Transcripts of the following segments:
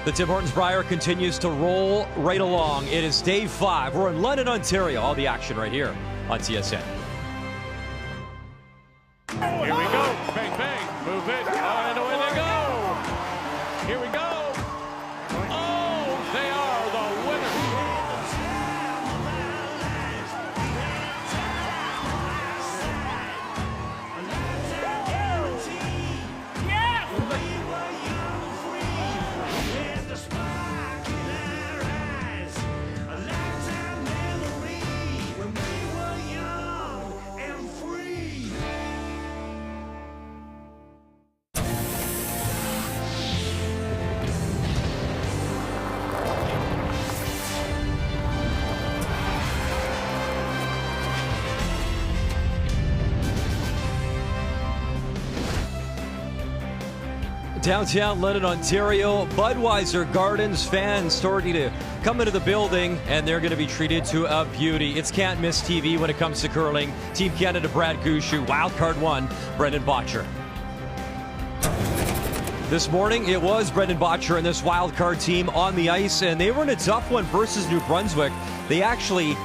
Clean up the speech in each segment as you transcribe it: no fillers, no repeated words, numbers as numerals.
The Tim Hortons Brier continues to roll right along. It is day 5. We're in London, Ontario. All the action right here on TSN. Here we go. Bang, bang. Move it. And away they go. Here we go. Oh, they are the winners. Downtown London, Ontario, Budweiser Gardens fans starting to come into the building, and they're going to be treated to a beauty. It's can't miss TV when it comes to curling. Team Canada, Brad Gushue, wildcard 1, Brendan Bottcher. This morning, it was Brendan Bottcher and this wildcard team on the ice, and they were in a tough one versus New Brunswick. They actually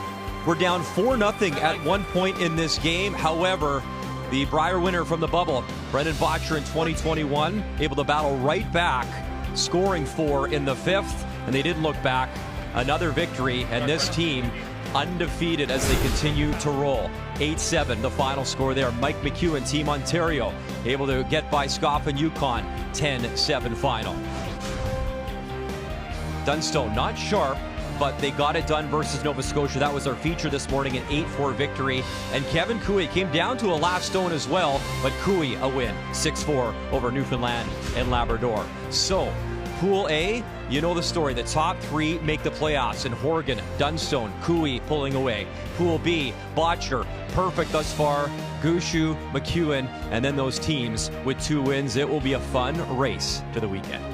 were down 4-0 at one point in this game. However, the Brier winner from the bubble, Brendan Bottcher in 2021, able to battle right back, scoring 4 in the 5th, and they didn't look back. Another victory, and this team undefeated as they continue to roll. 8-7, the final score there. Mike McEwen, Team Ontario, able to get by Scoff and Yukon, 10-7 final. Dunstone, not sharp, but they got it done versus Nova Scotia. That was our feature this morning, an 8-4 victory. And Kevin Cooey came down to a last stone as well, but Cooey a win, 6-4 over Newfoundland and Labrador. So, Pool A, you know the story. The top 3 make the playoffs in Horgan, Dunstone, Cooey pulling away. Pool B, Bottcher, perfect thus far. Gushue, McEwen, and then those teams with 2 wins. It will be a fun race to the weekend.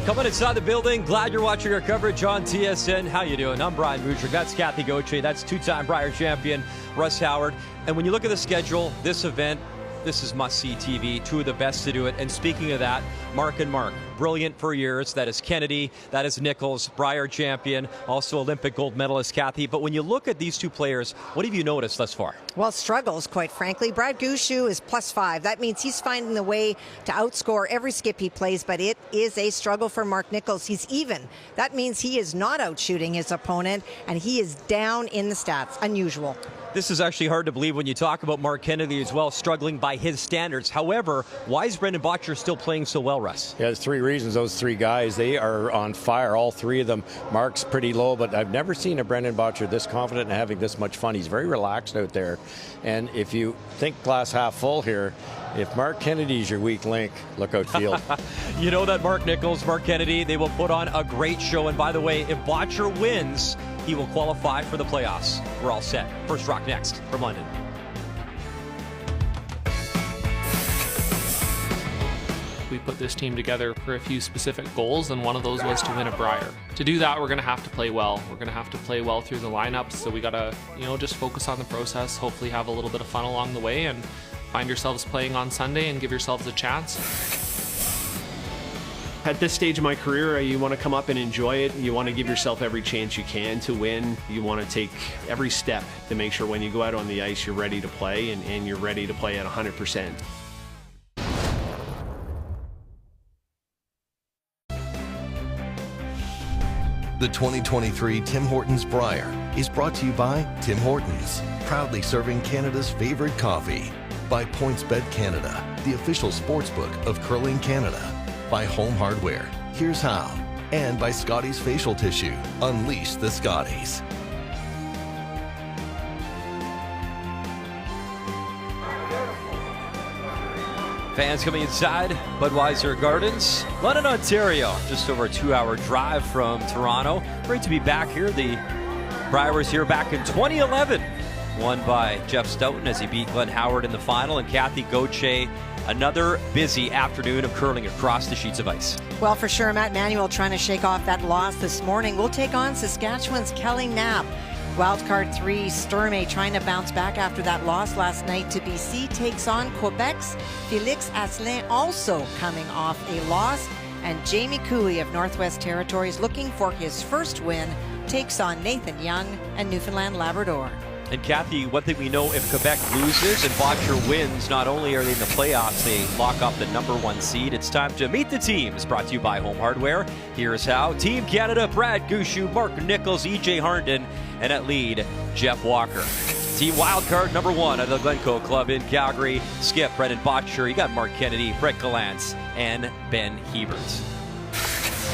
Coming inside the building, glad you're watching our coverage on TSN. How you doing? I'm Brian Bottcher. That's Kathy Gushue. That's 2-time Brier champion Russ Howard. And when you look at the schedule, this event, this is must-see TV. 2 of the best to do it. And speaking of that, Mark and Mark, brilliant for years. That is Kennedy, that is Nichols, Brier champion, also Olympic gold medalist Kathy. But when you look at these 2 players, what have you noticed thus far? Well, struggles, quite frankly. Brad Gushue is +5. That means he's finding the way to outscore every skip he plays, but it is a struggle for Mark Nichols. He's even. That means he is not outshooting his opponent, and he is down in the stats. Unusual. This is actually hard to believe when you talk about Mark Kennedy as well, struggling by his standards. However, why is Brendan Bottcher still playing so well, Russ? Yeah, there's 3 reasons. Those 3 guys, they are on fire, all 3 of them. Mark's pretty low, but I've never seen a Brendan Bottcher this confident and having this much fun. He's very relaxed out there. And if you think glass half full here, if Mark Kennedy's your weak link, look out field. You know that Mark Nichols, Mark Kennedy, they will put on a great show. And by the way, if Bottcher wins, he will qualify for the playoffs. We're all set. First Rock next from London. We put this team together for a few specific goals, and one of those was to win a Brier. To do that, we're going to have to play well. We're going to have to play well through the lineups, so we got to, just focus on the process, hopefully have a little bit of fun along the way, and find yourselves playing on Sunday and give yourselves a chance. At this stage of my career, you want to come up and enjoy it. You want to give yourself every chance you can to win. You want to take every step to make sure when you go out on the ice, you're ready to play, and you're ready to play at 100%. The 2023 Tim Hortons Brier is brought to you by Tim Hortons, proudly serving Canada's favorite coffee. By PointsBet Canada, the official sportsbook of Curling Canada. By Home Hardware, here's how. And by Scotties Facial Tissue, unleash the Scotties. Fans coming inside Budweiser Gardens, London, Ontario. Just over a 2-hour drive from Toronto. Great to be back here. The Brier was here back in 2011. Won by Jeff Stoughton as he beat Glenn Howard in the final. And Kathy Gushue, another busy afternoon of curling across the sheets of ice. Well, for sure, Matt Manuel trying to shake off that loss this morning. We'll take on Saskatchewan's Kelly Knapp. Wildcard 3, Sturmey trying to bounce back after that loss last night to BC takes on Quebec's Félix Asselin, also coming off a loss. And Jamie Cooley of Northwest Territories, looking for his first win, takes on Nathan Young and Newfoundland Labrador. And Kathy, one thing we know, if Quebec loses and Bottcher wins, not only are they in the playoffs, they lock up the #1 seed. It's time to meet the teams, brought to you by Home Hardware. Here's how. Team Canada, Brad Gushue, Mark Nichols, EJ Harnden, and at lead, Jeff Walker. Team Wildcard #1 at the Glencoe Club in Calgary. Skip, Brendan Bottcher, you got Mark Kennedy, Brett Gallant, and Ben Hebert.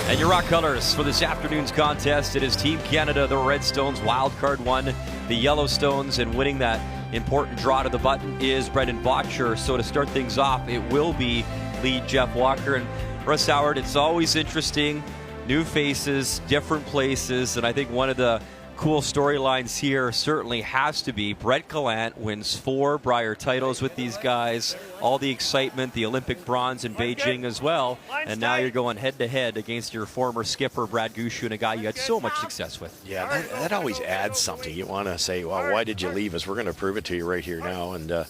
And your rock colors for this afternoon's contest, it is Team Canada, the Redstones, Wildcard 1, the Yellowstones, and winning that important draw to the button is Brendan Bottcher. So to start things off, it will be lead Jeff Walker. And Russ Howard, it's always interesting, new faces, different places, and I think one of the cool storylines here certainly has to be Brett Gallant wins 4 Brier titles with these guys. All the excitement, the Olympic bronze in Beijing as well. And now you're going head-to-head against your former skipper, Brad Gushue, and a guy you had so much success with. Yeah, that always adds something. You want to say, well, why did you leave us? We're going to prove it to you right here now. And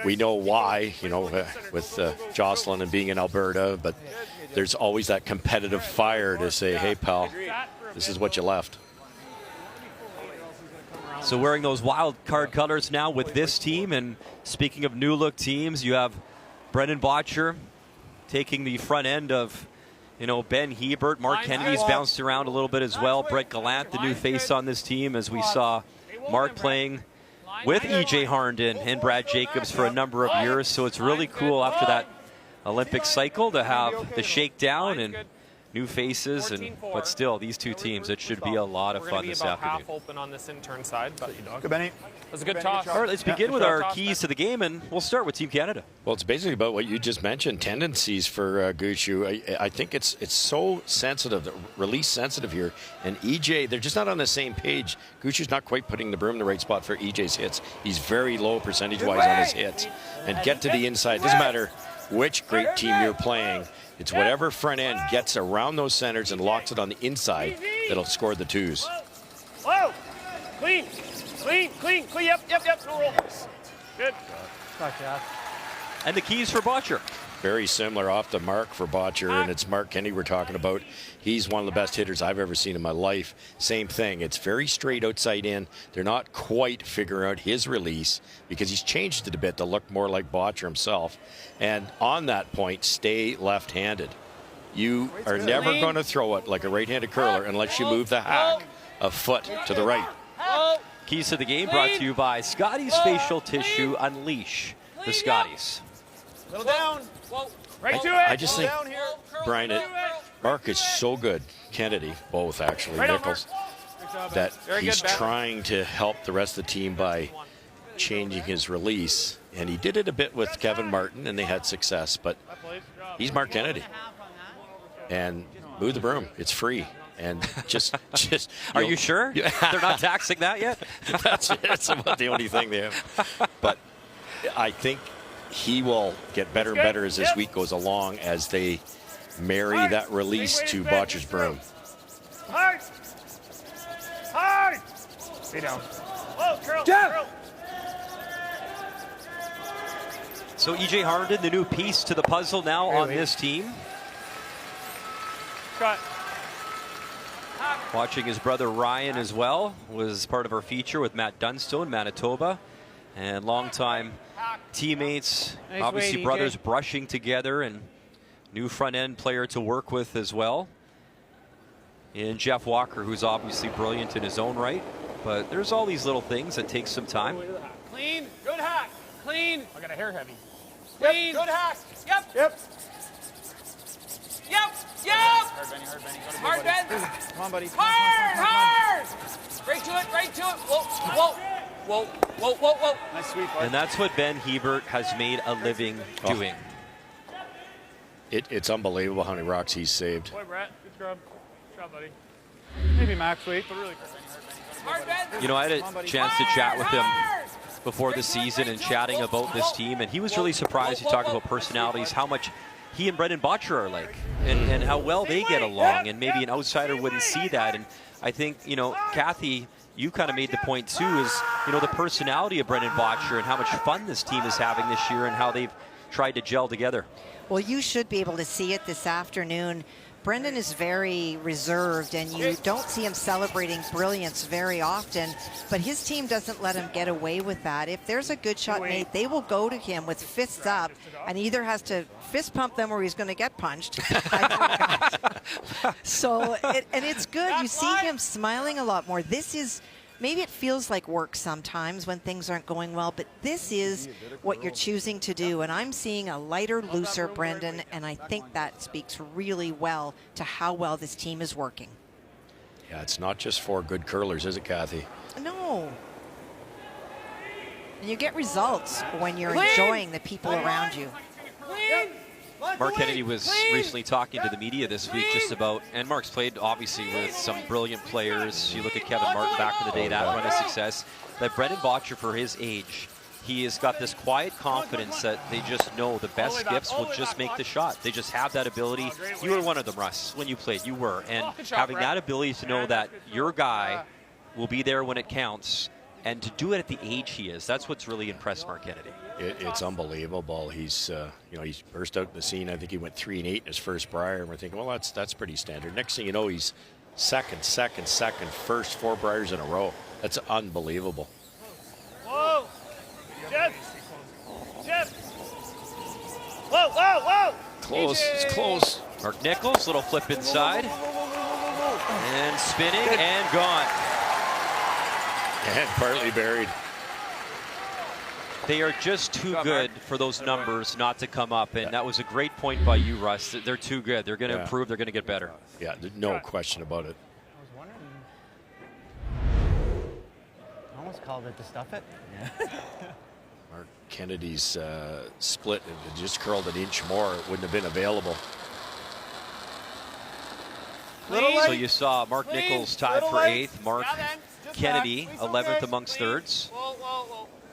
we know why, with Jocelyn and being in Alberta. But there's always that competitive fire to say, hey, pal, this is what you left. So wearing those wild card colors now with this team, and speaking of new look teams, you have Brendan Bottcher taking the front end of, Ben Hebert. Mark Kennedy's bounced around a little bit as well. Brett Gallant, the new face on this team, as we saw Mark playing with EJ Harnden and Brad Jacobs for a number of years. So it's really cool after that Olympic cycle to have the shakedown and new faces, but still, these two teams, it should be a lot of fun this afternoon. Half open on this intern side, but good, Benny. It was a good toss. All right, let's begin with our keys to the game, and we'll start with Team Canada. Well, it's basically about what you just mentioned, tendencies for Gushue. I think it's so sensitive, release sensitive here. And EJ, they're just not on the same page. Gushue's not quite putting the broom in the right spot for EJ's hits. He's very low percentage-wise on his hits. And get to the inside. Doesn't matter which great team you're playing. It's whatever front end gets around those centers and locks it on the inside that'll score the twos. Whoa! Clean! Yep. No roll. Good. And the keys for Bottcher. Very similar off the mark for Bottcher, and it's Mark Kennedy we're talking about. He's one of the best hitters I've ever seen in my life. Same thing. It's very straight outside in. They're not quite figuring out his release because he's changed it a bit to look more like Bottcher himself. And on that point, stay left-handed. You are never going to throw it like a right-handed curler unless you move the hack a foot to the right. Keys to the game brought to you by Scotty's Facial Tissue. Unleash the Scotties. Little down. Right to it. I just think, Brian, Mark is so good, Kennedy, both actually, Nichols, that he's trying to help the rest of the team by changing his release. And he did it a bit with Kevin Martin, and they had success. But he's Mark Kennedy. And move the broom. It's free. And just. Are you sure? They're not taxing that yet? That's about the only thing they have. But I think he will get better and better as this week goes along as they marry that release to Bottcher's broom. Hard! Stay down. Whoa, curl. So EJ Harnden, the new piece to the puzzle now on this team. Cut. Watching his brother Ryan as well, was part of our feature with Matt Dunstone, Manitoba, and longtime teammates, obviously brothers brushing together, and new front end player to work with as well. And Jeff Walker, who's obviously brilliant in his own right, but there's all these little things that take some time. Clean. Good hack. Clean. I got a hair heavy. Clean. Good hack. Yep. Hard, Benny. Hard, Ben. Come on, buddy. Hard. Right to it. Whoa. Nice sweep, bud. And that's what Ben Hebert has made a living doing. It's unbelievable how many rocks he's saved. Boy, Brett. Good scrub. Good job, buddy. Maybe max weight, but really Hard, Ben. I had a chance to chat with him before the season and chatting about this team, and he was really surprised. He talked about personalities, how much he and Brendan Bottcher are like, and how well they get along, and maybe an outsider wouldn't see that. And I think, Kathy, you kind of made the point too, is, the personality of Brendan Bottcher and how much fun this team is having this year and how they've tried to gel together. Well, you should be able to see it this afternoon. Brendan is very reserved, and you don't see him celebrating brilliance very often, but his team doesn't let him get away with that. If there's a good shot made, they will go to him with fists up, and either has to fist pump them or he's going to get punched. So, and it's good. You see him smiling a lot more. This is, maybe it feels like work sometimes when things aren't going well, but this is what you're choosing to do. And I'm seeing a lighter, looser Brendan, and I think that speaks really well to how well this team is working. Yeah, it's not just 4 good curlers, is it, Kathy? No. And you get results when you're enjoying the people around you. Mark Kennedy was recently talking to the media this week just about, and Mark's played obviously with some brilliant players. You look at Kevin Martin back in the day, that run of success. That Brendan Bottcher, for his age, he has got this quiet confidence that they just know the best skips will just make the shot. They just have that ability. You were one of them, Russ, when you played. You were. And having that ability to know that your guy will be there when it counts, and to do it at the age he is, that's what's really impressed Mark Kennedy. It's unbelievable. He's, he's burst out in the scene. I think he went 3 and 8 in his first Brier, and we're thinking, well, that's pretty standard. Next thing you know, he's second, first 4 Briers in a row. That's unbelievable. Whoa! Jeff! Whoa! Close, it's close. Mark Nichols, little flip inside. And spinning and gone. And partly buried. They are just too good for those numbers not to come up, and that was a great point by you, Russ. They're too good. They're going to improve. They're going to get better. Yeah, no question about it. I was wondering. I almost called it to stuff it. Mark Kennedy's split, if it just curled an inch more, it wouldn't have been available. So you saw Mark Nichols tied for 8th. Mark Kennedy, 11th amongst thirds.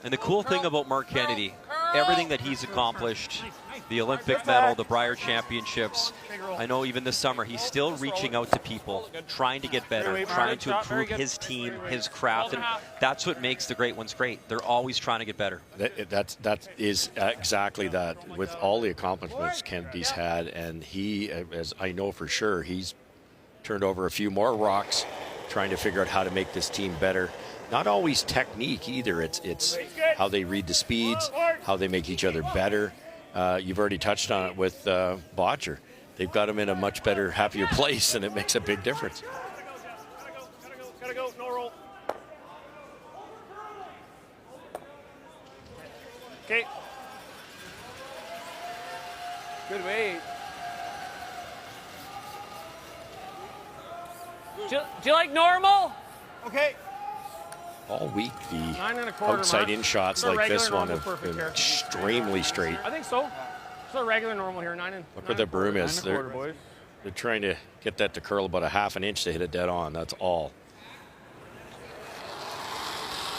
And the cool thing about Mark Kennedy, everything that he's accomplished, the Olympic medal, the Brier championships, I know even this summer he's still reaching out to people, trying to get better, trying to improve his team, his craft, and that's what makes the great ones great. They're always trying to get better. That is exactly that. With all the accomplishments Kennedy's had, and he, as I know for sure, he's turned over a few more rocks trying to figure out how to make this team better. Not always technique either. It's how they read the speeds, how they make each other better. You've already touched on it with Bottcher. They've got him in a much better, happier place, and it makes a big difference. Gotta go, no roll. Okay. Good weight. Do you like normal? Okay. All week, the 9 1/4, outside in shots For like regular, this one normal, have perfect been here. extremely straight. I think so. So regular normal here, 9 and. Look where the broom is. 9 1/4, boys. They're trying to get that to curl about a half an inch to hit it dead on. That's all.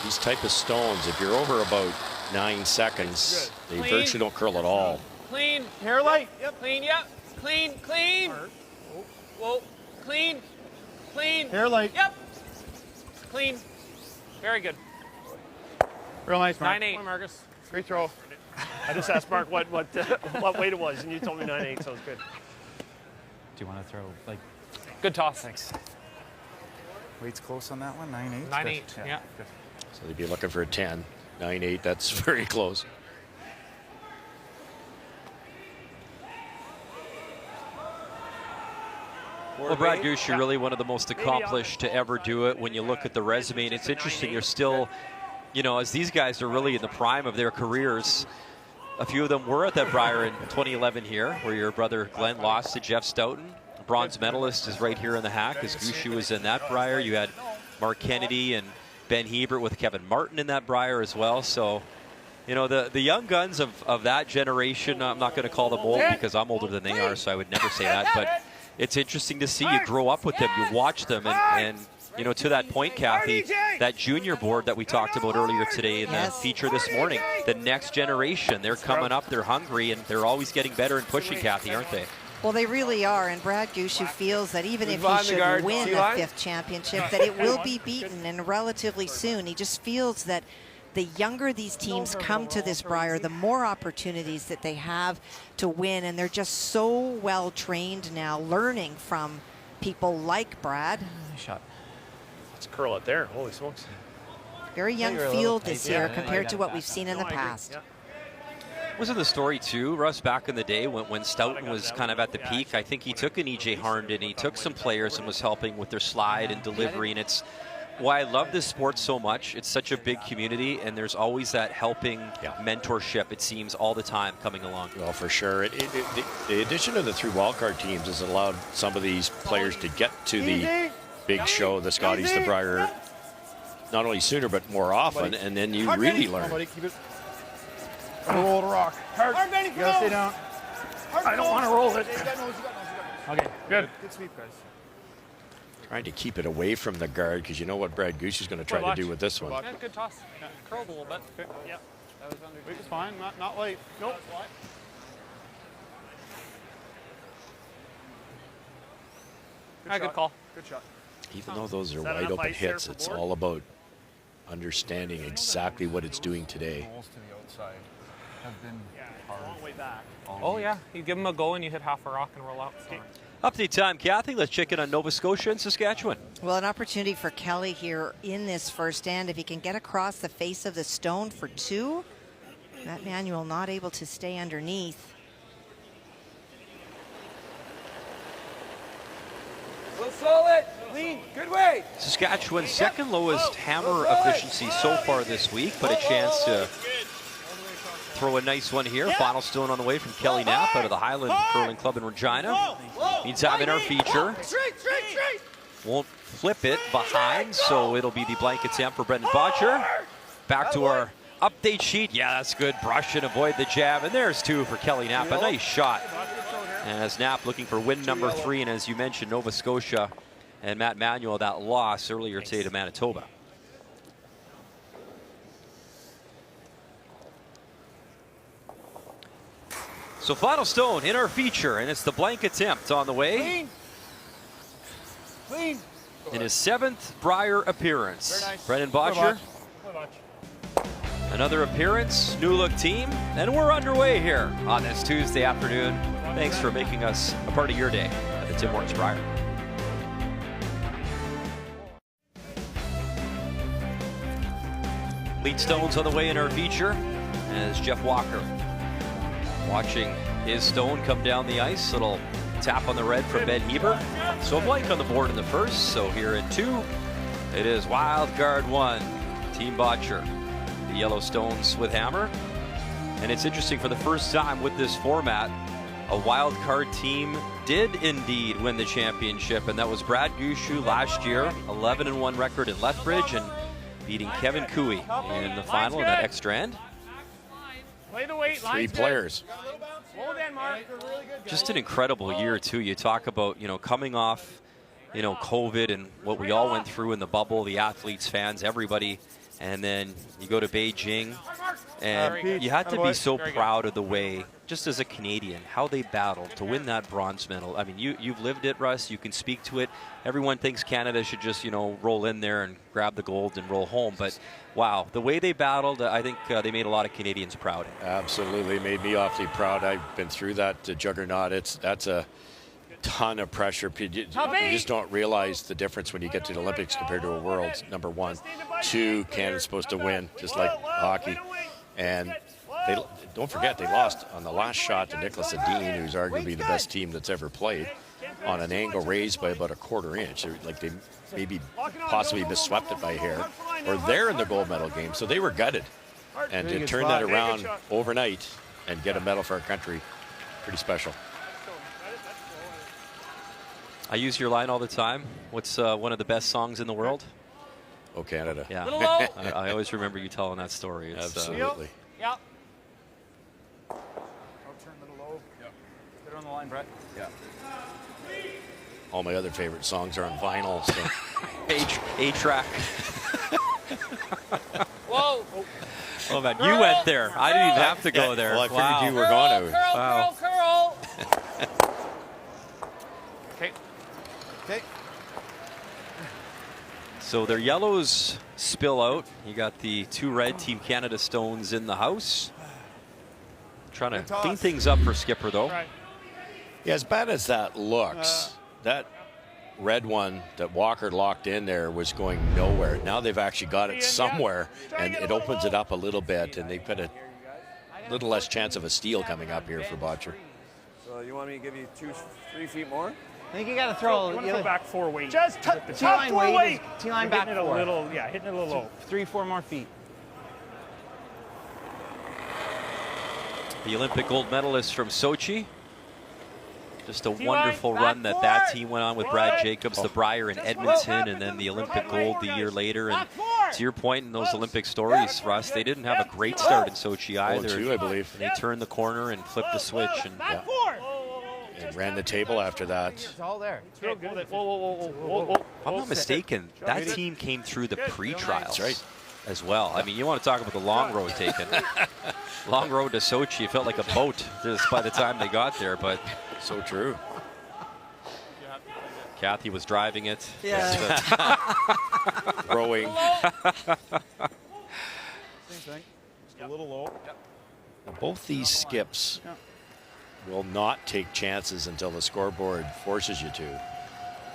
These type of stones, if you're over about 9 seconds, they Clean. virtually don't curl at all. Clean. Hair light. Yep. Clean. Yep. Clean. Whoa. Clean. Hair light. Yep. Clean. Very good. Real nice, Mark. 9-8. Marcus. Great throw. I just asked Mark what weight it was, and you told me 9-8, so it's good. Do you want to throw, like... Good toss. Thanks. Weight's close on that one, 9-8? 9-8, yeah. Good. So they'd be looking for a 10. 9-8, that's very close. Well, Brad Gushue, really one of the most accomplished to ever do it when you look at the resume. And it's interesting, you're still, as these guys are really in the prime of their careers, a few of them were at that Brier in 2011 here, where your brother Glenn lost to Jeff Stoughton. The bronze medalist is right here in the hack, as Gushue was in that Brier. You had Mark Kennedy and Ben Hebert with Kevin Martin in that Brier as well. So, the young guns of that generation, I'm not going to call them old because I'm older than they are, so I would never say that. But it's interesting to see. You grow up with them, you watch them, and to that point, Kathy, that junior board that we talked about earlier today in the feature this morning, the next generation, they're coming up, they're hungry, and they're always getting better and pushing, Kathy, aren't they? Well, they really are, and Brad Gushue feels that even if he behind the should guard. win a T-line. 5th championship, that it will be beaten and relatively soon. He just feels that the younger these teams come to this Brier, the more opportunities that they have to win, and they're just so well trained now, learning from people like Brad. Nice shot. Let's curl it there. Holy smokes. Very young you're a field little- this yeah, year yeah, compared yeah. to what we've seen in No, the I agree. past. Yeah. Wasn't the story too, Russ, back in the day when Stoughton was kind of at the peak? I think he took an E.J. Harnden, he took some players and was helping with their slide and delivery, and it's why I love this sport so much. It's such a big community, and there's always that helping mentorship, it seems, all the time coming along. Well, for sure. The addition of the 3 wildcard teams has allowed some of these players to get to the big show, the Scotties, the Brier, not only sooner but more often, and then you really learn. Roll the rock. Hard. Benny, You gotta stay down. I don't want to roll it. Okay, good. Good sweep, guys. Trying to keep it away from the guard because you know what Brad Gushue is going to try to do with this one. Yeah, good toss. Yeah, curled a little bit. Okay. Yeah. That was under. It's fine. Not late. Nope. Good call. Good shot. Even though those are that wide enough open ice there hits, for it's board? all about understanding exactly what it's doing today. Rolls to the outside have been A long way back. Oh, yeah. You give him a go and you hit half a rock and roll out. So. Update time, Kathy. Let's check in on Nova Scotia and Saskatchewan. Well, an opportunity for Kelly here in this first end. If he can get across the face of the stone for 2, Matt Manuel not able to stay underneath. Well, solid. Clean. Good way. Saskatchewan's second lowest hammer efficiency so far this week, but a chance to throw a nice one here. Final stone on the way from Kelly Knapp out of the Highland Curling Club in Regina. Meantime, in our feature, won't flip it behind, so it'll be the blanket attempt for Brendan Bottcher. Back to our update sheet. Yeah, that's good. Brush and avoid the jab, and there's 2 for Kelly Knapp. A nice shot. As Knapp looking for win number 3, and as you mentioned, Nova Scotia and Matt Manuel, that loss earlier today to Manitoba. So final stone in our feature, and it's the blank attempt on the way. Clean. In his 7th Brier appearance. Very nice. Brendan Bottcher, another appearance, new look team, and we're underway here on this Tuesday afternoon. Thanks for making us a part of your day at the Tim Hortons Brier. Lead stones on the way in our feature as Jeff Walker watching his stone come down the ice. Little tap on the red from Ben Heber. So a blank on the board in the first. So here in 2, it is wild card 1, Team Bottcher. The Yellow Stones with hammer. And it's interesting, for the first time with this format, a wild card team did indeed win the championship, and that was Brad Gushue last year, 11-1 record in Lethbridge, and beating Kevin Cooey in the final in that extra end. Play the weight. 3 players. Slow down, Mark. Just an incredible year too. You talk about, coming off, COVID and what we all went through in the bubble, the athletes, fans, everybody, and then you go to Beijing, and you had to be so proud of the way, just as a Canadian, how they battled to win that bronze medal. I mean, you've lived it, Russ. You can speak to it. Everyone thinks Canada should just, roll in there and grab the gold and roll home. But, wow, the way they battled, I think they made a lot of Canadians proud. Absolutely, made me awfully proud. I've been through that juggernaut. That's a ton of pressure. You just don't realize the difference when you get to the Olympics compared to a World's, number 1. 2, Canada's supposed to win, just like hockey. And don't forget, they lost on the last shot to Nicholas Adine, who's arguably the best team that's ever played, on an angle raised by about a 1/4 inch. Like they maybe possibly misswept it by a hair, or they're in the gold medal game. So they were gutted. And to turn that around overnight and get a medal for our country, pretty special. I use your line all the time. What's one of the best songs in the world? Oh, Canada. Yeah. I always remember you telling that story. It's, absolutely. Yep. I'll turn a little low. Yep. Get it on the line, Brett. Yeah. All my other favorite songs are on vinyl. So. A-track. Whoa. Oh, man, you went there. I didn't even have to go there. Well, I figured you were going to. Curl. Okay. Okay. So their yellows spill out. You got the 2 red Team Canada stones in the house. Trying to clean things up for Skipper, though. Right. Yeah, as bad as that looks, that red one that Walker locked in there was going nowhere. Now they've actually got it somewhere, and it opens it up a little bit, and they've got a little less chance of a steal coming up here for Bottcher. So you want me to give you 2-3 feet more? I think you got to throw. You want to go back 4 weight. Just T-line weight. T-line back hitting it 4. a little, yeah, hitting it a little low. 3-4 more feet. The Olympic gold medalist from Sochi. Just a T-line, wonderful back run that four. team went on with Brad Jacobs, the Brier in Edmonton, and then the Olympic gold the year later. And to your point in those Olympic stories, Russ, they didn't have a great start in Sochi either. 0-2, I believe. And they turned the corner and flipped the switch. And And ran the table after that. It's all there. It's real good. Whoa. if I'm not mistaken, that team came through the pre-trials right. as well. I mean, you want to talk about the long road taken. Long road to Sochi. It felt like a boat just by the time they got there, but So true. Kathy was driving it. Rowing. Same thing. Just a little low. Both these skips will not take chances until the scoreboard forces you to.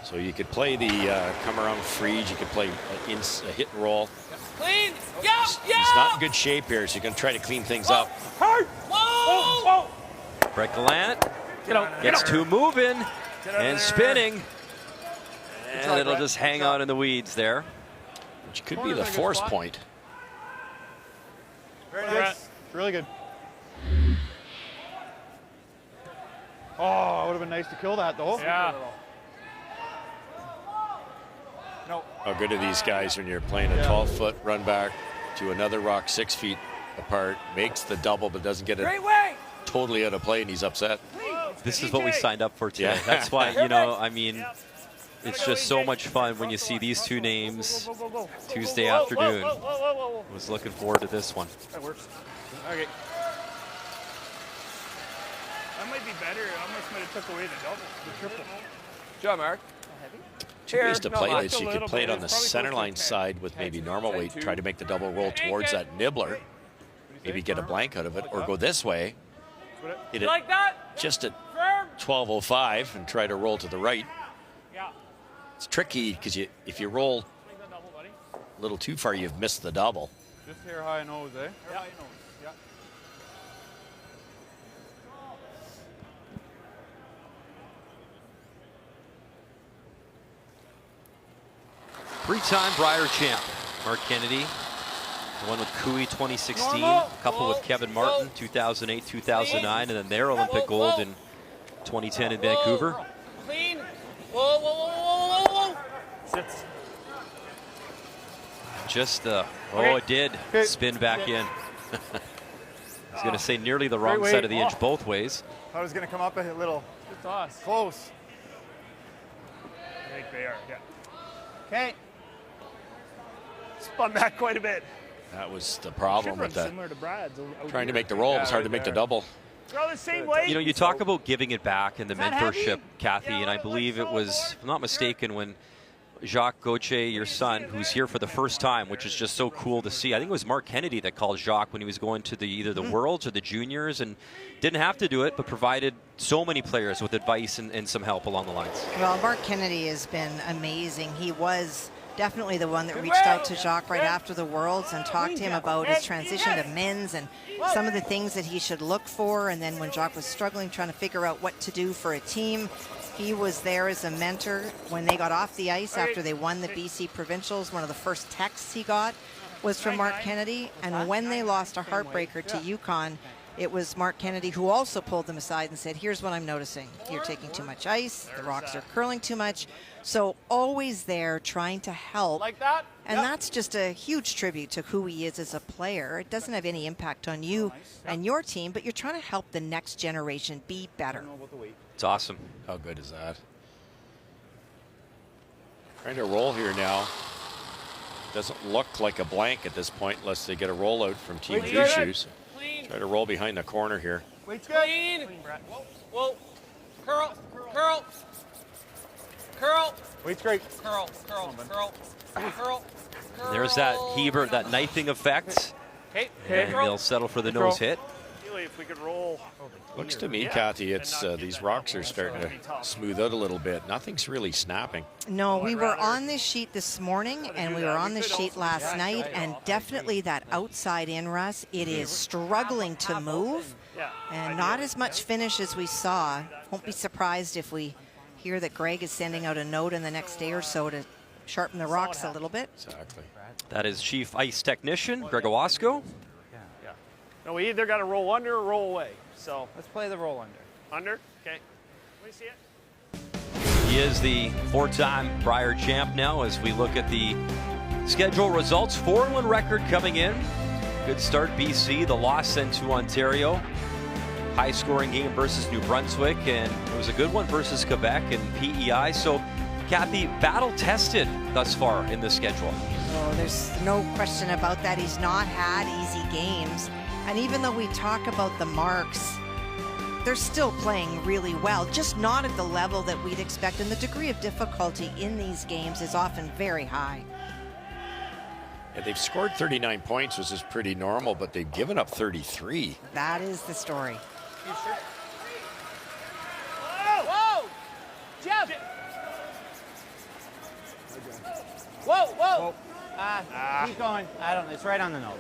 So you could play the come around freeze. You could play a hit and roll. Clean. He's not in good shape here, so you're going to try to clean things up. Whoa. Brett Gallant gets 2 moving and spinning. And it'll just hang out in the weeds there. Which could be the force point. Very nice. Really good. Oh, it would have been nice to kill that, though. Yeah. No. How good are these guys when you're playing a 12-foot run back to another rock 6 feet apart, makes the double but doesn't get it totally out of play, and he's upset. This is what we signed up for today. Yeah. That's why, you know, I mean, it's just so much fun when you see these 2 names Tuesday afternoon. I was looking forward to this one. That works. Okay. That might be better. I almost might have took away the double, the triple. Good job, Mark. We used to play not this. a You could little play it bit. on the It's probably center close to line 10. side with maybe normal weight, try to make the double roll towards that nibbler, maybe get a blank out of it, or go this way, hit it Like that? just at Firm. 12:05 and try to roll to the right. Yeah. It's tricky because if you roll Make the double, buddy. a little too far, you've missed the double. Just hair high nose, eh? Yeah. Yeah. Three-time Brier champ, Mark Kennedy. The one with Cooey 2016, a couple with Kevin Martin 2008, 2009, and then their Olympic gold in 2010 in Vancouver. Clean. Whoa. Sits. Just it did spin back in. I was going to say nearly the wrong side of the inch both ways. I was going to come up a little Good toss. close. I think they are, yeah. Okay. Spun back quite a bit. That was the problem with that. Similar to Brad's. Trying to make the roll, it was hard to make the double. Throw the same way. You know, you talk about giving it back in the that mentorship, heavy? Kathy, Yeah, and I like believe it so, was, boy. if I'm not mistaken, when Jacques Gauthier, your son, who's here for the first time, which is just so cool to see. I think it was Mark Kennedy that called Jacques when he was going to either the Worlds or the Juniors, and didn't have to do it, but provided so many players with advice and some help along the lines. Well, Mark Kennedy has been amazing. He was definitely the one that reached out to Jacques right after the Worlds and talked to him about his transition to men's and some of the things that he should look for. And then when Jacques was struggling, trying to figure out what to do for a team, he was there as a mentor. When they got off the ice after they won the BC Provincials, one of the first texts he got was from Mark Kennedy. And when they lost a heartbreaker to Yukon, it was Mark Kennedy who also pulled them aside and said, here's what I'm noticing. You're taking too much ice. The rocks are curling too much. So always there trying to help. Like that? And that's just a huge tribute to who he is as a player. It doesn't have any impact on you and your team, but you're trying to help the next generation be better. It's awesome. How good is that? Trying to roll here now. Doesn't look like a blank at this point unless they get a rollout from Team Gushue. Clean. Try to roll behind the corner here. Clean. Whoa. Curl. Curl. Weight's great. Curl. Curl. Curl. Curl. And there's that Hebert, that knifing effect. Okay. And they'll settle for the nose hit. If we could roll. Looks to me, Kathy, it's these rocks are starting to smooth out a little bit. Nothing's really snapping. No, we were on this sheet this morning, and we were on this sheet last night, and definitely that outside in, Russ, it is struggling to move, and not as much finish as we saw. Won't be surprised if we hear that Greg is sending out a note in the next day or so to sharpen the rocks a little bit. Exactly. That is Chief Ice Technician Greg Owasco. No, we either got to roll under or roll away. So Let's play the roll under. under. Okay. Let me see it. He is the 4-time Brier champ now as we look at the schedule results. 4-1 record coming in. Good start, BC. The loss then to Ontario. High-scoring game versus New Brunswick, and it was a good one versus Quebec and PEI. So, Kathy, battle-tested thus far in the schedule. Oh, there's no question about that. He's not had easy games. And even though we talk about the marks, they're still playing really well, just not at the level that we'd expect. And the degree of difficulty in these games is often very high. Yeah, they've scored 39 points, which is pretty normal, but they've given up 33. That is the story. Whoa! Jeff! Whoa, whoa! Keep going. I don't know. It's right on the nose.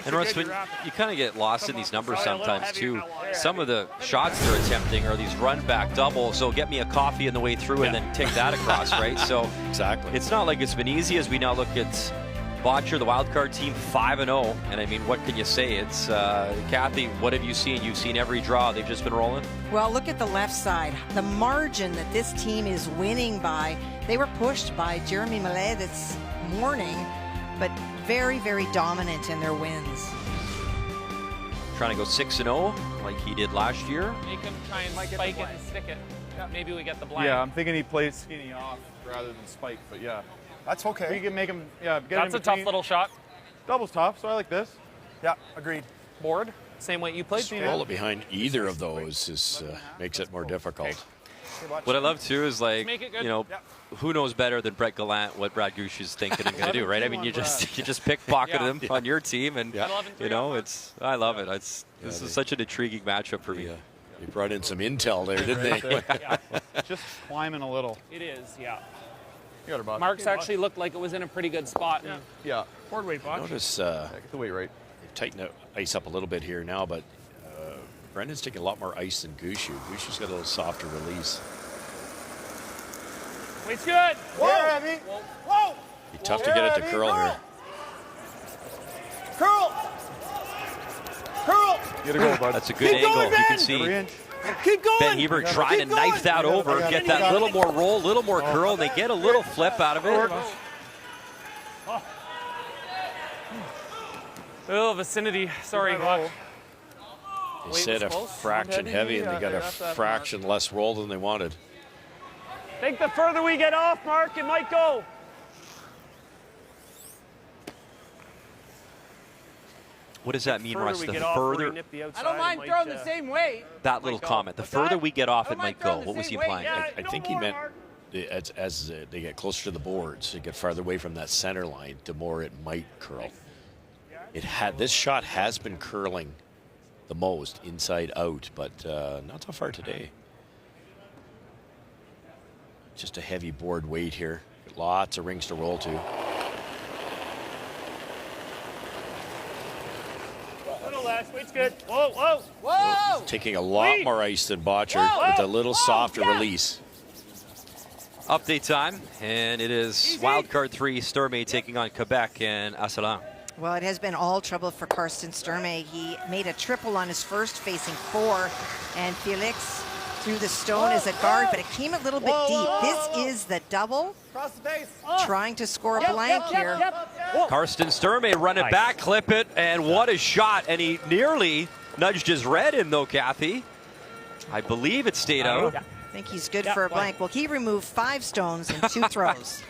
And Russ, when you kind of get lost in these numbers sometimes too. Some of the shots they're attempting are these run back doubles. So get me a coffee on the way through and then take that across, right? So exactly. It's not like it's been easy as we now look at Bottcher, the wildcard team, 5-0. And I mean, what can you say? It's Kathy, what have you seen? You've seen every draw. They've just been rolling. Well, look at the left side. The margin that this team is winning by. They were pushed by Jeremy Millet this morning, but very, very dominant in their wins. Trying to go 6-0 like he did last year. Make him try and spike it and stick it. Maybe we get the blank. Yeah, I'm thinking he plays skinny off rather than spike, but yeah. That's okay. We can make him, get That's a tough little shot. Double's tough, so I like this. Yeah, agreed. Board, same way you played. Roll it behind either of those is makes it more difficult. What I love too is like, you know, who knows better than Brett Gallant what Brad Gushue is thinking and going to do, right? I mean, you just pickpocket him on your team, and you know, I love it. This is such an intriguing matchup for me. They brought in some intel there, didn't they? Just climbing a little. It is, yeah. You got her, boss. Mark's actually looked like it was in a pretty good spot. Yeah. Forward weight, Bottcher. Notice Get the weight right. they've tightened the ice up a little bit here now, but Brendan's taking a lot more ice than Gushue. Gushue's got a little softer release. Weight's good. Whoa! Whoa! Be tough to get it to curl here. Curl! Curl! Get a goal, bud. That's a good Keep angle. going, You can Ben. see Every inch. Keep going! Ben Hebert trying to knife that over, get that little more roll, little more curl, and they get a little flip out of it. Oh, vicinity. Sorry, Buck. They said a fraction heavy, and they got a fraction less roll than they wanted. I think the further we get off, Mark, it might go. What does that mean, Russ? The I further don't mind throwing the same weight. that little comment, the further we get off, it might go. What was he implying? I think he meant as they get closer to the boards, they get farther away from that center line, the more it might curl. This shot has been curling the most inside out, but not so far today. Just a heavy board weight here. Lots of rings to roll to. Little less. Weight's good. Whoa, whoa. Whoa! Taking a lot more ice than Bottcher with a little softer release. Update time, and it is wildcard 3, Sturmey taking on Quebec and Asselin. Well, it has been all trouble for Karsten Sturmey. He made a triple on his first, facing 4, and Felix threw the stone as a guard, but it came a little bit deep. This is the double. Cross the face. Trying to score a blank here. Karsten Sturmey run it back, clip it, and what a shot. And he nearly nudged his red in, though, Kathy. I believe it stayed out. I think he's good for a blank. Well, he removed 5 stones in 2 throws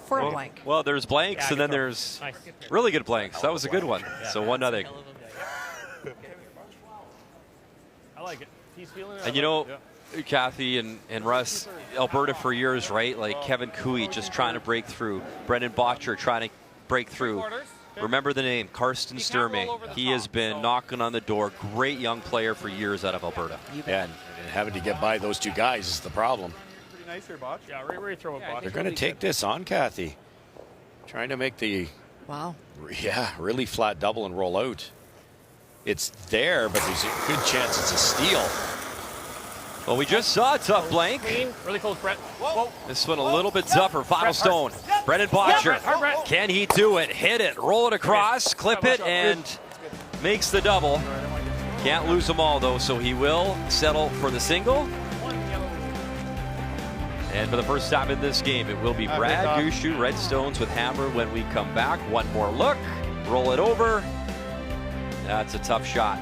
for a blank. Well, there's blanks, and then there's really good blanks. That was a good one. So 1-0. I like it. he's feeling it. And you know, Kathy and Russ, Alberta for years, right? Like Kevin Cooey just trying to break through. Brendan Bottcher trying to break through. Remember the name, Karsten Sturmey. He has been knocking on the door. Great young player for years out of Alberta. Yeah, and having to get by those two guys is the problem. Pretty nice here, Botch. Yeah, right where you throw a Botch. They're going to take this on, Kathy. Trying to make the, really flat double and roll out. It's there, but there's a good chance it's a steal. Well, we just saw a tough blank. Clean, really close, Brett. Whoa. This one a little bit tougher. Final stone. Brendan Bottcher. Can he do it? Hit it. Roll it across. Clip it and makes the double. Can't lose them all, though, so he will settle for the single. And for the first time in this game, it will be Brad Gushue, Redstones with hammer when we come back. One more look. Roll it over. That's a tough shot.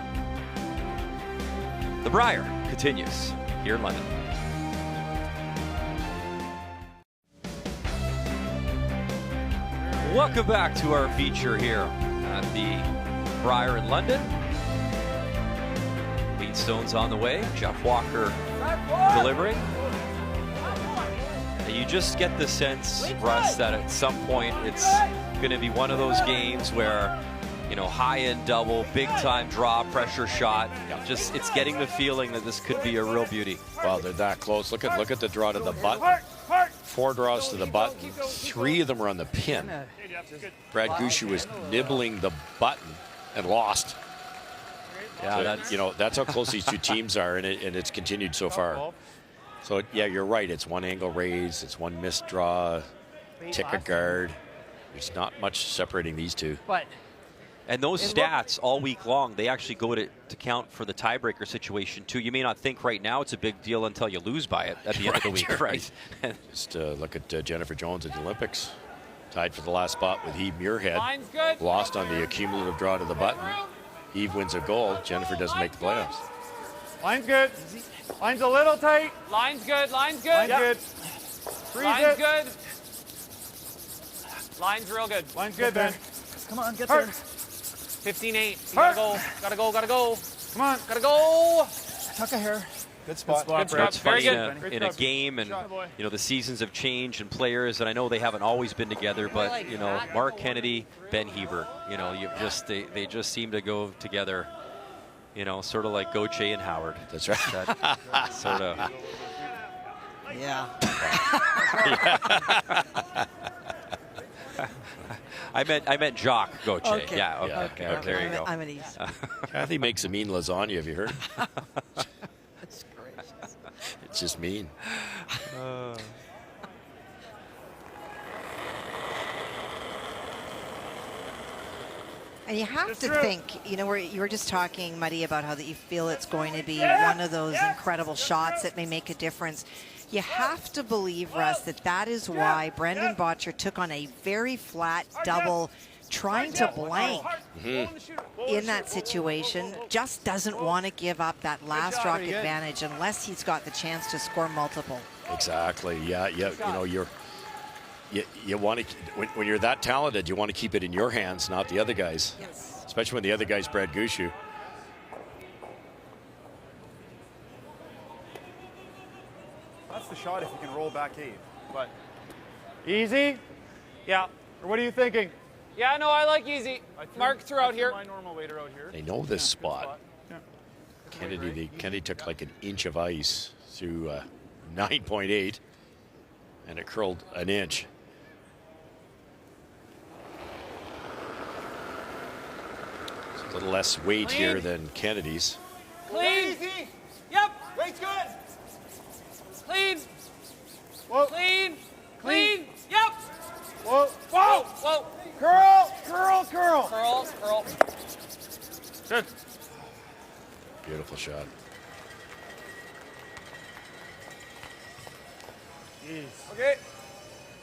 The Brier continues here in London. Welcome back to our feature here at the Brier in London. Leadstone's on the way. Jeff Walker delivering. And you just get the sense, Russ, that at some point it's going to be one of those games where, you know, high-end double, big-time draw, pressure shot. Just, it's getting the feeling that this could be a real beauty. Well, they're that close. Look at the draw to the button. 4 draws to the button. 3 of them are on the pin. Brad Gushue was nibbling the button and lost. Yeah, so, that's how close these two teams are, and it's continued so far. So yeah, you're right. It's one angle raise. It's one missed draw. Tick a guard. There's not much separating these two. And those stats all week long, they actually go to count for the tiebreaker situation too. You may not think right now it's a big deal until you lose by it at the end of the week, right? Just look at Jennifer Jones at the Olympics. Tied for the last spot with Eve Muirhead. Lost on the accumulative draw to the button. Eve wins a gold. Jennifer doesn't make the playoffs. Line's good. Line's a little tight. Line's good. Line's good. Line's good. Freeze Line's it. good. Line's real good. Line's good, Ben. Come on, get there. 15-8. Gotta go. Gotta go. Gotta go. Come on. Gotta go. Tuck a hair. Good spot. Good spot. It's funny Very good. in a game, and the seasons have changed and players, and I know they haven't always been together, but Mark Kennedy, Ben Heber, they just seem to go together. Sort of like Gushue and Howard. That's right. That sort of. Yeah. I meant Jock Gushue. Okay. Yeah. Okay. There you go. I'm at ease. Kathy makes a mean lasagna. Have you heard? That's gracious. It's just mean. And you have to think, you were just talking, Muddy, about how that you feel it's going to be one of those incredible shots that may make a difference. You have to believe, Russ, that is why Brendan Bottcher took on a very flat double, trying to blank in that situation. Just doesn't want to give up that last rock advantage unless he's got the chance to score multiple. Exactly. Yeah. You want to, when you're that talented, you want to keep it in your hands, not the other guys. Yes. Especially when the other guy's Brad Gushue. That's the shot if you can roll back 8. But easy? Yeah. Or what are you thinking? Yeah, no, I like easy. Mark threw out here. My normal waiter out here. They know this spot. Kennedy took like an inch of ice through 9.8, and it curled an inch. It's a little less weight here than Kennedy's. Clean. Easy. Yep. Weight's good. Clean. Whoa. Clean. Clean. Yep. Whoa. Whoa. Whoa. Curl. Curl. Curl. Curl. Curl. Good. Beautiful shot. Okay.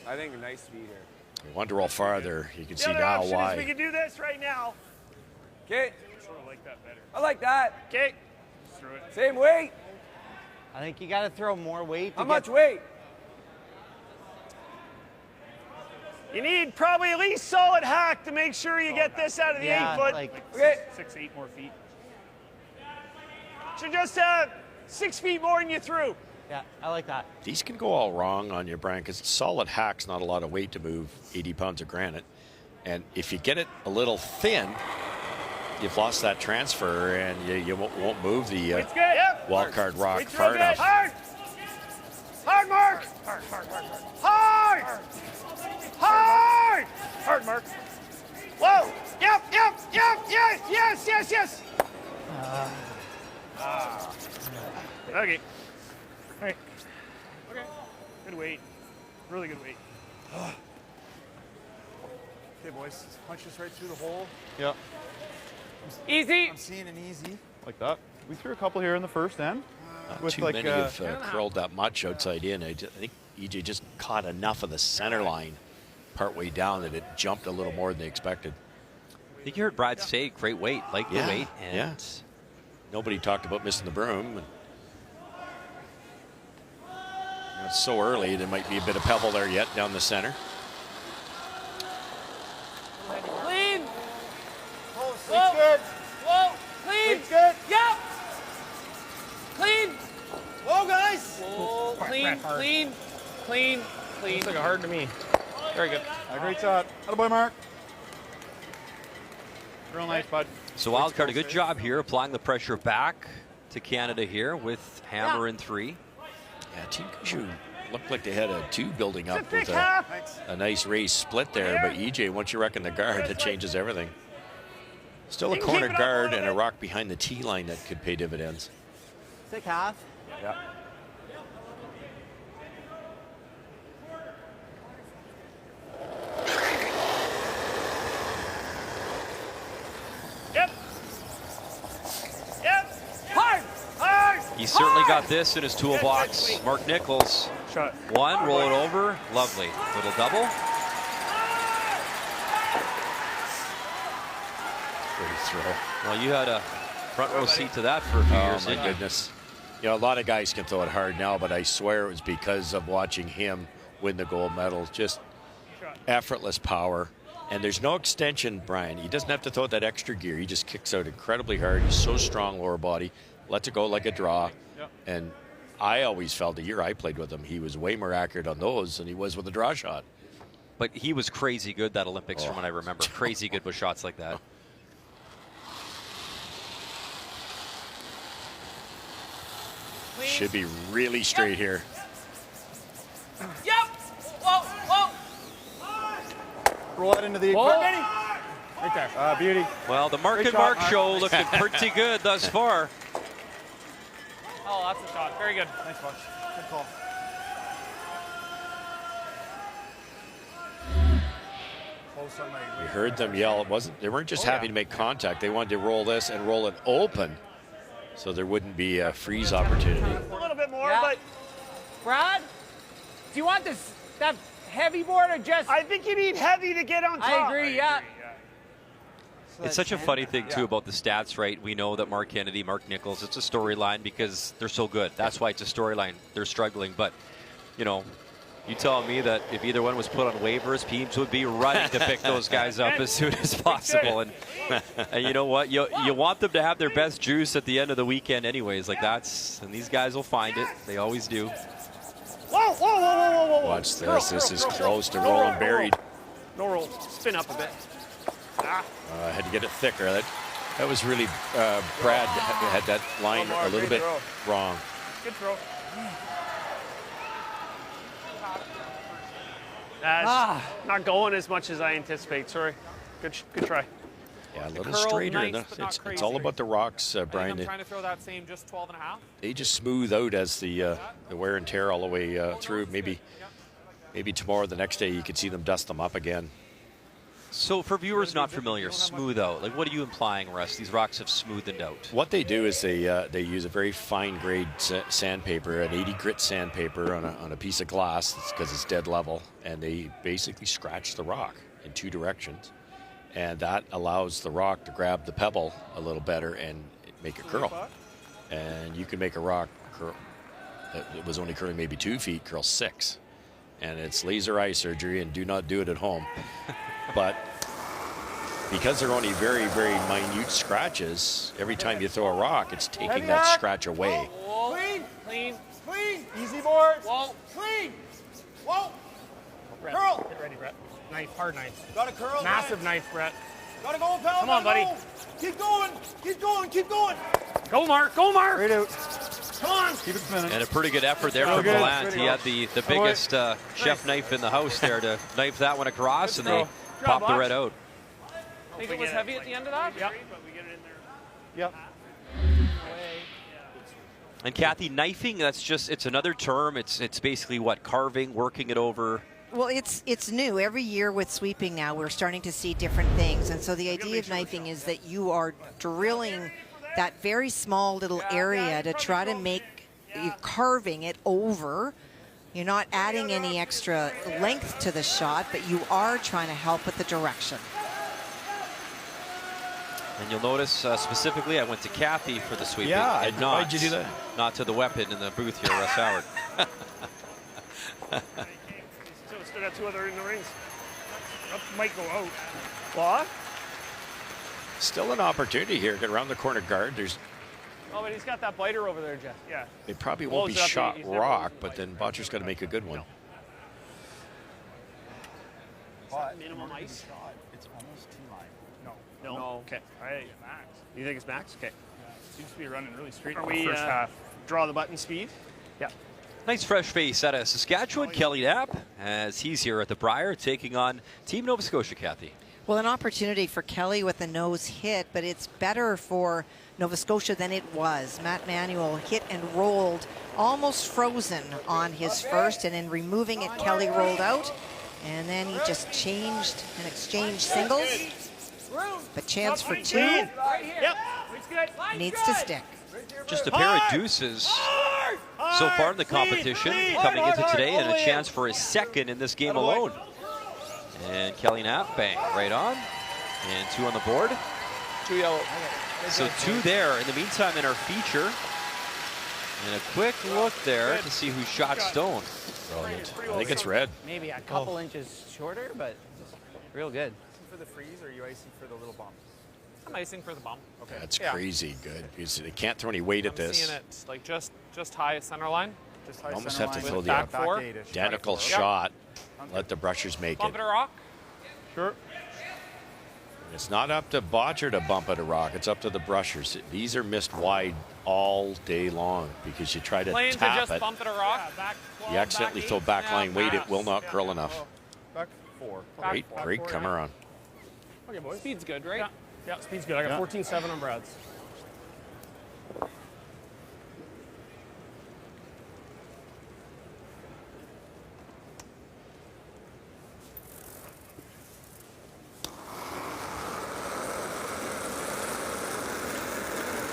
I think a nice speed here. I wonder how far there. You can see now why. We can do this right now. Okay. Sort of like that better. I like that. Okay. Same weight. I think you got to throw more weight. How much weight? You need probably at least solid hack to make sure you get this out of the 8 foot. Like Okay. 6, 8 more feet. Should just 6 feet more than you threw. Yeah, I like that. These can go all wrong on you, Brian, because solid hack's not a lot of weight to move 80 pounds of granite. And if you get it a little thin, you've lost that transfer, and you won't move the wild card rock far enough. Hard! Hard, Mark! Hard, hard, hard, hard! Hard! Hard! Hard, Mark. Whoa! Yep, yes! Okay. All right. Okay. Good weight. Really good weight. Okay, boys. Punch this right through the hole. Yeah. Easy. I'm seeing an easy. Like that. We threw a couple here in the first end. With Too like, many have curled that much outside in. I think EJ just caught enough of the center line partway down that it jumped a little more than they expected. I think you heard Brad say, great weight, like the weight. And Nobody talked about missing the broom. And, it's so early, there might be a bit of pebble there yet down the center. Clean. Looks good. Whoa. Clean. Looks good. Yep. Clean. Whoa, guys. Whoa. Clean. looks like a hard to me. Very good. Great shot. Attaboy, Mark. Real nice, bud. So Wildcard, a good job here applying the pressure back to Canada here with Hammer in 3. Yeah, Team Gushue looked like they had a 2 building up with a nice race split there, but EJ, once you reckon the guard, that changes everything. Still a corner guard and a rock behind the tee line that could pay dividends. Thick half. Yeah. He certainly got this in his toolbox. Mark Nichols. Shot. One, roll it over. Lovely. Little double. Great throw. Well, you had a front row seat to that for a few years, my didn't you? goodness. You know, a lot of guys can throw it hard now, but I swear it was because of watching him win the gold medal. Just effortless power. And there's no extension, Brian. He doesn't have to throw that extra gear. He just kicks out incredibly hard. He's so strong lower body. Lets it go like a draw. And I always felt the year I played with him, he was way more accurate on those than he was with a draw shot. But he was crazy good that Olympics from what I remember. Crazy good with shots like that. Should be really straight here. Yep. Whoa. Roll that into the right there. Beauty. Well, the Mark and Mark show looking pretty good thus far. Oh, that's a shot. Very good. Nice watch. Good call. Close on my We heard them yell. They weren't just happy to make contact. They wanted to roll this and roll it open so there wouldn't be a freeze opportunity. A little bit more, but Brad, do you want that heavy board or just? I think you need heavy to get on top. I agree, yeah. It's such a funny thing, too, about the stats, right? We know that Mark Kennedy, Mark Nichols, it's a storyline because they're so good. That's why it's a storyline. They're struggling. But, you know, you tell me that if either one was put on waivers, teams would be running to pick those guys up as soon as possible. And you know what? You want them to have their best juice at the end of the weekend anyways. Like and these guys will find it. They always do. Whoa. Watch this. This is close to rolling buried. No roll. Spin up a bit. I had to get it thicker. That was really, Brad had that line a little bit wrong. Good throw. That's not going as much as I anticipate. Sorry. Good try. Yeah, a little curl, straighter. nice, but not It's all about the rocks, Brian. I'm trying to throw that same just 12 and a half. They just smooth out as the wear and tear all the way through. Maybe tomorrow, the next day, you could see them dust them up again. So for viewers not familiar, smooth out. Like, what are you implying, Russ? These rocks have smoothened out. What they do is they use a very fine grade sandpaper, an 80 grit sandpaper on a piece of glass because it's dead level, and they basically scratch the rock in 2 directions, and that allows the rock to grab the pebble a little better and make it curl. And you can make a rock curl. It was only curling maybe 2 feet, curl 6, and it's laser eye surgery. And do not do it at home. But because they're only very, very minute scratches, every time you throw a rock, it's taking that scratch away. Clean. Clean. Easy boards. Whoa. Clean. Whoa. Brett, Curl. get ready, Brett. Knife, hard knife. Got to curl. Massive knife, Brett. Got to go, pal. Come on, buddy. Go. Keep going. Keep going. Keep going. Go, Mark. Go, Mark. Straight out. Come on. Keep it spinning. And a pretty good effort there from Gallant. He had the biggest chef knife in the house there to knife that one across, and they popped the red out. I think it was heavy at the end of that? Yep. Yep. And Kathy, knifing, it's another term. It's basically what, carving, working it over. Well, it's new. Every year with sweeping now, we're starting to see different things. And so the idea of knifing is that you are drilling that very small little area to try to make, you're carving it over. You're not adding any extra length to the shot, but you are trying to help with the direction. And you'll notice specifically, I went to Kathy for the sweeping. Yeah, and not, why'd you do that? Not to the weapon in the booth here, Russ Howard. Still got 2 other in the rings. That might go out. What? Still an opportunity here. Get around the corner guard. Oh, but he's got that biter over there, Jeff. Yeah. It probably won't be shot rock, but then Bottcher's got to make a good one. Minimum ice. It's almost T-line. No. Okay. All right. Max. You think it's max? Okay. Seems to be running really straight. Are in the we first half? draw the button speed? Yeah. Nice fresh face out of Saskatchewan, Kelly Knapp, as he's here at the Brier taking on Team Nova Scotia, Kathy. Well, an opportunity for Kelly with a nose hit, but it's better for Nova Scotia than it was. Matt Manuel hit and rolled, almost frozen on his first, and in removing it, Kelly rolled out, and then he just changed and exchanged singles. But chance for 2. Yep. Needs to stick. Just a pair of deuces so far in the competition coming into today, and a chance for his second in this game alone. And Kelly Knapp, bang, right on. And 2 on the board. 2 yellow. So 2 there. In the meantime, in our feature, and a quick look there to see who shot Stone. Brilliant. I think it's red. Maybe a couple inches shorter, but real good. For the freeze, or are you icing for the little bump? I'm icing for the bump. Okay. That's crazy good, because they can't throw any weight at I'm this. seeing it like just high center line. Just high Almost center have to line throw with the back 4. eight-ish. Identical Back shot. Let the brushers make Bump it. it a rock. Sure. It's not up to Bottcher to bump at a rock. It's up to the brushers. These are missed wide all day long because you try to Playing to tap just it. bump it a rock. You accidentally throw backline weight. It will not curl enough. Back 4. Great comer on. Okay, boys. Speed's good, right? Yeah, speed's good. I got 14.7 on Brad's.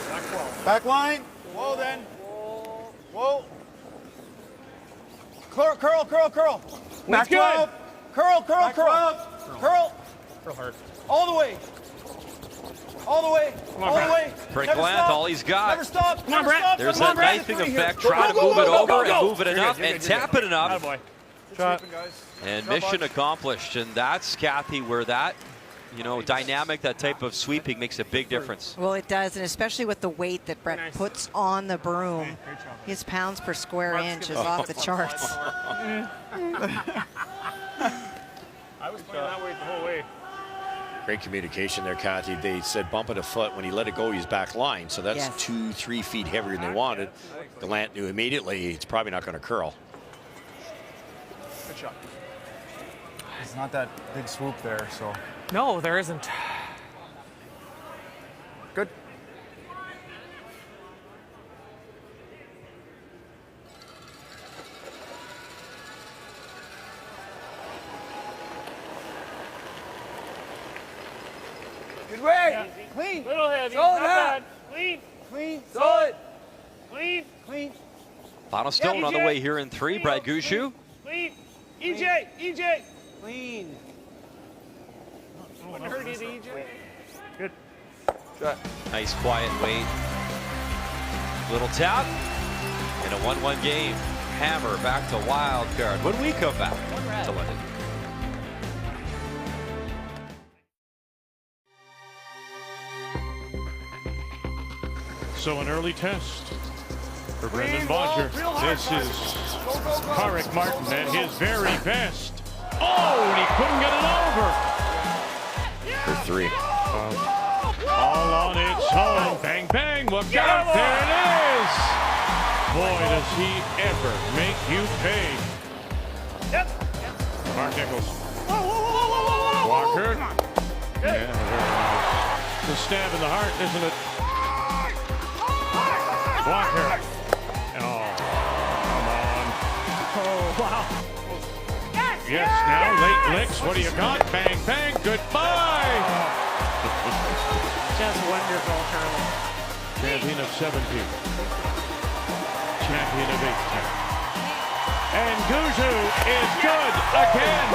Back 12. Back line. Whoa, then. Whoa. Curl, curl, curl, curl. Back 12. Curl, curl, back curl. Curl. Curl hard. All the way. All the way. All the way. Frank Gallant, all he's got. Never stop. Come on, Brett. There's a knifing effect. Try to move it over and move it enough and tap it enough. Attaboy. Shot. And mission accomplished. And that's, Kathy, where that, dynamic, that type of sweeping makes a big difference. Well, it does, and especially with the weight that Brett puts on the broom. His pounds per square inch is off the charts. I was playing that way the whole way. Great communication there, Kathy. They said bump it a foot. When he let it go, he's back line. So that's 2-3 feet heavier than they wanted. Gallant knew immediately it's probably not going to curl. Good shot. It's not that big swoop there, so. No, there isn't. Good. Good way. Yeah. Clean. Little heavy. Solid Not hat. bad. Clean. Clean. Solid. Clean. Clean. Final Stone on the way here in 3. Brad Gushue. Clean. EJ. Clean. Wouldn't hurt you, EJ. Good. Nice quiet wait. Little tap. In a 1-1 game. Hammer back to wild card. When we come back to London. So an early test For Brendan Bottcher, this is Tarek Martin at his very best. Oh, and he couldn't get it over. For 3. All on its own. Bang, bang, look out. There it is. Boy, does he ever make you pay. Yep. Mark Nichols. Whoa. Walker. Yeah, very nice. It's a stab in the heart, isn't it? Walker. Oh, come on. Oh, wow. Yes, now late licks. What do you got? Bang, bang. Goodbye. Just wonderful, Charlie. Champion of 17. Champion of 18. And Gushue is good again.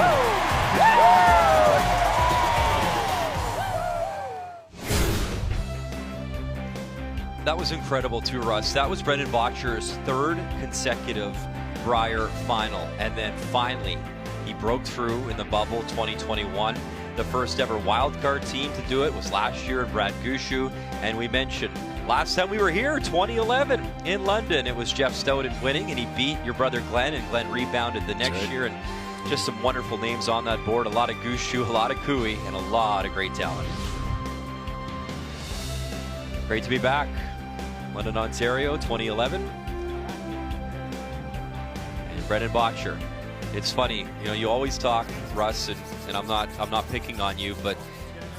That was incredible too, Russ. That was Brendan Bottcher's 3rd consecutive Brier final. And then finally, he broke through in the bubble 2021. The first ever wildcard team to do it was last year in Brad Gushue. And we mentioned last time we were here, 2011 in London, it was Jeff Stoughton winning, and he beat your brother Glenn, and Glenn rebounded the next year. And just some wonderful names on that board. A lot of Gushue, a lot of Cooey, and a lot of great talent. Great to be back. London, Ontario, 2011. And Brendan Bottcher. It's funny, you know, you always talk, Russ, and I'm not picking on you, but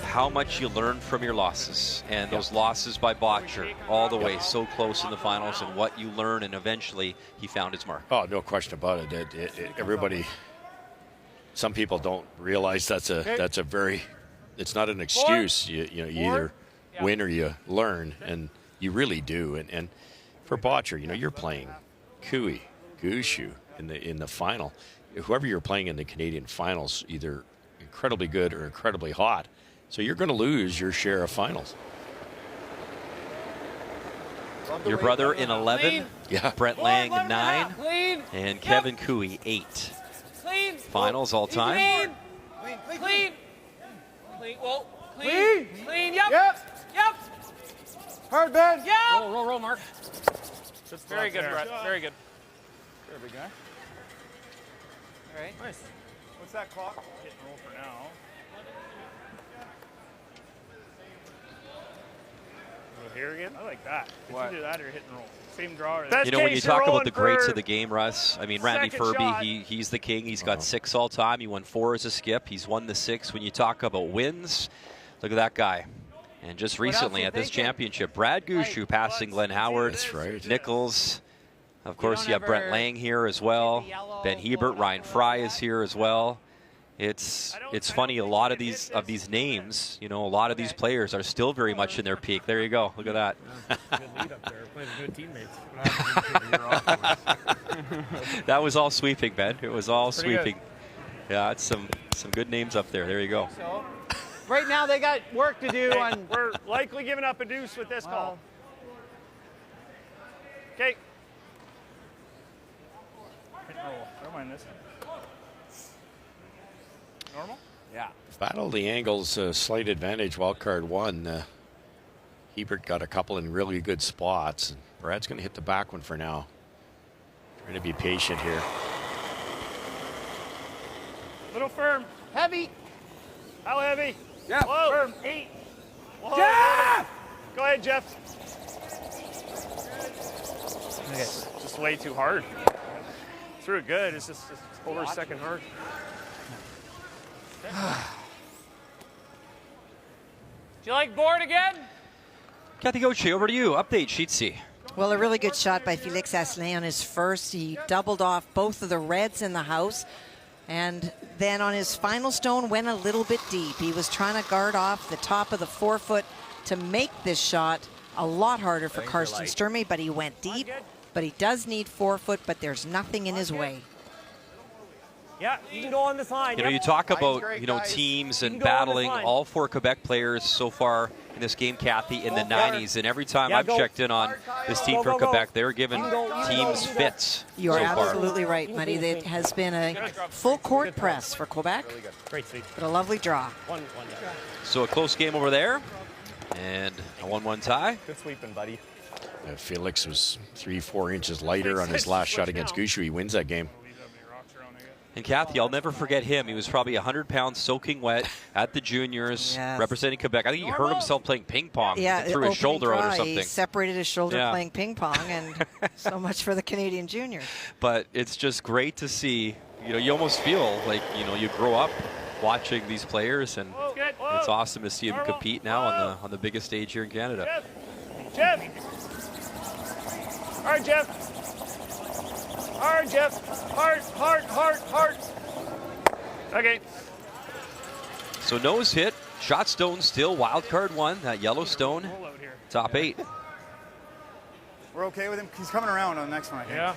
how much you learn from your losses, and those losses by Bottcher all the way so close in the finals, and what you learn, and eventually he found his mark. Oh, no question about it. Everybody, some people don't realize that's a very, it's not an excuse. You either win or you learn, and you really do. And for Bottcher, you know, you're playing Cooey, Gushue in the final. Whoever you're playing in the Canadian finals, either incredibly good or incredibly hot. So you're going to lose your share of finals. Your brother in 11, Brent Lang 9, and Kevin Cooey 8. Finals all time. Clean. Yep. Hard, Ben. Yep. Roll, Mark. Very good, Brett. Very good. There, big guy. All right. Nice. What's that clock? Hit and roll for now. Go here again? I like that. If you do that or hit and roll. Same draw. You know, when you talk about the greats of the game, Russ, I mean, Randy Ferbey, he's the king. He's got 6 all time. He won 4 as a skip. He's won the 6. When you talk about wins, look at that guy. And just recently at this championship, Brad Gushue passing Glenn Howard. That's right. Nichols. Of course, you have Brent Lang here as well. Ben Hebert, Ryan Fry is here as well. It's funny, a lot of these names, you know, a lot of these players are still very much in their peak. There you go. Look at that. Good lead up there. Playing good teammates. That was all sweeping, Ben. It was all sweeping. Yeah, it's some good names up there. There you go. So, right now they got work to do on. We're likely giving up a deuce with this call. Okay. Never mind this. Normal? Yeah. Battle the angles, slight advantage, wildcard 1. Hebert got a couple in really good spots. And Brad's going to hit the back one for now. Trying to be patient here. Little firm. Heavy. How heavy? Yeah. Whoa. Firm. 8. Whoa. Jeff! Go ahead, Jeff. Okay. Just way too hard. Threw it good. It's just over a second hard. Do you like board again? Kathy Gauthier, over to you. Update, Sheet C. Well, a really good shot by Felix Asselin on his first. He doubled off both of the reds in the house. And then on his final stone, went a little bit deep. He was trying to guard off the top of the 4-foot to make this shot a lot harder for Karsten Sturmey, but he went deep. But he does need 4-foot, but there's nothing in his way. Yeah, you can go on this line. You know, you talk about, you know, teams and battling. All 4 Quebec players so far in this game, Kathy, in the 90s. And every time I've checked in on this team from Quebec, they're giving teams fits. You are so absolutely right, Muddy. It has been a full court press for Quebec, but a lovely draw. So a close game over there, and a 1-1 tie. Good sweeping, buddy. Felix was 3-4 inches lighter on his last shot against Gushue. He wins that game. And Kathy, I'll never forget him. He was probably 100 pounds soaking wet at the juniors, representing Quebec. I think he hurt himself playing ping pong. Yeah, threw his shoulder out or something. He separated his shoulder playing ping pong, and so much for the Canadian juniors. But it's just great to see. You know, you almost feel like, you know, you grow up watching these players, and it's awesome to see them compete now on the biggest stage here in Canada. Jeff. All right, Jeff. All right, Jeff. Heart. Okay. So nose hit, shot stone still, wild card one, that yellow stone, top 8. We're okay with him. He's coming around on the next one, I think. Yeah.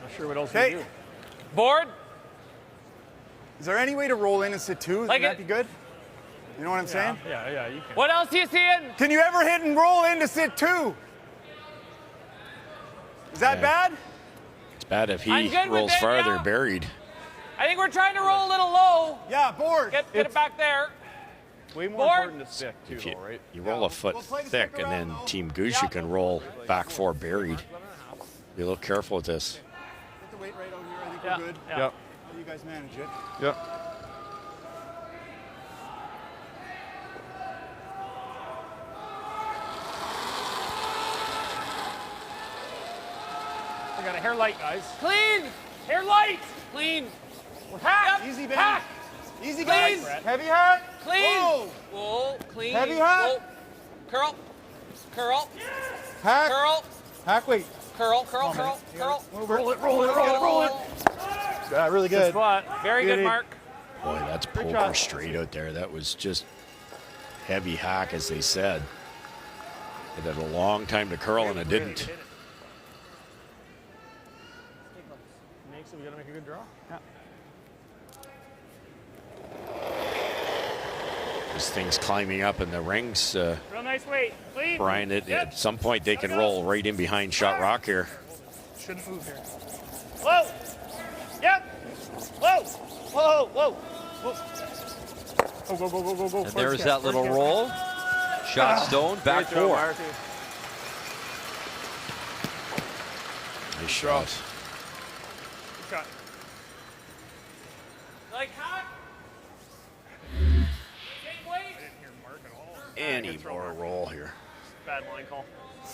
Not sure what else we do. Board. Is there any way to roll in and sit 2? Would that be good? You know what I'm saying? Yeah, you can. What else are you seeing? Can you ever hit and roll in to sit 2? Is that bad? It's bad if he rolls farther, buried. I think we're trying to roll a little low. Yeah, board. Get it back there. Way more important to stick, too, though, right? You roll a foot thick, and then Team Gushue can roll back 4 buried. Be a little careful with this. Get the weight right on here. I think we're good. Yep. How do you guys manage it? Yep. We got a hair light, guys. Clean. Hair light. Clean. Hack. Easy, baby. Hack. Easy, Clean. guys. Heavy hat. Clean. Whoa. Whoa. Clean. Heavy hat. Whoa. Curl. Hack. Curl. Hack weight. Curl. Roll it. Yeah, really good. Spot. Very good, Mark. Boy, that's poker straight out there. That was just heavy hack, as they said. It had a long time to curl, and it didn't. So we got to make a good draw. Yeah. There's things climbing up in the rings. Real nice weight. Clean. Brian, at some point they can roll right in behind Shot Rock here. Shouldn't move here. Whoa. Yep. Whoa. Whoa. Go. And there's that little roll. Shot stone, back 4. Nice shot. Good shot. Like hack. Same weight. I didn't hear Mark at all. Any more roll here. Bad line call.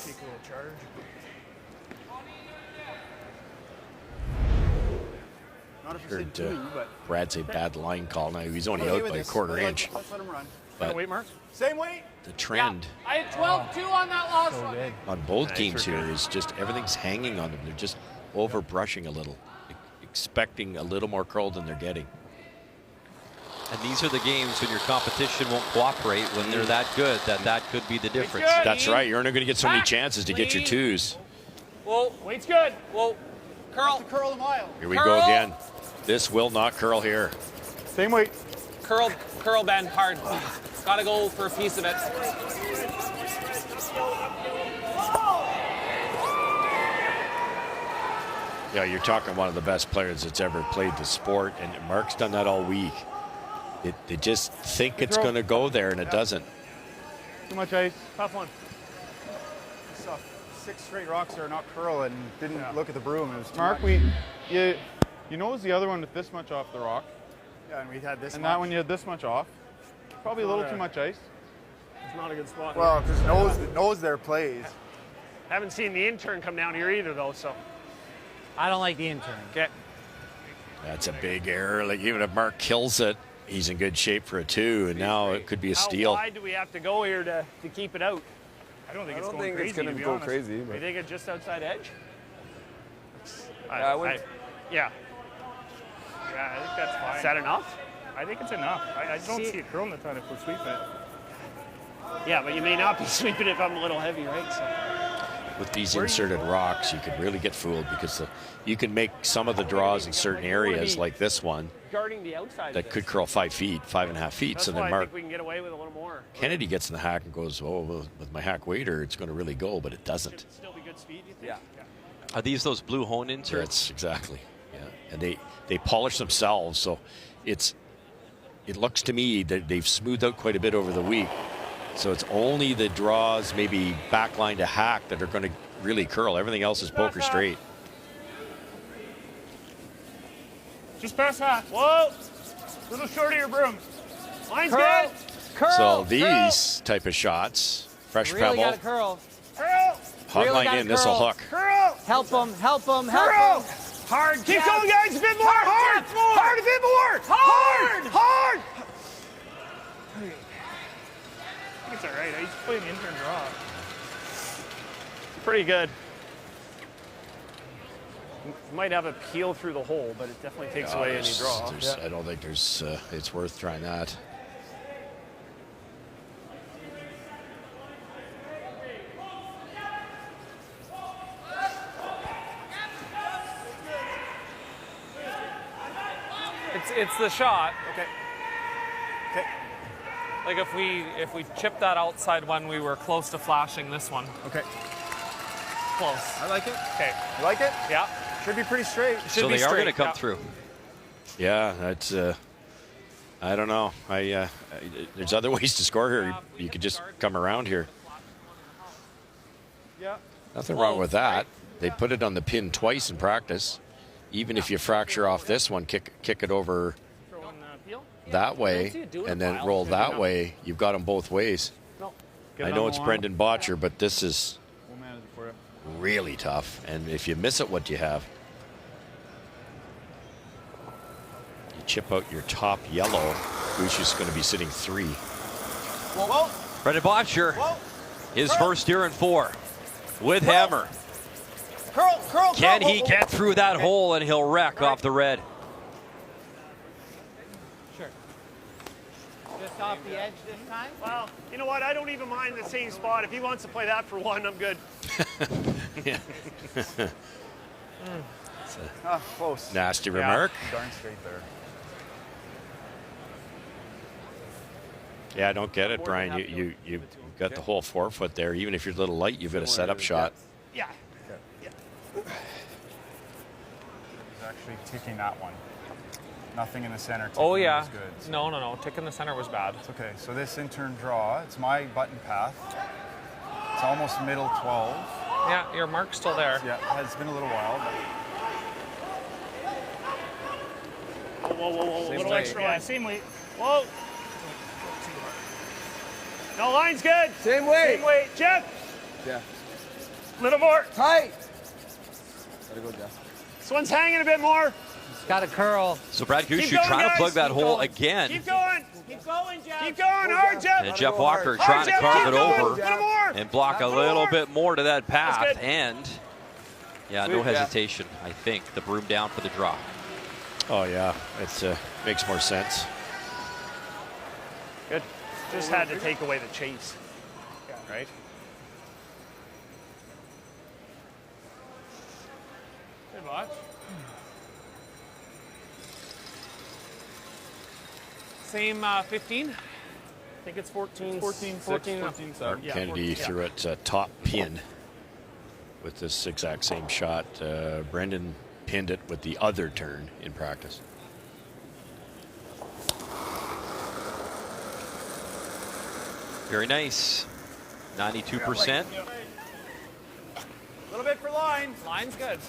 Take a little charge. Not if you Heard sit 2, but Brad say bad line call. Now he's only out by a quarter inch. Let's let him run. But Wait, Mark. Same weight. the trend I had 12-2 on that last one. on both teams here is just everything's hanging on them. They're just over brushing a little, expecting a little more curl than they're getting. And these are the games when your competition won't cooperate, when they're that good, that could be the difference. That's right. You're only going to get so many chances to get your 2s. Whoa. Weight's good. Whoa. Curl. Curl a mile. Here we go again. This will not curl here. Same weight. Curl bend hard. Gotta go for a piece of it. Yeah, you're talking one of the best players that's ever played the sport, and Mark's done that all week. They just think it's going to go there, and it doesn't. Too much ice. Tough one. Saw 6 straight rocks there not curl and didn't look at the broom. It was too Mark, much. you notice the other one with this much off the rock? Yeah, and we had this And much. that one you had this much off. Probably a little too much ice. It's not a good spot. Well, because knows their plays. Haven't seen the intern come down here either, though, so. I don't like the intern. Okay. That's a big error. Like, even if Mark kills it, he's in good shape for a 2, and now it could be a steal. How wide do we have to go here to keep it out? I don't think I it's don't going think crazy, it's going to to be go honest. crazy. You But think it's just outside edge? I would. Yeah, I think that's fine. Is that enough? I think it's enough. I don't see it curling the time if we're sweeping it. Yeah, but you may not be sweeping if I'm a little heavy, right? So. With these inserted rocks, you could really get fooled because you can make some of the draws in certain areas, like this one, Guarding the outside. that could curl 5 feet, 5.5 feet. That's So why then I Mark think we can get away with a little more. Kennedy gets in the hack and goes, "Oh, well, with my hack waiter, it's going to really go," but it doesn't. Should still be good speed, you think? Yeah. Are these those blue hone inserts? That's exactly. Yeah, and they polish themselves, so it looks to me that they've smoothed out quite a bit over the week. So it's only the draws, maybe backline to hack, that are going to really curl. Everything else is poker straight. Just pass that. Whoa. Little short of your broom. Line's Curl. good. Curl. So these type of shots, fresh Really pebble, gotta curl. Curl. hot really line gotta in, this will curl. hook. Curl. Help him. Help him. Curl. Help him. Hard. Keep jab. going, guys. A bit more. Hard. Hard, more. Hard. A bit more. Hard. Hard. I think it's all right. I used to play an intern draw. Pretty good. Might have a peel through the hole, but it definitely takes away any draw. I don't think there's. It's worth trying that. It's the shot. Okay. Okay. Like if we chipped that outside one, we were close to flashing this one. Okay. Close. I like it. Okay. You like it? Yeah. Should be pretty straight. So they are going to come yeah. through. Yeah, that's. I don't know. There's other ways to score here. You could just come around here. Yeah. Nothing wrong with that. They put it on the pin twice in practice. Even if you fracture off this one, kick it over that way, and then roll that way. You've got them both ways. I know it's Brendan Bottcher, but this is We'll manage it for you. really tough. And if you miss it, what do you have? You chip out your top yellow. Gushue's going to be sitting 3. Whoa. Brendan Bottcher, his first year in 4 with hammer. Curl. Curl. Can curl. he get through that hole and he'll wreck off the red? Sure. Just off the edge this time. Well, you know what? I don't even mind the same spot. If he wants to play that for one, I'm good. Yeah. Close. Nasty remark. Darn straight there. Yeah, I don't get it, Brian. You've got the whole 4-foot there. Even if you're a little light, you've got a setup shot. Yeah. He's actually ticking that one. Nothing in the center. Oh yeah. Was good. So No. Tick in the center was bad. it's okay. So this intern draw, it's my button path. It's almost middle 12. Yeah, your mark's still there. Yeah, it's been a little while. But Whoa. Same Little weight. extra line. Same weight. Whoa. No, line's good. Same weight. Same weight. Jeff. yeah. Little more. Tight. Gotta go, Jeff. This one's hanging a bit more. It's got to curl. So Brad Keep Gushue going, trying to guys. plug that Keep hole going. again. Keep going. Keep going, Jeff. Keep going. Hard, Jeff. And Jeff Walker trying to Jeff. carve Keep it going. over Little more. and block a Little little more. bit more to that That's path. good. And yeah, no hesitation. I think the broom down for the draw. Oh yeah, it makes more sense. Good. Just had to take away the chase. Right? Good watch. Same 15. I think it's 14. 14, 14. 14, Mark 7. Kennedy threw it top pin with this exact same shot. Brendan pinned it with the other turn in practice. Very nice. 92%. A little bit for line. Line's good.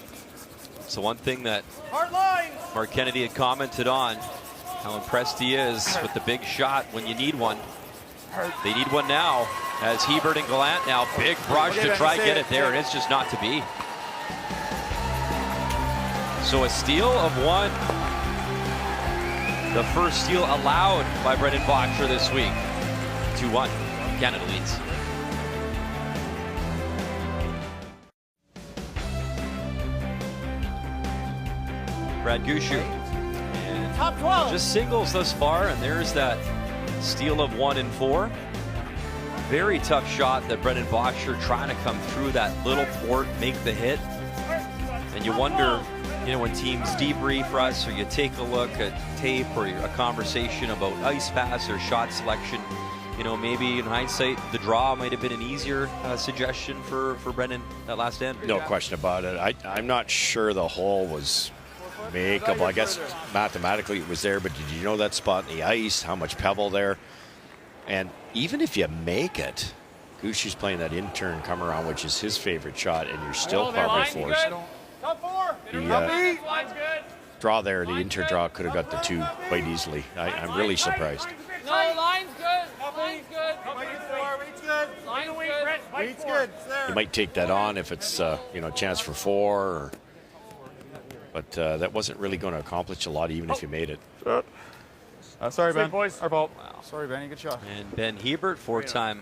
So one thing that Hard line. Mark Kennedy had commented on, how impressed he is with the big shot when you need one. They need one now, as Hebert and Gallant now, big brush to try and get it there, and it's just not to be. So a steal of 1. The first steal allowed by Brendan Bottcher this week. 2-1, Canada leads. Brad Gushue. And Top 12. just singles thus far, and there's that steal of 1 and 4. Very tough shot that Brendan Bottcher trying to come through that little port, make the hit. And you wonder, you know, when teams debrief us or you take a look at tape or a conversation about ice pass or shot selection, you know, maybe in hindsight, the draw might have been an easier suggestion for Brendan at last end. No question about it. I'm not sure the hole was makeable. I guess mathematically it was there, but did you know that spot in the ice? How much pebble there? And even if you make it, Gushue's playing that in-turn come around, which is his favorite shot, and you're still probably forced. The draw there, the inter-draw could have got the 2 quite easily. I'm really surprised. No, line's good. Line's good. Line's good. Weight's good. You might take that on if it's you know, a chance for 4, but that wasn't really going to accomplish a lot, even if you made it. Sorry, Ben. boys. Our fault. Sorry, Benny. Good shot. And Ben Hebert, 4-time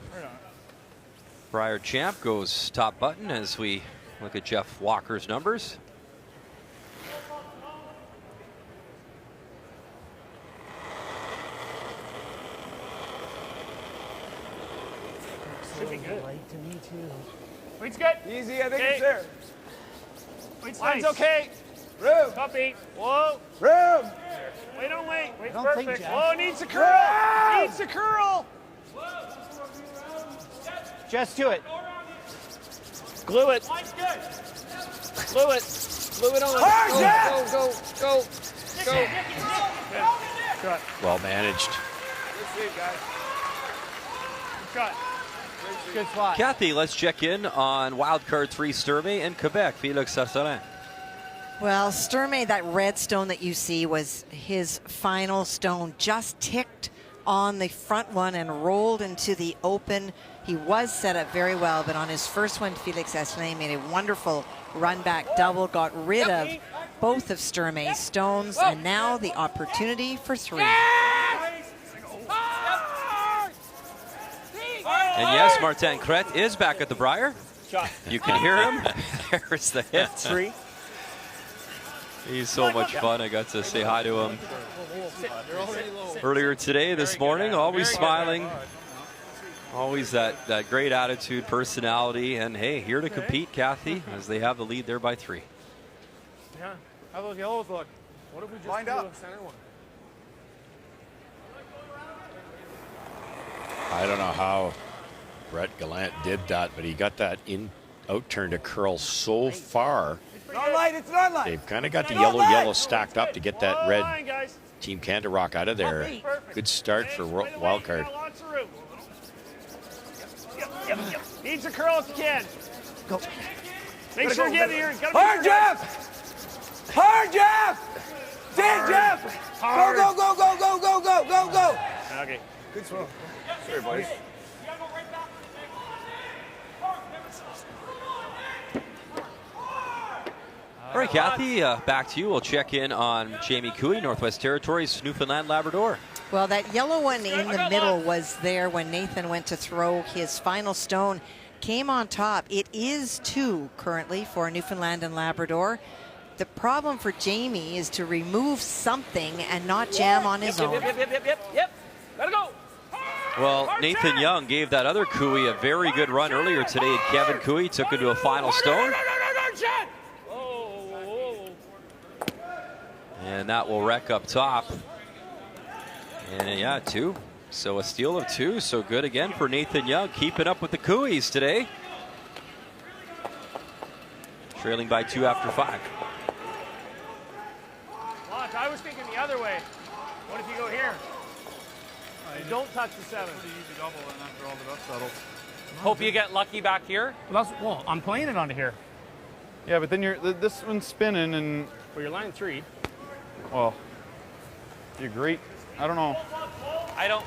Brier champ, goes top button as we look at Jeff Walker's numbers. Should be good. To me too. Weight's good. Easy, I think it's there. Weight's Line's nice. okay. Room. Copy. Whoa. Room. Wait on weight. Weight's don't think, perfect. Jeff. Whoa, needs a curl. Needs a curl. Just to it. Glue it. Glue it. Glue it on. Go, go, go, go. Shot. Well managed. Good sweep, guys. Shot. Good spot. Kathy, let's check in on wildcard 3 Sturmey in Quebec. Felix Sasselin. Well, Sturmey, that red stone that you see was his final stone. Just ticked on the front one and rolled into the open. He was set up very well, but on his first one, Felix Sasselin made a wonderful run back double, got rid of both of Sturmey's stones, and now the opportunity for 3. And yes, Martin Crete is back at the Brier. Shot. You can hear him. There's the hit. 3. He's so much fun. I got to say hi to him earlier today, this morning. Always smiling. Always that great attitude, personality, and hey, here to compete, Kathy, as they have the lead there by 3. Yeah. How those yellows look? What if we just Lined do up. a center one? I don't know how Brett Gallant did that, but he got that out turn to curl so far. Not light, it's not light. They've kind of got the yellow stacked up to get that red Team Canada Rock out of there. Good start for wildcard. Needs a curl if you can. Go. Make sure you get here. Hard, Jeff! Hard, Jeff! Dig, Jeff! Go, go, go, go, go, go, go, go, go! Okay. Good swim. Sorry, boys. All right, Kathy, back to you. We'll check in on Jamie Cooey, Northwest Territories, Newfoundland, Labrador. Well, that yellow one in the middle was there when Nathan went to throw his final stone. Came on top. It is 2 currently for Newfoundland and Labrador. The problem for Jamie is to remove something and not jam on his own. Yep. Let it go. Well, Nathan Young gave that other Cooey a very good run earlier today, and Kevin Cooey took him to a final stone. And that will wreck up top. And yeah, 2. So a steal of 2. So good again for Nathan Young, keeping up with the Cooeys today. Trailing by 2 after 5. Watch, I was thinking the other way. What if you go here? You don't touch the 7. Hope you get lucky back here. Well, I'm playing it onto here. Yeah, but then this one's spinning and. Well, you're line 3. Well, you're great. I don't know. I don't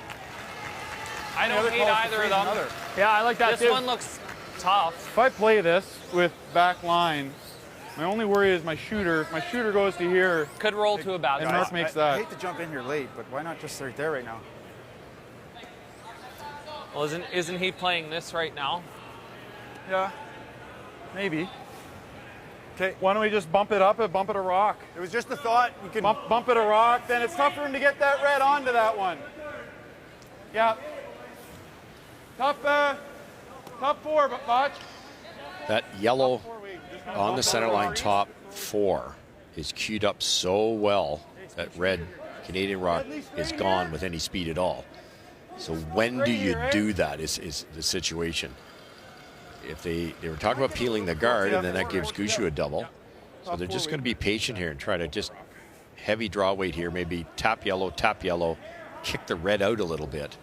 hate either of them. Yeah, I like that This too. one looks tough. If I play this with back line, my only worry is my shooter. If my shooter goes to here, Could roll to a bad and spot. Mark makes I that. hate to jump in here late, but why not just right there right now? Well, isn't he playing this right now? Yeah, maybe. Okay. Why don't we just bump it up and bump it a rock? It was just a thought. You can Bump it a rock, then it's tough for him to get that red onto that one. Yeah. Tough 4, but Botch. That yellow on the center line top 4 is queued up so well that red Canadian Rock is gone with any speed at all. So when do you do that is the situation. If they were talking about peeling the guard, and then that gives Gushue a double. So they're just going to be patient here and try to just heavy draw weight here, maybe tap yellow, kick the red out a little bit.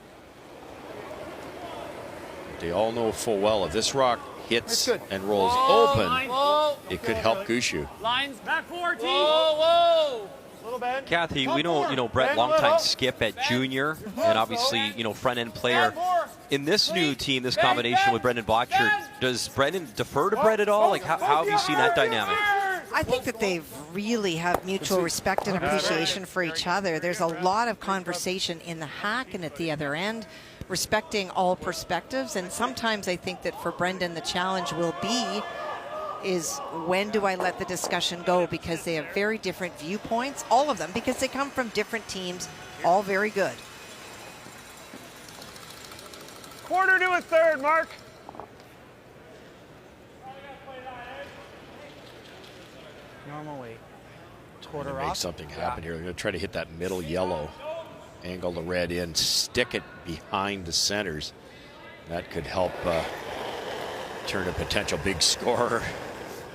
they all know full well if this rock hits and rolls open, it could help Gushue. Lines back 14. Whoa! Little bend. Kathy, we know, Brett, longtime skip at junior, and obviously, front end player. In this new team, this combination with Brendan Bottcher, does Brendan defer to Brett at all? Like, how have you seen that dynamic? I think that they really have mutual respect and appreciation for each other. There's a lot of conversation in the hack and at the other end, respecting all perspectives. And sometimes I think that for Brendan, the challenge will be is when do I let the discussion go, because they have very different viewpoints, all of them, because they come from different teams, all very good. Quarter to a third, Mark. Normal weight. Quarter Make off. something happen here. They're going to try to hit that middle yellow, angle the red in, stick it behind the centers. That could help turn a potential big scorer.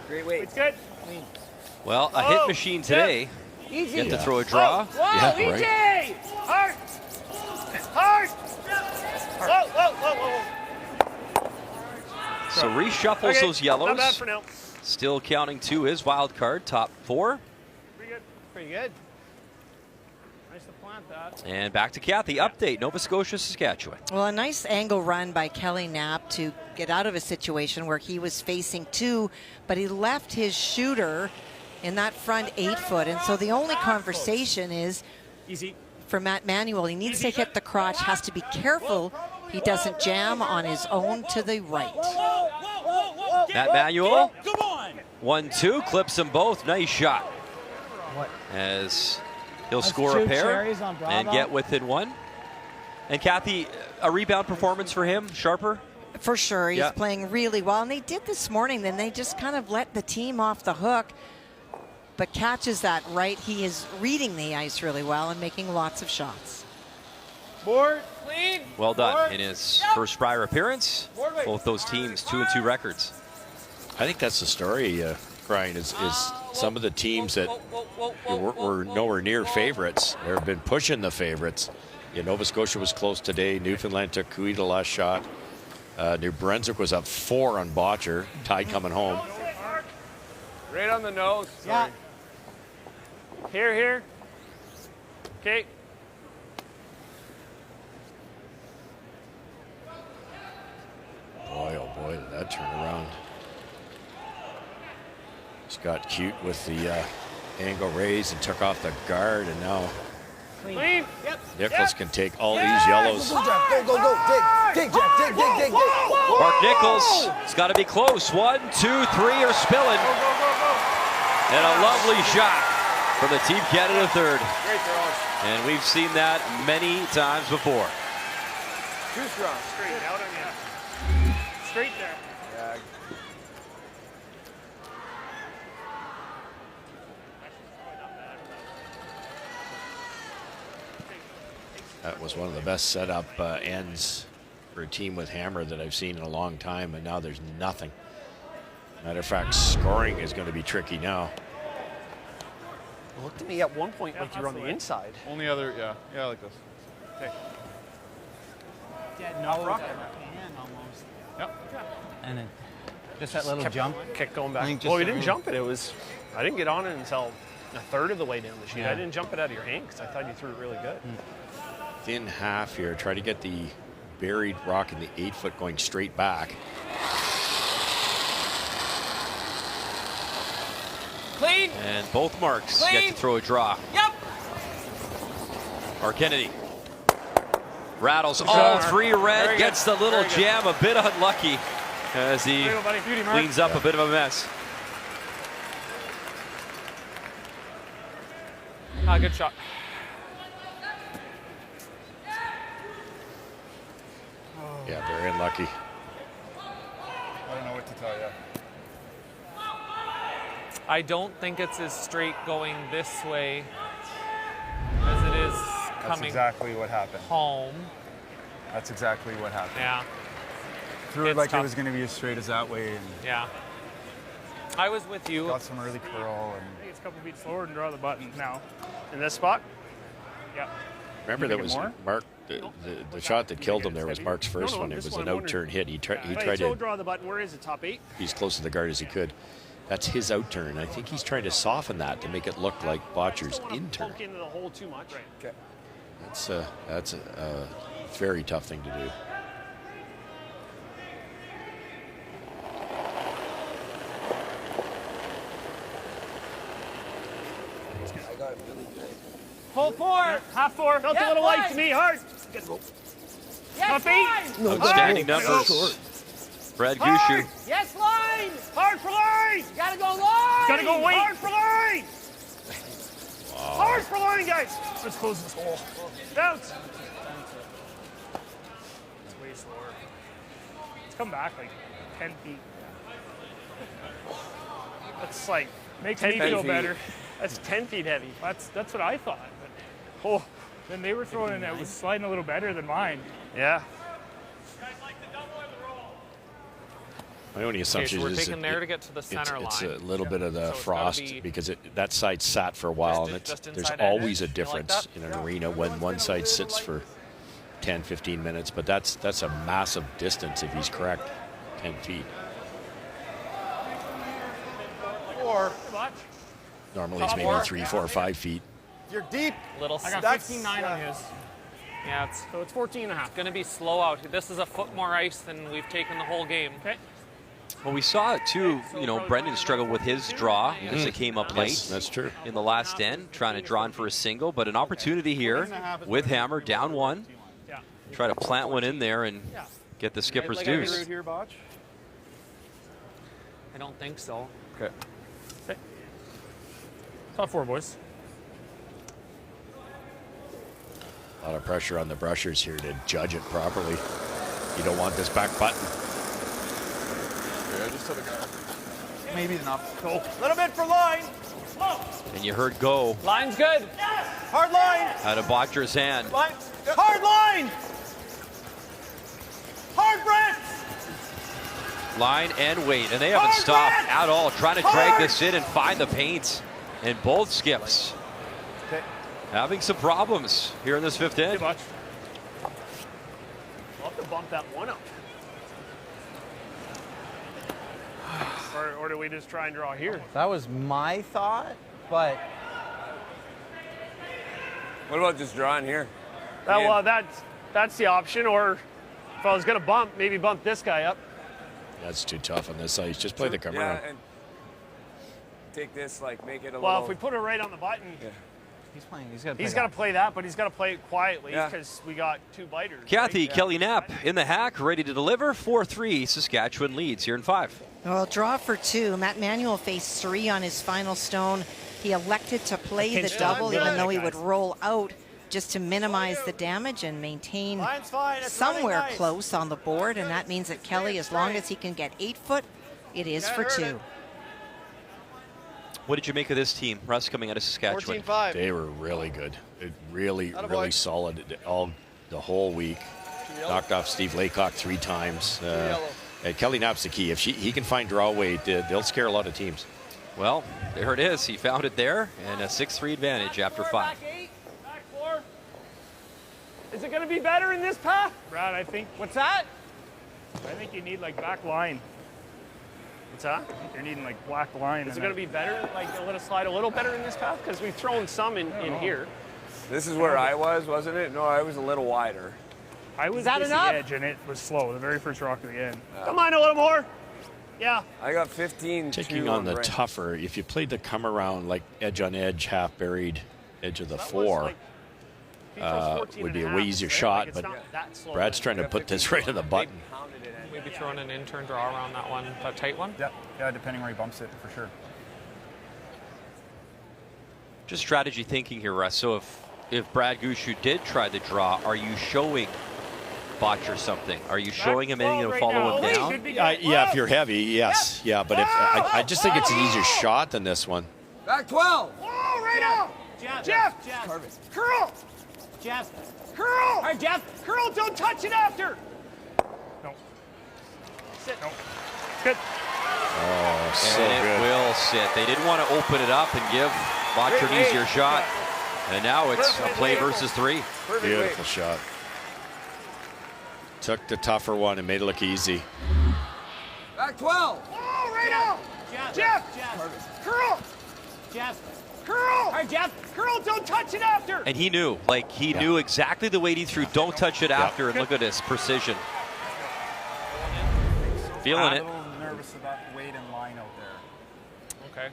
Great weight. It's good. Well, a hit machine today. Easy. Get to throw a draw. Whoa, EJ! Right. Hard! Hard! Whoa. So reshuffles those yellows. Not bad for now. Still counting to his wild card, top 4. Pretty good. Nice to plant that. And back to Kathy. Update, Nova Scotia, Saskatchewan. Well, a nice angle run by Kelly Knapp to get out of a situation where he was facing 2, but he left his shooter in that front 8-foot. And so the only conversation is easy for Matt Manuel. He needs to hit the crotch, has to be careful he doesn't jam on his own to the right. Matt Manuel, 1-2, clips them both. Nice shot. As he'll score a pair and get within 1. And Kathy, a rebound performance for him, sharper? For sure, he's playing really well. And they did this morning, then they just kind of let the team off the hook, but catches that right. He is reading the ice really well and making lots of shots. Board, clean. Well done in his first Brier appearance. Both those teams, 2-2 records. I think that's the story, Brian, is some of the teams that were nowhere near favorites or have been pushing the favorites. Nova Scotia was close today. Newfoundland took Cooey the last shot. New Brunswick was up 4 on Bottcher. Tied coming home. Right on the nose. Sorry. Here. Okay. Boy, oh boy, did that turn around. Just got cute with the angle raise and took off the guard, and now Clean. Nichols can take all these yellows. Go, Jack. Go. Dig, Jack. Dig. Mark Nichols, it's got to be close. 1, 2, 3 are spilling. And a lovely shot from the Team Canada third. Great throw. And we've seen that many times before. Too strong. Straight out on you. Straight there. Yeah. That was one of the best setup ends for a team with hammer that I've seen in a long time, and now there's nothing. Matter of fact, scoring is going to be tricky now. It looked to me at one point like you were on the inside. Only other, yeah, like this. Okay. Yeah, no, rock hand almost. Yep. And then just that little jump. Kept going back. Well, we didn't jump it. I didn't get on it until a third of the way down the sheet. I didn't jump it out of your hand because I thought you threw it really good. Thin half here. Try to get the buried rock in the 8-foot going straight back. Clean. And both marks get to throw a draw. Yep. Or Kennedy. Rattles all 3 red, gets the little jam, a bit unlucky as he cleans up a bit of a mess. Good shot. Yeah, very unlucky. I don't know what to tell you. I don't think it's as straight going this way as it is That's coming exactly what happened. home. That's exactly what happened. Yeah. Threw it It's like tough. it was going to be as straight as that way, and Yeah. I was with you. got some early curl. And It's a couple feet slower and draw the button now. In this spot? Yeah. Remember that was Mark. The shot that killed him there was Mark's first one. It was an out-turn hit. He tried to draw the button. Where is it? Top 8? Be as close to the guard as he could. That's his out-turn. I think he's trying to soften that to make it look like Bottcher's in-turn. Poke into the hole too much. Right. Okay. That's a very tough thing to do. Full 4. Half 4. Felt a little light to me. Hard. Top 8. Outstanding numbers. Brad Gushue. Yes, line. Hard for line. You gotta go line. Gotta go wait. Hard for line. Hard for line, guys. Let's close this hole. Bounce. It's way slower. Let's come back like 10 feet. That's like makes me feel better. That's 10 feet heavy. That's what I thought. But, then they were throwing in that was sliding a little better than mine. Yeah. My only assumption we're is taking there to get to the center line. It's a little bit of the frost because that side sat for a while, and there's always a difference in an arena when one side sits for 10, 15 minutes. But that's a massive distance if he's correct, 10 feet. 4. Normally it's maybe 3, 4, 5 feet. You're deep. Little. I got 15.9 on his. Yeah, so it's 14.5. It's going to be slow out. This is a foot more ice than we've taken the whole game. Okay. Well, we saw it too. You know, Brendan struggled with his draw as it came up late. Yes, that's true. In the last end, trying to draw in for a single, but an opportunity here with Hammer down 1. Try to plant one in there and get the skipper's deuce. I don't think so. Okay. Top 4, boys. A lot of pressure on the brushers here to judge it properly. You don't want this back button. Yeah, just to the guy. Maybe enough. Go. A little bit for line. And you heard go. Line's good. Hard line. Out of Bottcher's hand. Line. Hard line. Hard Brett. Line and weight, and they haven't stopped at all. Trying to drag this in and find the paint. And both skips having some problems here in this 5th end. I'll have to bump that one up. Or do we just try and draw here? That was my thought, but... What about just drawing here? Well, that's the option. Or if I was going to bump, maybe bump this guy up. That's too tough on this side. Just play the camera. Yeah, and take this, like, make it a well, little... if we put it right on the button, he's playing. He's got to play that, but he's got to play it quietly because we got 2 biters. Kathy, right? Kelly Knapp in the hack, ready to deliver. 4-3, Saskatchewan leads here in 5. Well, draw for 2. Matt Manuel faced 3 on his final stone. He elected to play the double, even though he would roll out just to minimize the damage and maintain somewhere close on the board. And that means that Kelly, as long as he can get 8 foot, it is for 2. What did you make of this team, Russ, coming out of Saskatchewan? 14-5. They were really good. Really solid the whole week. Knocked off Steve Laycock 3 times. And Kelly Knapp's the key. If he can find draw weight, they'll scare a lot of teams. Well, there it is. He found it there, and a 6-3 advantage after 5. Back 8, back 4. Is it going to be better in this path? Brad, I think. What's that? I think you need like back line. What's that? You're needing like black line. Is it going to be better? Like let us slide a little better in this path? Because we've thrown some in here. This is where I was, wasn't it? No, I was a little wider. I was at the edge, and it was slow. The very first rock at the end. Come on, a little more. Yeah. I got 15. Taking on the tougher, if you played the come around like edge on edge, half buried, edge of the 4, would be a way easier shot. But Brad's trying to put this right on the button. Maybe throwing an in-turn draw around that one, that tight one? Yeah, depending where he bumps it, for sure. Just strategy thinking here, Russ. So if Brad Gushue did try the draw, are you showing Bottcher something? Are you showing him anything to follow him down? Yeah, if you're heavy, yes. Yeah, but if I just think it's an easier shot than this one. Back 12. Oh, right now. Jeff. Curl. Jeff. Curl. All right, Jeff. Curl, don't touch it after. No. Sit. No. Good. Oh, so and it good. will sit. They didn't want to open it up and give Bottcher an easier shot. And now it's a play versus 3. Beautiful shot. Took the tougher one and made it look easy. Back 12. Oh, right out. Jeff. Curl. Jeff. Curl. All right, Jeff. Curl, don't touch it after. And he knew, like he knew exactly the weight he threw. Don't touch it after. And look at his precision. Feeling it. I'm a little nervous about weight and line out there. Okay.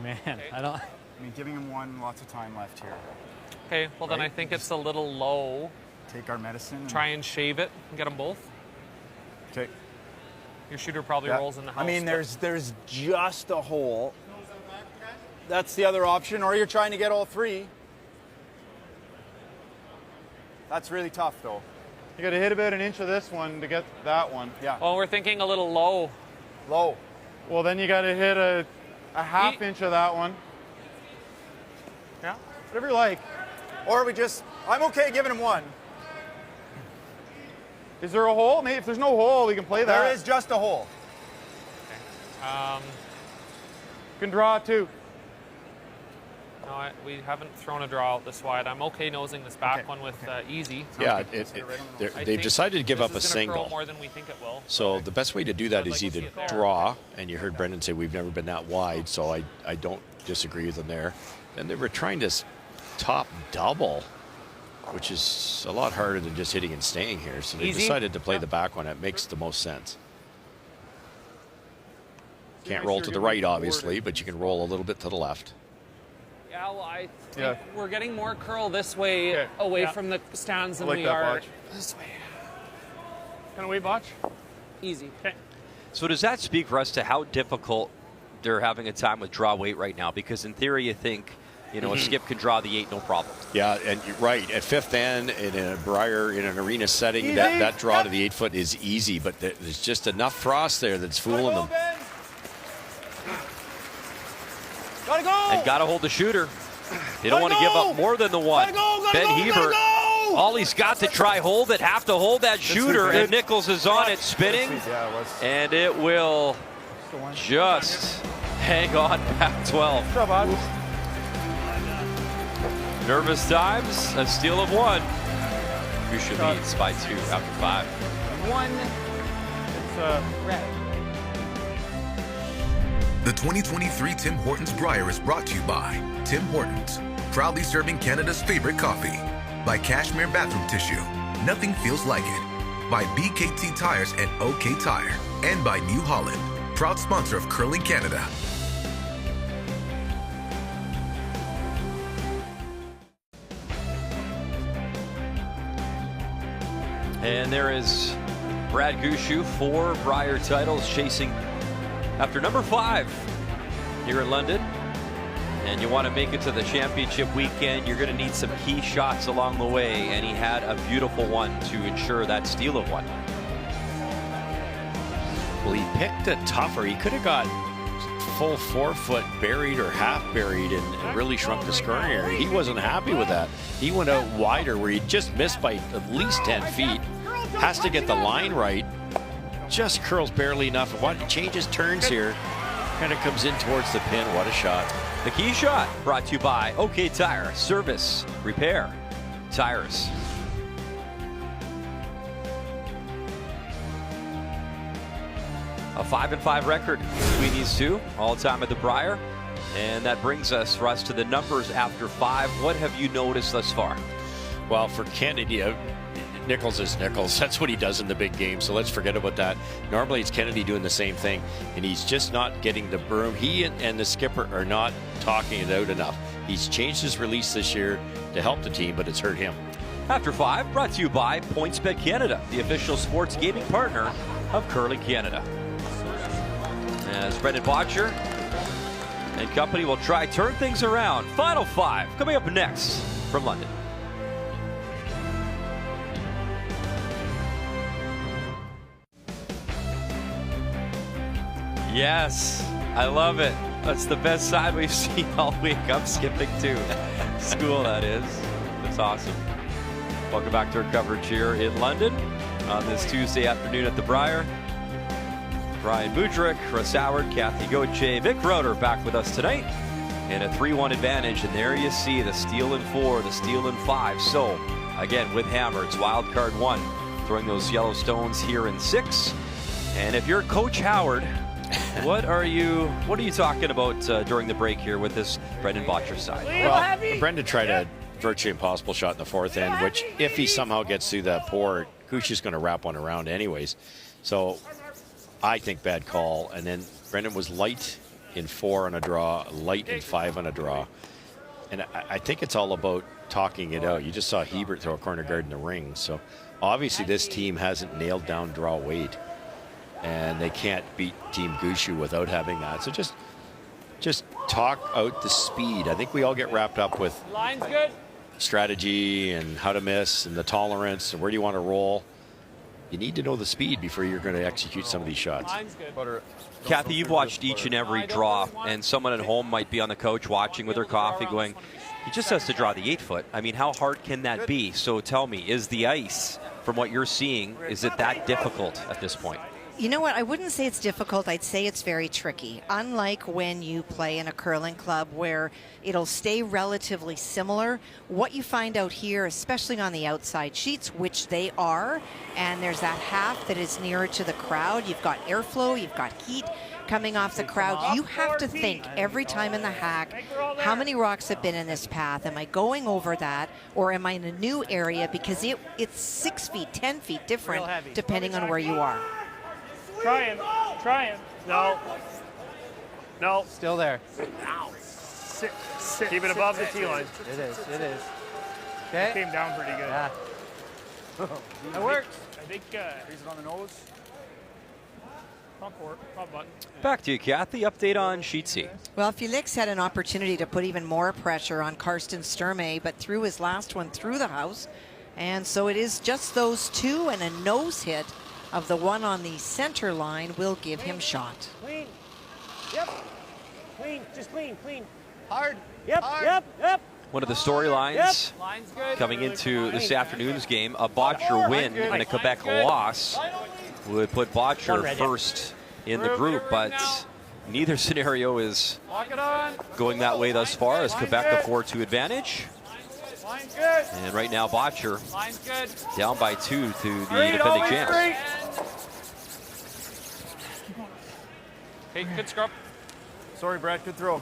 Man, I mean, giving him one, lots of time left here. Okay, well then I think it's a little low. Take our medicine. Try and shave it and get them both. Okay. Your shooter probably rolls in the house. I mean, there's just a hole. That's the other option, or you're trying to get all 3. That's really tough, though. You got to hit about an inch of this one to get that one. Yeah. Oh, we're thinking a little low. Low. Well, then you got to hit a half inch of that one. Yeah. Whatever you like. Or we just, I'm okay giving him 1. Is there a hole? Maybe if there's no hole, we can play that. There is just a hole. Okay. You can draw 2. No, we haven't thrown a draw out this wide. I'm okay nosing this back one with easy. Yeah, they've decided to give up a single. More than we think it will. So the best way to do that is either draw, and you heard Brendan say we've never been that wide, so I don't disagree with them there. And they were trying to top double, which is a lot harder than just hitting and staying here. So they decided to play the back one. That makes the most sense. Can't roll to the right, obviously, but you can roll a little bit to the left. Yeah, well, I think we're getting more curl this way, away from the stands than we are this way. Can we botch? Easy. Okay. So does that speak for us to how difficult they're having a time with draw weight right now? Because in theory, you think, you know, a skip can draw the 8, no problem. Yeah, and you're right. At 5th end, in a Brier, in an arena setting, that draw to the 8 foot is easy, but there's just enough frost there that's fooling them. Gotta go! And gotta hold the shooter. They don't want to give up more than the 1. Ben Hebert, all he's got to try hold it, have to hold that shooter, and Nichols is on it, spinning, and it will just hang on back 12. Nervous times, a steal of 1. Gushue leads by 2 after 5. 1. It's red. The 2023 Tim Hortons Brier is brought to you by Tim Hortons, proudly serving Canada's favorite coffee. By Cashmere Bathroom Tissue, nothing feels like it. By BKT Tires and OK Tire. And by New Holland, proud sponsor of Curling Canada. And there is Brad Gushue, 4 Brier titles, chasing after number 5 here in London. And you want to make it to the championship weekend, you're going to need some key shots along the way, and he had a beautiful one to ensure that steal of 1. Well, he picked a tougher. He could have got full 4 foot buried or half buried and really shrunk the scoring area. He wasn't happy with that. He went out wider where he just missed by at least 10 feet. Has to get the line right. Just curls barely enough. What changes turns here. Kind of comes in towards the pin. What a shot. The key shot brought to you by OK Tire. Service, repair, tires. A 5-5 record between these two, all time at the Brier. And that brings us, Russ, to the numbers after 5. What have you noticed thus far? Well, for Kennedy, Nichols is Nichols. That's what he does in the big game, so let's forget about that. Normally it's Kennedy doing the same thing, and he's just not getting the broom. He and the skipper are not talking it out enough. He's changed his release this year to help the team, but it's hurt him. After 5, brought to you by PointsBet Canada, the official sports gaming partner of Curling Canada. As Brendan Bottcher and company will try turn things around. Final 5 coming up next from London. Yes, I love it. That's the best side we've seen all week. I'm skipping to school, that is. That's awesome. Welcome back to our coverage here in London on this Tuesday afternoon at the Brier. Brian Budrick, Russ Howard, Kathy Gauthier, Vic Roeder back with us tonight. and a 3-1 advantage. And there you see the steal in 4, the steal in 5. So again, with Hammer, it's wild card 1, throwing those yellow stones here in 6. And if you're Coach Howard, what are you talking about during the break here with this Brendan Bottcher side? Well, Brendan tried a virtually impossible shot in the 4th end, which if he somehow gets through that pour, Gushue's going to wrap one around anyways. So I think bad call. And then Brendan was light in 4 on a draw, light in 5 on a draw. And I think it's all about talking it out. You just saw Hebert throw a corner guard in the ring. So obviously this team hasn't nailed down draw weight, and they can't beat Team Gushue without having that. So just talk out the speed. I think we all get wrapped up with Line's good. strategy and how to miss and the tolerance and where do you want to roll. You need to know the speed before you're going to execute some of these shots. Line's good. Kathy, you've watched each and every draw, and someone at home might be on the couch watching with their coffee going, he just has to draw the 8-foot. I mean, how hard can that be? So tell me, is the ice, from what you're seeing, is it that difficult at this point? You know what? I wouldn't say it's difficult. I'd say it's very tricky. Unlike when you play in a curling club where it'll stay relatively similar, what you find out here, especially on the outside sheets, which they are, and there's that half that is nearer to the crowd. You've got airflow, you've got heat coming off the crowd. You have to think every time in the hack, how many rocks have been in this path? Am I going over that, or am I in a new area? Because it's 6 feet, 10 feet different depending on where you are. Trying. No. Still there. Ow. Keep it above the tee line. It is. It came down pretty good. Yeah. It works. I think freeze it on the nose. Top button. Back to you, Kathy. Update on Sheet C. Well, Felix had an opportunity to put even more pressure on Karsten Sturmey, but threw his last one through the house. And so it is just those two, and a nose hit of the one on the center line will give him shot. Clean. Yep. Clean. Just clean. Hard. Yep. Hard. Yep. One of the storylines coming into this afternoon's game, a Bottcher win and a Quebec loss would put Bottcher first in the group, but neither scenario is going that way thus far, as Quebec a 4-2 advantage. And right now Bottcher down by 2 to the defending champs. Hey, good scrub. Sorry, Brad, good throw.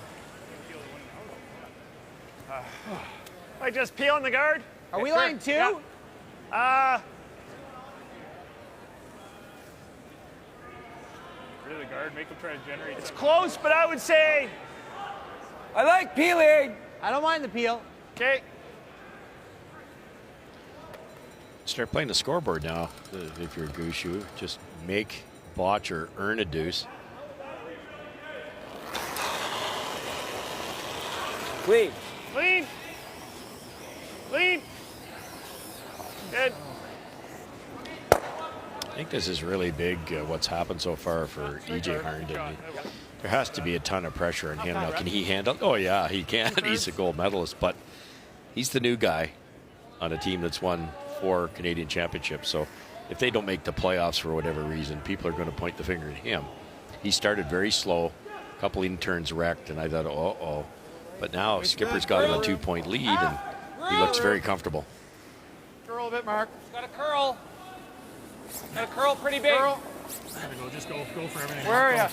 I just pee on the guard. Are we line 2? Yeah. Rid of the guard, make him try to generate. It's close, but I would say I like peeling. I don't mind the peel. Okay. Start playing the scoreboard now if you're Gushue. Just make Bottcher earn a deuce. Clean. Good. I think this is really big, what's happened so far for E.J. Harrington. There has to be a ton of pressure on him now. Can he handle? Oh, yeah, he can. He's a gold medalist, but he's the new guy on a team that's won 4 Canadian championships. So if they don't make the playoffs for whatever reason, people are going to point the finger at him. He started very slow, a couple in turns wrecked, and I thought, uh-oh. But now Skipper's got him a 2-point lead, and he looks very comfortable. Curl a bit, Mark. Got a curl. Got a curl pretty big. Gotta go, just go for everything. Where are you?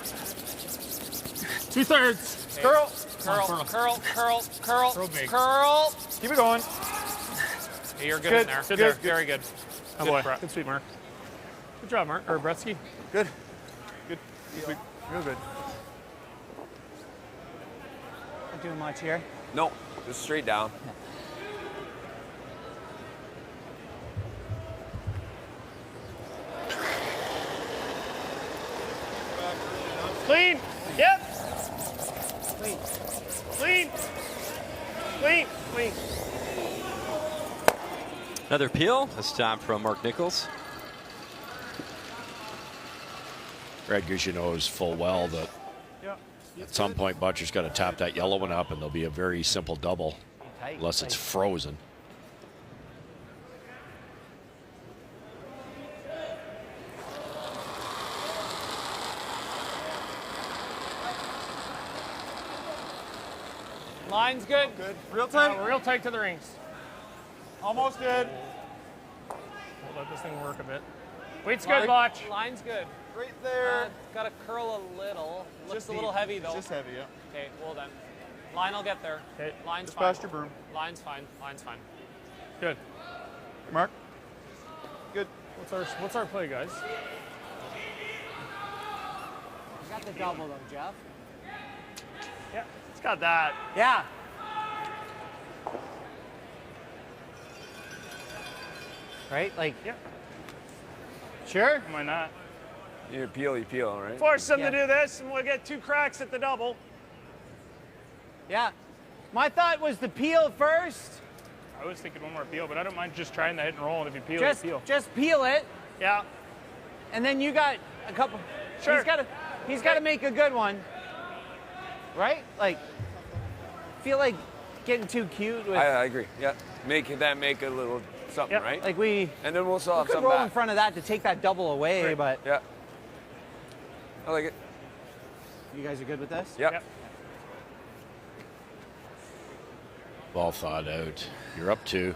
2/3. Curl. Keep it going. Hey, you're good in there. Good there. Very good. Oh boy, good sweep, Mark. Good job, Mark. Or Bretsky. Good. Sweet. Real good. Not doing much here. No, just straight down. Clean. Yep. Clean. Another peel, this time from Mark Nichols. Brad Gushue knows full well that at some point Bottcher's got to tap that yellow one up, and there'll be a very simple double unless it's frozen. Line's good. Good. Real tight. Real tight to the rings. Almost good. We'll let this thing work a bit. Weight's good, Botch. Line's good. Right there. Got to curl a little. Looks Just a little heavy though. Just heavy, yeah. Okay, well then. Line will get there. Okay. Line's Just fine. past your broom. Line's fine. Line's fine. Good. Mark. Good. What's our play, guys? You got the double though, Jeff. Yeah, it's got that. Yeah. Right? Like. Yeah. Sure. Why not? You peel, right? Force them to do this, and we'll get 2 cracks at the double. Yeah. My thought was to peel first. I was thinking one more peel, but I don't mind just trying the hit and roll, and if you peel, Just, you peel. just peel it. Yeah. And then you got a couple. Sure. He's got to make a good one. Right? Like, feel like getting too cute with. I agree. Yeah. Make a little something, right? Like we. And then we'll still have could some roll back. in front of that to take that double away, Right. but. Yeah. I like it. You guys are good with this? Yep. Well thought out. You're up 2.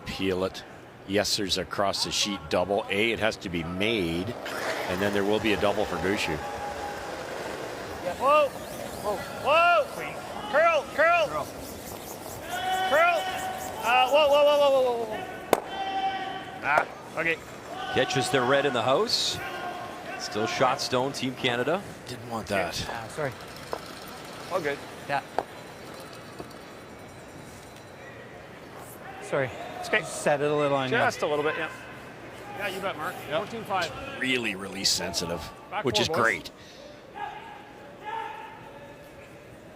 Peel it. Yes, there's across the sheet double. It has to be made, and then there will be a double for Gushue. Yeah. Whoa. Whoa. Whoa. Clean. Curl. Curl. Curl. Curl. Whoa. Ah. Okay. Catches the red in the house. Still shot stone, Team Canada. Didn't want that. Sorry. All good. Yeah. Sorry. It's okay. Set it a little on you. Just a little bit, yeah. Yeah, you bet, Mark. 14-5. Really release sensitive, Back which 4, is boys. great.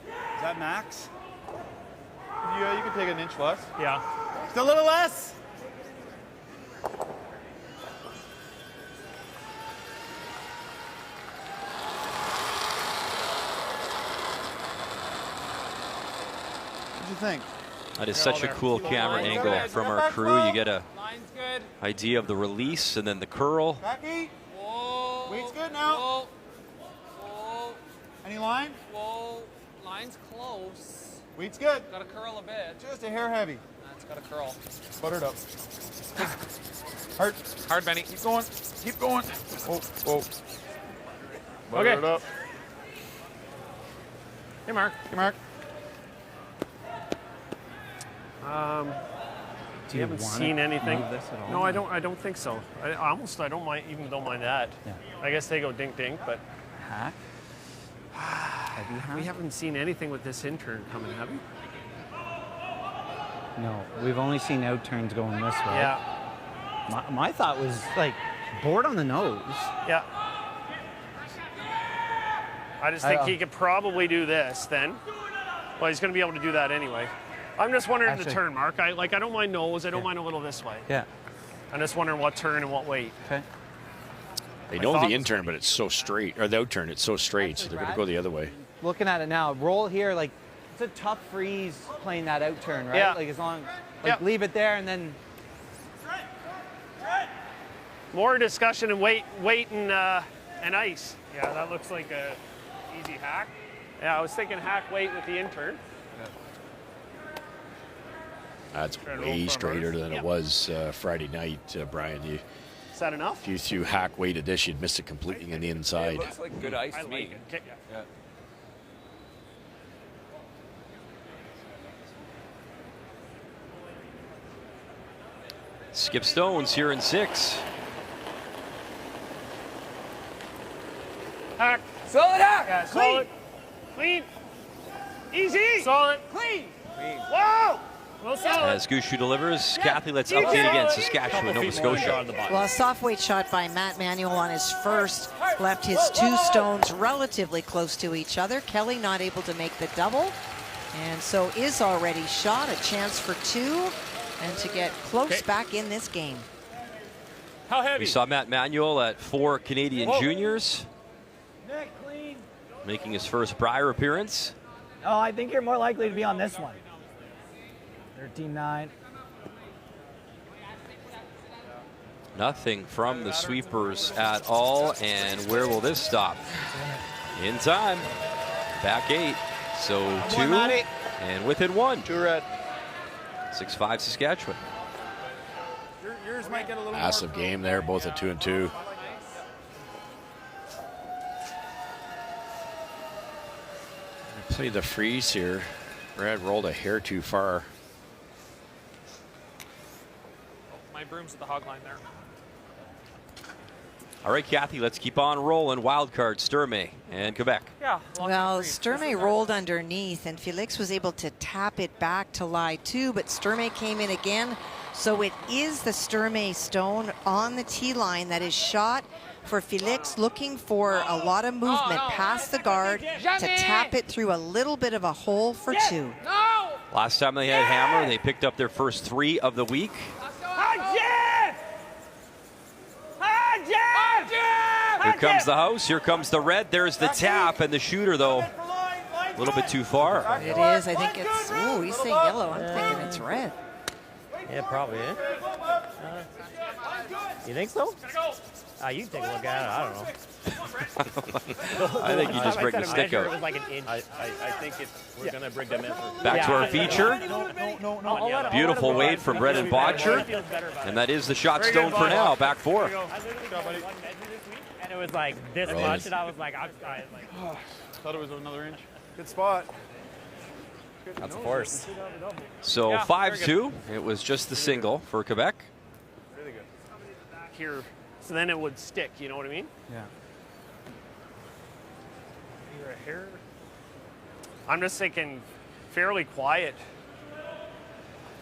Is that max? Yeah, you can take an inch less. Yeah. Just a little less. What'd you think? That is such a cool camera angle from our crew. You get a Line's good. idea of the release and then the curl. Becky? Whoa. Weight's good now. Whoa. Whoa. Any line? Whoa. Line's close. Weight's good. Got to curl a bit. Just a hair heavy. That's got to curl. Buttered up. Hard. Hard, Benny. Keep going. Keep going. Whoa, whoa. Okay. Buttered up. Hey, Mark. Hey, Mark. You haven't seen anything? No, I don't think so. I don't mind, even don't mind that. Yeah. I guess they go dink dink, but Hack? we haven't seen anything with this intern coming, have we? No, we've only seen out turns going this way. Yeah. My thought was like board on the nose. Yeah. I just think he could probably do this then. Well, he's going to be able to do that anyway. I'm just wondering the turn, Mark. I don't mind nose. I don't mind a little this way. Yeah. I'm just wondering what turn and what weight. Okay. They know the in-turn, but it's so straight. Or the out-turn, it's so straight, so they're going to go the other way. Looking at it now, roll here, like, it's a tough freeze playing that out turn, right? Yeah. Like, as long, like, leave it there and then. More discussion and weight and ice. Yeah, that looks like a easy hack. Yeah, I was thinking hack weight with the intern. That's way straighter than it was Friday night, Brian. Is that enough? If you threw hack weight at this, you'd miss it completely on the inside. It looks like good ice I to like me. it. Yeah. Skip Stones here in 6. Hack. Solid hack. Yeah, solid. Clean. Easy. Solid. Clean. Whoa. Well, solid. As Gushue delivers, Kathy, let's update again. Saskatchewan, Nova Scotia. Well, a soft weight shot by Matt Manuel on his first left his 2 stones relatively close to each other. Kelly not able to make the double, and so is already shot. A chance for 2 and to get close back in this game. How heavy? We saw Matt Manuel at 4 Canadian Juniors, Neck clean. making his first Brier appearance. Oh, I think you're more likely to be on this one. 13-9. Nothing from the sweepers at all, and where will this stop? In time. Back 8. So Come 2, on, Matty. and within 1. 2 red. 6-5 Saskatchewan. Yours might get a little Massive game there, both at 2 and 2. Play the freeze here. Brad rolled a hair too far. My broom's at the hog line there. All right, Kathy, let's keep on rolling. Wild card, Sturmey and Quebec. Yeah. Well, Sturmey rolled underneath, and Felix was able to tap it back to lie 2, but Sturmey came in again. So it is the Sturmey stone on the tee line that is shot for Felix, looking for a lot of movement past the guard to tap it through a little bit of a hole for 2. Last time they had hammer, they picked up their first 3 of the week. Here comes the house, here comes the red, there's the tap, and the shooter, though, a little bit too far. It is, I think it's, ooh, he's saying yellow, I'm thinking it's red. Yeah, probably, eh? You think so? You can take a look at it, I don't know. I think you just bring the stick out. It was like an inch. I think we're going to bring them in. Back to our feature. No. Beautiful wade from Brendan Bottcher. And that is the shot stone for now. Back 4. And it was like this much, and I was like, Thought it was another inch. Good spot. That's a force. So 5-2. It was just the single for Quebec. Really good. Here, so then it would stick, you know what I mean? Yeah. You're a hair. I'm just thinking fairly quiet.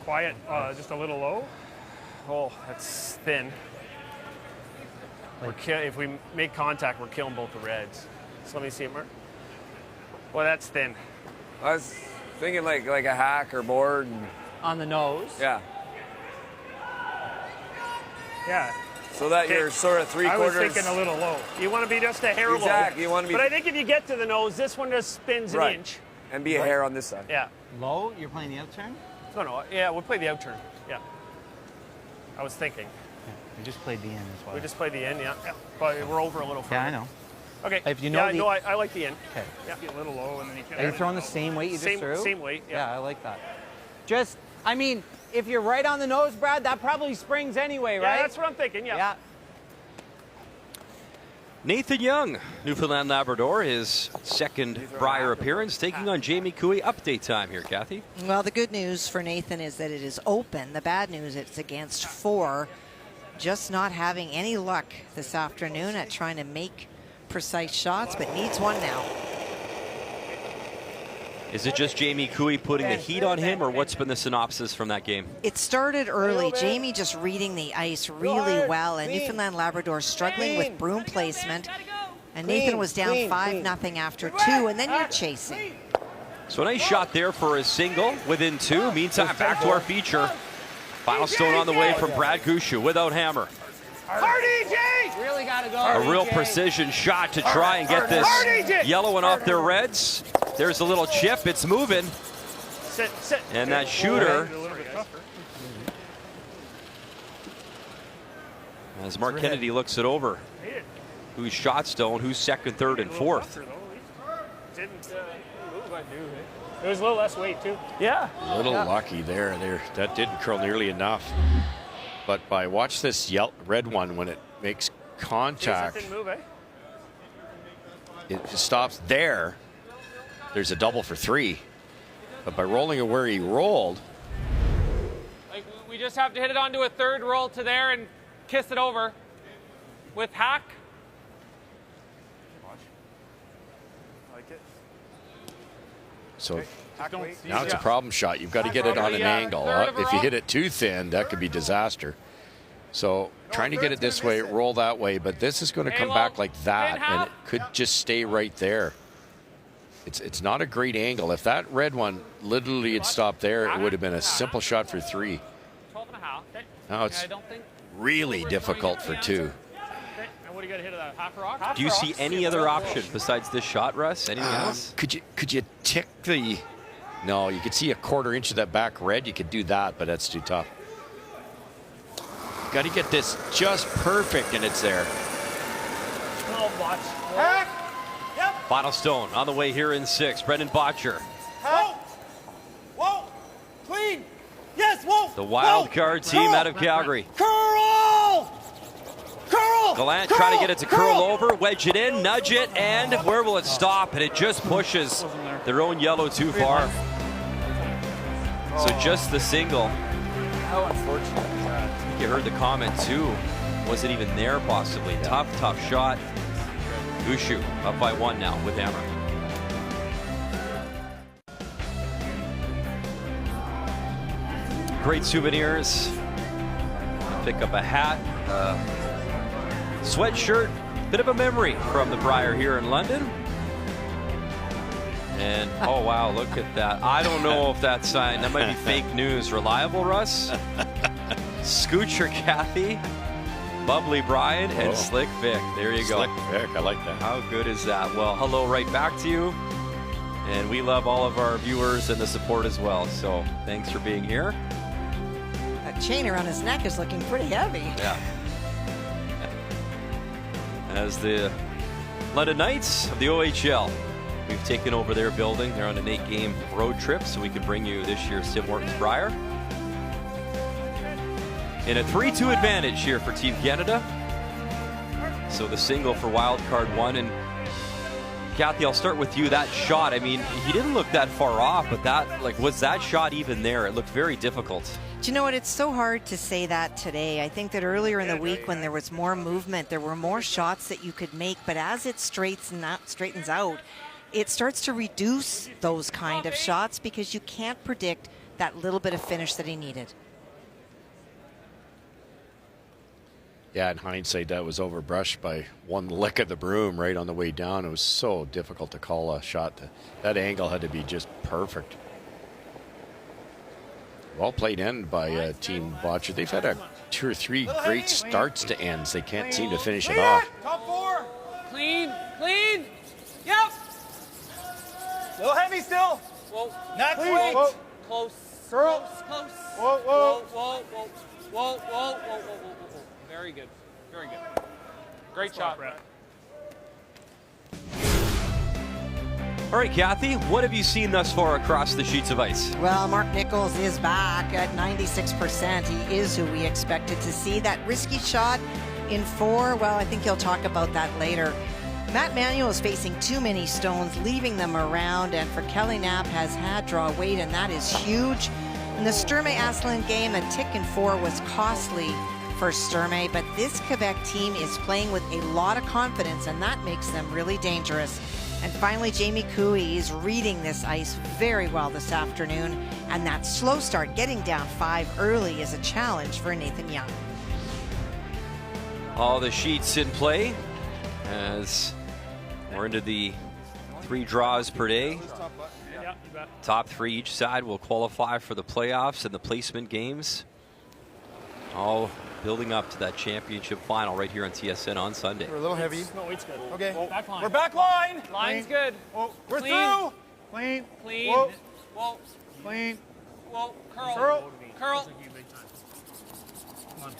Quiet, just a little low. Oh, that's thin. If we make contact, we're killing both the reds. So let me see it, Mark. Well, that's thin. I was thinking like a hack or board. On the nose? Yeah. Yeah. So that you're sort of 3/4. I was thinking a little low. You want to be just a hair low. Exactly. You want to be. But I think if you get to the nose, this one just spins an inch. And be a hair on this side. Yeah. Low? You're playing the outturn? No. Yeah, we'll play the outturn. Yeah. I was thinking. Yeah, we just played the end as well. We just played the end, yeah. But we're over a little further. Yeah, I know. Okay. If you know I like the end. Okay. Yeah. A little low, and then you can. Are you throwing the same weight you just threw? Same weight, yeah. Yeah, I like that. Just, I mean, if you're right on the nose, Brad, that probably springs anyway, right? Yeah, that's what I'm thinking, yeah. Nathan Young, Newfoundland Labrador, his second Brier appearance, taking on Jamie Cooey. Update time here, Kathy. Well, the good news for Nathan is that it is open. The bad news, it's against 4. Just not having any luck this afternoon at trying to make precise shots, but needs one now. Is it just Jamie Cooey putting the heat on him, or what's been the synopsis from that game? It started early. Jamie just reading the ice really well, and Newfoundland Labrador struggling with broom placement. And Nathan was down 5-0 after 2, and then you're chasing. So a nice shot there for a single within 2. Meantime, back to our feature. Final stone on the way from Brad Gushue without hammer. Really got to go. A real precision shot to try and get this yellow one off their reds. There's a little chip. It's moving. Sit. And that shooter, as Mark Kennedy looks it over, who's shot stone, who's second, third, and fourth. Didn't move, I do. It was a little less weight, too. Yeah. A little lucky there. That didn't curl nearly enough. But watch this red one when it makes contact. Didn't move, eh? It stops there. There's a double for 3. But by rolling it where he rolled. Like, we just have to hit it onto a third roll to there and kiss it over with hack. Like it. So now it's a problem shot. You've got to get it on an angle. If you hit it too thin, that could be disaster. So trying to get it this way, roll that way, but this is going to come back like that, and it could just stay right there. It's not a great angle. If that red one literally had stopped there, it would have been a simple shot for 3. 12.5. Now it's really difficult for 2. What do you got to hit of that? Half rock? Do you see any other option besides this shot, Russ? Anything else? Could you tick the? No, you could see a 1/4 inch of that back red. You could do that, but that's too tough. Got to get this just perfect, and it's there. Oh, watch. Final stone on the way here in 6. Brendan Bottcher. Whoa! Whoa! Clean! Yes, whoa! The wild card team out of Calgary. Curl! Curl! Gallant trying to get it to curl over, wedge it in, nudge it, and where will it stop? And it just pushes their own yellow too far. So just the single. How unfortunate is that? You heard the comment too. Wasn't even there possibly. Yeah. Tough shot. Gushue up by 1 now with hammer. Great souvenirs. Pick up a hat, sweatshirt, bit of a memory from the Brier here in London. And oh wow, look at that. I don't know if that sign, that might be fake news. Reliable Russ, Scoocher Kathy, Bubbly Brian, and Slick Vic. There you go. Slick Vic, I like that. How good is that? Well, hello right back to you. And we love all of our viewers and the support as well. So thanks for being here. That chain around his neck is looking pretty heavy. Yeah. As the London Knights of the OHL, we've taken over their building. They're on an 8-game road trip, so we can bring you this year's Tim Hortons Brier. In a 3-2 advantage here for Team Canada. So the single for wild card 1. And Kathy, I'll start with you. That shot, I mean, he didn't look that far off, but that, like, was that shot even there? It looked very difficult. Do you know what? It's so hard to say that today. I think that earlier in the week when there was more movement, there were more shots that you could make, but as it straightens out, it starts to reduce those kind of shots because you can't predict that little bit of finish that he needed. Yeah, in hindsight, that was overbrushed by one lick of the broom right on the way down. It was so difficult to call a shot. That angle had to be just perfect. Well played end by Team Bottcher. They've had 2 or 3 great starts to ends. They can't seem to finish it off. Top 4. Clean, clean. Yep. A little heavy still. Whoa. Next Clean. weight. Whoa. Close. Curl. Close. Whoa, whoa. Whoa, whoa, whoa, whoa, whoa, whoa. Very good. Very good. Great shot, Brett. All right, Kathy, what have you seen thus far across the sheets of ice? Well, Mark Nichols is back at 96%. He is who we expected to see. That risky shot in 4, well, I think he'll talk about that later. Matt Manuel is facing too many stones, leaving them around, and for Kelly Knapp has had draw weight, and that is huge. In the Sturmey-Asselin game, a tick in 4 was costly for Sturmey, but this Quebec team is playing with a lot of confidence, and that makes them really dangerous. And finally, Jamie Cooey is reading this ice very well this afternoon, and that slow start, getting down 5 early, is a challenge for Nathan Young. All the sheets in play as we're into the 3 draws per day. Top 3 each side will qualify for the playoffs and the placement games. All building up to that championship final right here on TSN on Sunday. We're a little heavy. No, weight's good. Okay. Whoa. Back line. We're back line. Line's Clean. good. Whoa. We're Clean. through. Clean. Clean. Whoa. Whoa. Clean. Whoa. Curl. Curl. Curl.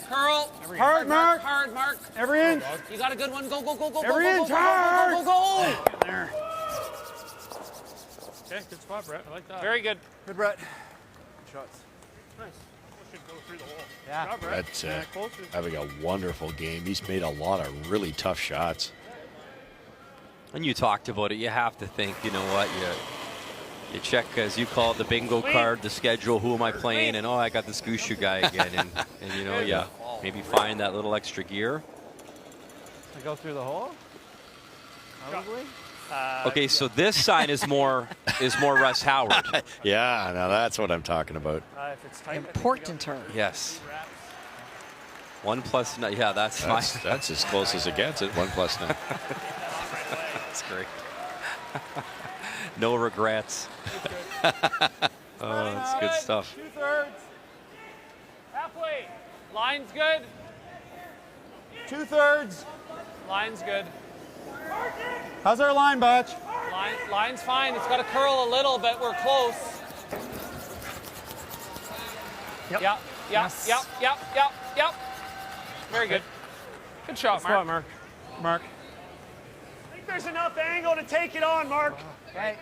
Curl. Hard mark. Hard mark. Every inch. You got a good one. Go, go, go, go, Every go, inch go, hard. go, go, go, go. There. Okay, good spot, Brett. I like that. Very good. Good, Brett. Good shots. Nice. Should go through the hole. Yeah. Job, Brett. That's Close. having a wonderful game. He's made a lot of really tough shots. And you talked about it. You have to think, you know what, you check, as you call it, the bingo card, the schedule, who am I playing, and oh, I got this Gushue guy again. And you know, yeah, maybe find that little extra gear. I go through the hole? Probably. Okay, so this sign is more Russ Howard. Yeah, now that's what I'm talking about. If it's tight, Importanter. Yes. 1+9. Yeah, that's fine. That's as close as it gets. 1+9. That's great. No regrets. Oh, that's good stuff. 2/3. Halfway. Line's good. 2/3. Line's good. How's our line, Butch? Line's fine. It's got to curl a little, but we're close. Yep. Yep. Yes. Yep. Very good. Good shot, Mark. Mark. think there's enough angle to take it on, Mark. Okay.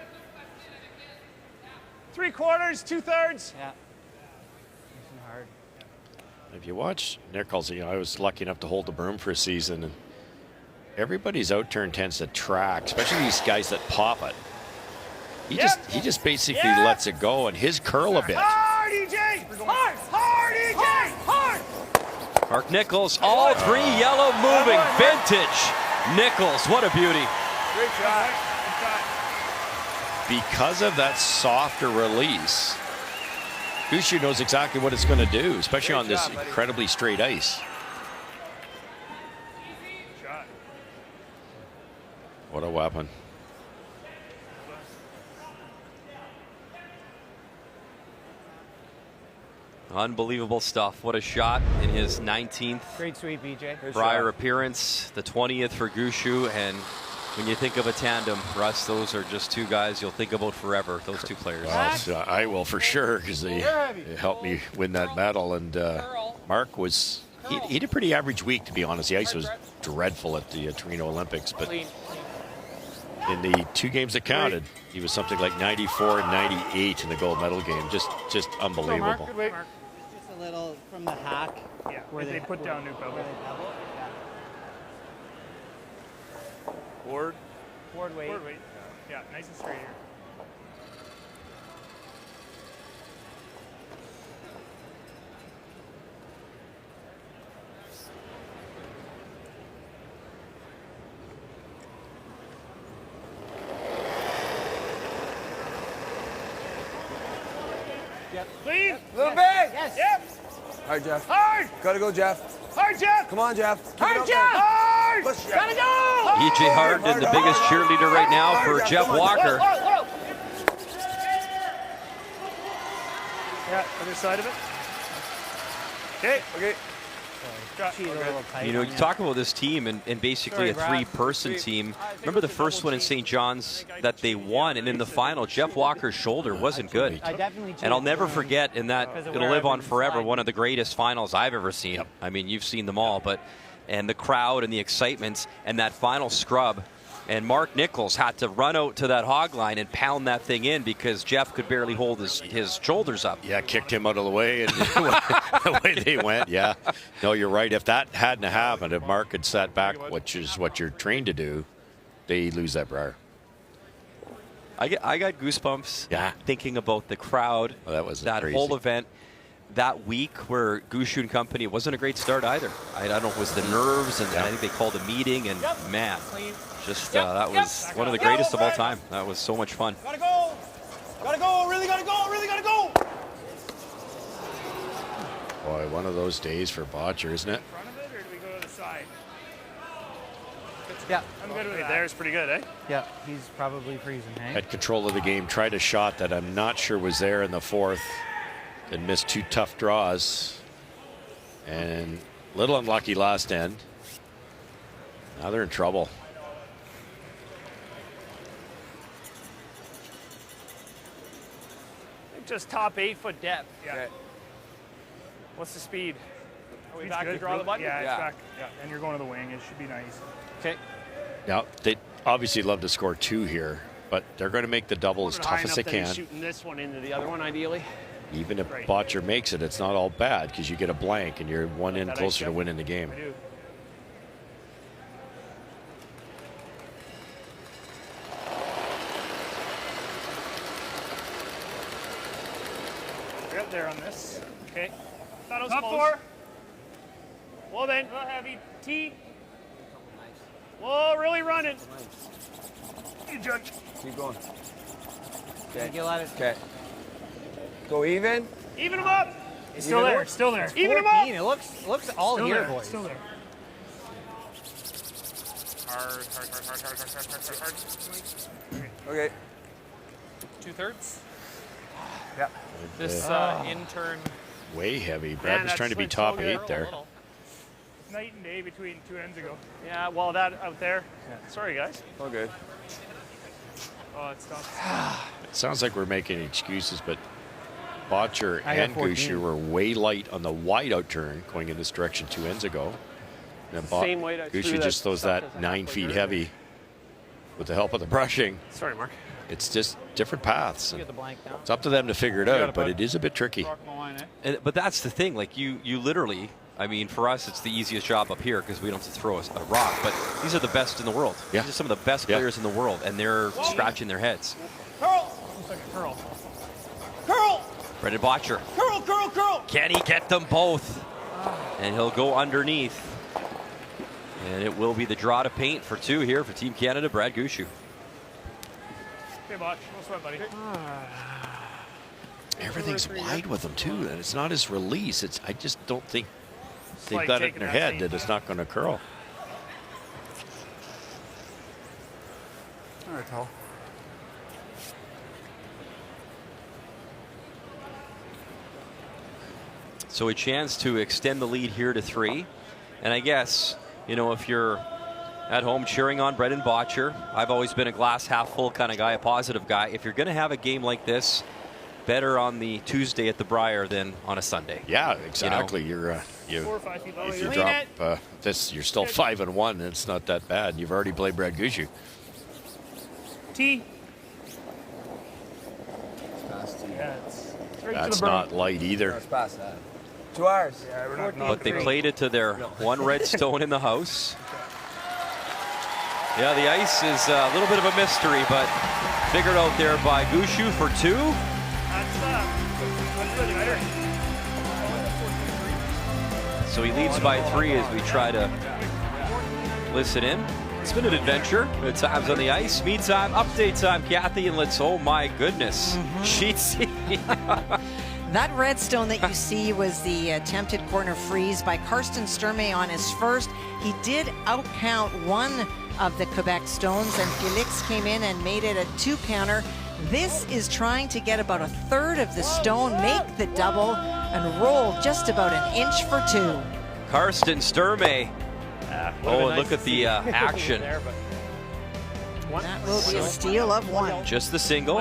3/4, 2/3. Yeah. Nice and hard. If you watch Nichols, I was lucky enough to hold the broom for a season, and everybody's outturn tends to track, especially these guys that pop it. He just basically lets it go, and his curl a bit. Hard, EJ! Hard, EJ! Hard! Mark Nichols, all 3 yellow moving, vintage Nichols. What a beauty. Great shot. Because of that softer release, Gushue knows exactly what it's going to do, especially on this incredibly straight ice. What a weapon. Unbelievable stuff. What a shot in his 19th Great sweep, BJ. Brier appearance, the 20th for Gushue, and when you think of a tandem, Russ, those are just 2 guys you'll think about forever, those 2 players. Well, so I will for sure, because they helped me win that medal. And Mark was, he had a pretty average week, to be honest. The ice was dreadful at the Torino Olympics, but in the 2 games that counted, he was something like 94 and 98 in the gold medal game. Just unbelievable. Just a little from the hack. Yeah, where they put down new pebble. Forward. Forward weight. Forward weight. Yeah, nice and straight here. Yep. Clean. Little big. Yes. Yep. All right, Jeff. Hard. Gotta go, Jeff. Hard, Jeff. Come on, Jeff. Hard, Jeff. Hard. Push, Jeff. Gotta go. E.J. Hart is the biggest cheerleader right now for Jeff Walker. Whoa. Yeah, other side of it. Okay. Okay. You talk about this team and basically a 3-person team. Remember the first one in St. John's that they won, and in the final, Jeff Walker's shoulder wasn't good. And I'll never forget, in that it'll live on forever, one of the greatest finals I've ever seen. Yep. I mean, you've seen them all, and the crowd and the excitement and that final scrub. And Mark Nichols had to run out to that hog line and pound that thing in because Jeff could barely hold his shoulders up. Yeah, kicked him out of the way, and the way they went. Yeah, no, you're right. If that hadn't happened, if Mark had sat back, which is what you're trained to do, they lose that Brier. I got goosebumps. Yeah, thinking about the crowd. Well, that was that crazy. whole event. That week where Gushue and company, it wasn't a great start either. I don't know if it was the nerves, and I think they called a meeting, and man, just that was one of the greatest of all time. That was so much fun. Gotta go, really gotta go, really gotta go. Boy, one of those days for Bottcher, isn't it? Front of it, or do we go to the side? Yeah. I'm good with it. There's pretty good, eh? Yeah, he's probably freezing, hey? Had control of the game, tried a shot that I'm not sure was there in the 4th, and missed 2 tough draws, and little unlucky last end. Now they're in trouble. I think just top 8-foot depth. Yeah. Okay. What's the speed? Are we Speed's back to good. draw the button? Yeah, it's back. Yeah, and you're going to the wing. It should be nice. Okay. Now, they obviously love to score 2 here, but they're going to make the double as tough as they can. Shooting this one into the other one, ideally. Even if Bottcher makes it, it's not all bad because you get a blank and you're one in closer to winning the game. I do. We're up there on this. Okay. Thought it was Top close. 4. Well then. A little heavy. T. Whoa, really running. You judge. Keep going. Okay. Okay. Go even. Even them up. It's still there. Still there. Even them up. It looks all Still here, there. boys. Still there. Hard. Okay. 2/3. Yeah. This intern. Way heavy. Brad was trying to be top 8 there. Night and day between 2 ends ago. Yeah, well, that out there. Yeah. Sorry, guys. All good. Oh, it stopped. It sounds like we're making excuses, but Bottcher I got and 14. Gushue were way light on the wide out turn going in this direction 2 ends ago. And Same weight I threw Gushue that just throws stuff that as a 9 halfway feet turn. heavy. with the help of the brushing. Sorry, Mark. It's just different paths. Get the blank now. It's up to them to figure it out, but it is a bit tricky. But that's the thing. Like you literally, I mean, for us, it's the easiest job up here because we don't have to throw a rock. But these are the best in the world. Yeah. These are some of the best players in the world, and they're scratching their heads. Curl. Curl. Brendan Bottcher. Curl. Can he get them both? And he'll go underneath. And it will be the draw to paint for 2 here for Team Canada, Brad Gushue. Okay, Botch. No sweat, buddy. Everything's wide with them, too, and it's not his release. I just don't think they've like got it in taking their that head same that it's not going to curl. All right, Tal. So a chance to extend the lead here to 3. And I guess, you know, if you're at home cheering on Brendan Bottcher, I've always been a glass half full kind of guy, a positive guy. If you're going to have a game like this, better on the Tuesday at the Brier than on a Sunday. Yeah, exactly. You know? You're 4 or 5 feet low. If you drop this, you're still 5-1, and it's not that bad. You've already played Brad Gushue. T. Yeah, it's right That's to the berm. not light either. It's past that. 2 hours. Yeah, we're not But they played it to their one red stone in the house. Yeah, the ice is a little bit of a mystery, but figured out there by Gushue for 2. That's really better. So he leads by 3 as we try to listen in. It's been an adventure at times on the ice. Meantime, update time, Kathy, and oh my goodness. Sheets. That redstone that you see was the attempted corner freeze by Karsten Sturmey on his first. He did outcount one of the Quebec stones, and Felix came in and made it a 2-counter. This is trying to get about a third of the stone, make the double, and roll just about an inch for 2. Karsten Sturmey. Oh, and look at the action. That will be a steal of 1. Just the single.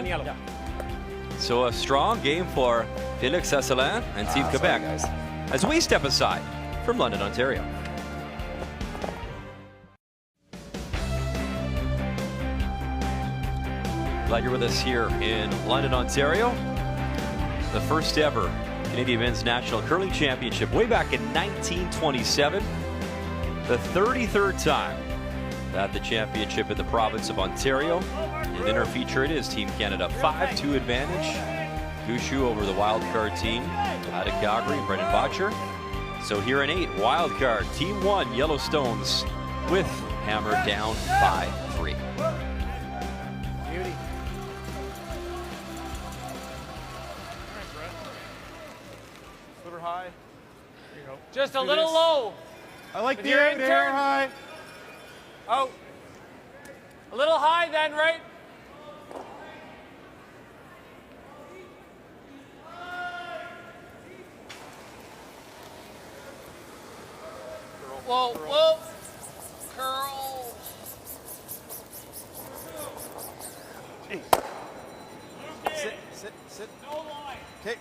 So a strong game for Felix Cesselin and Team Quebec as we step aside from London, Ontario. Glad you're with us here in London, Ontario. The first ever Canadian Men's National Curling Championship way back in 1927. The 33rd time at the championship in the province of Ontario. And in our feature it is Team Canada 5-2 advantage. Gushue over the wild card team out of Calgary, Brendan Bottcher. So here in 8, wild card, Team 1, Yellowstones with hammer down by 3. Beauty. Sliver high. There you go. Just a little low. I like With the your air intern. high. Oh. A little high then, right? Whoa, whoa. Curl. Sit. Okay.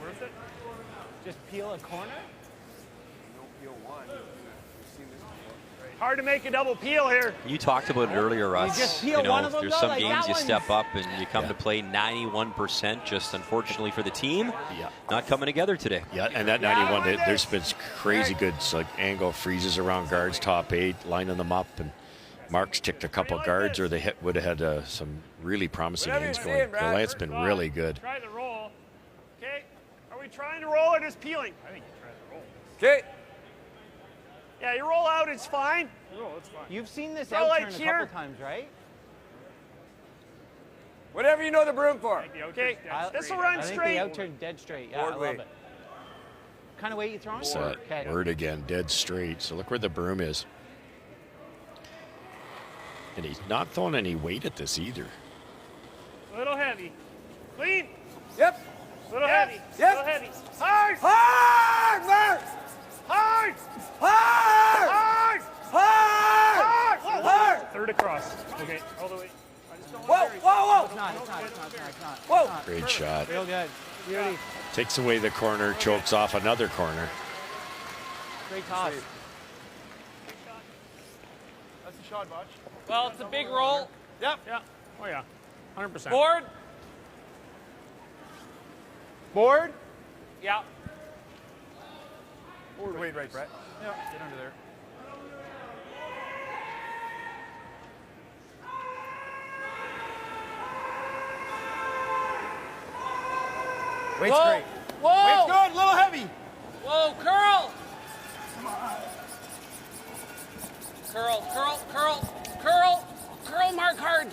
Worth it? Just peel a corner? Hard to make a double peel here. You talked about it earlier, Russ. just peel one of them, there's though, some like games that you one. step up and you come to play 91%, just unfortunately for the team, not coming together today. Yeah, and that 91, there's been crazy good like angle freezes around guards, top 8, lining them up, and Mark's ticked a couple guards, or they would have had some really promising games going. The Lance been really good. Try the roll. Okay. Are we trying to roll or just peeling? I think you try to roll. Okay. Yeah, you roll out, it's fine. Roll, it's fine. You've seen this Throw outturn like a here. couple times, right? Whatever you know the broom for. Okay, this will run I think straight. the outturn's dead straight. Yeah, Forward I love weight. it. Kind of weight you throwing? It's that Okay. word again, dead straight. So look where the broom is. And he's not throwing any weight at this either. A little heavy. Clean. Yep. A little heavy. Yep. A little heavy. Hard. Hard, Mark! Hard. Hard! Hard. Hard! Hard. Hard! Third across. Okay, all the way. I just don't Whoa, want to whoa, It's not. whoa! Great shot. Real good. Beauty. Takes away the corner, chokes off another corner. Great toss. That's the shot, Botch. Well, it's a big roll. Yep. Yeah. Oh, yeah. 100%. Board. Board. Yeah. Forward weight right, Brett. Yeah. Get under there. Weight's Whoa. great. Whoa. Weight's good. A little heavy. Whoa, curl. Curl, curl, curl, curl, curl, Mark, hard.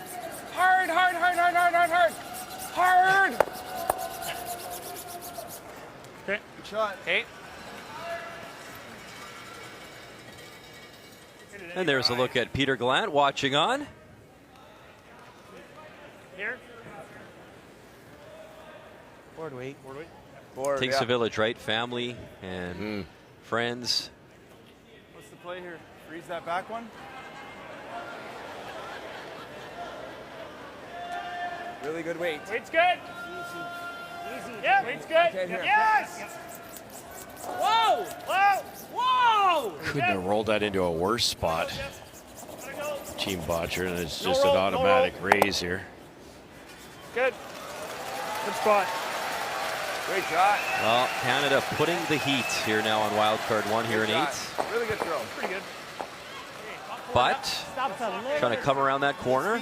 Hard, hard, hard, hard, hard, hard, hard. Hard. Okay. Good shot. Okay. And there's a look at Peter Gallant watching on. Here. Board weight. Board weight. Board, Takes yeah. a village, right? Family and friends. What's the play here? Freeze that back one. Really good weight. Weight's good. Easy. Yeah, weight's good. Okay, here. Yes. Whoa. Whoa. Whoa. Couldn't have rolled that into a worse spot. Gotta go. Team Bottcher, and it's No just roll, an no automatic raise here. Good. Good spot. Great shot. Well, Canada putting the heat here now on wild card 1 here in Good 8. shot. Really good throw. Pretty good. But Stops a little. trying to come around that corner.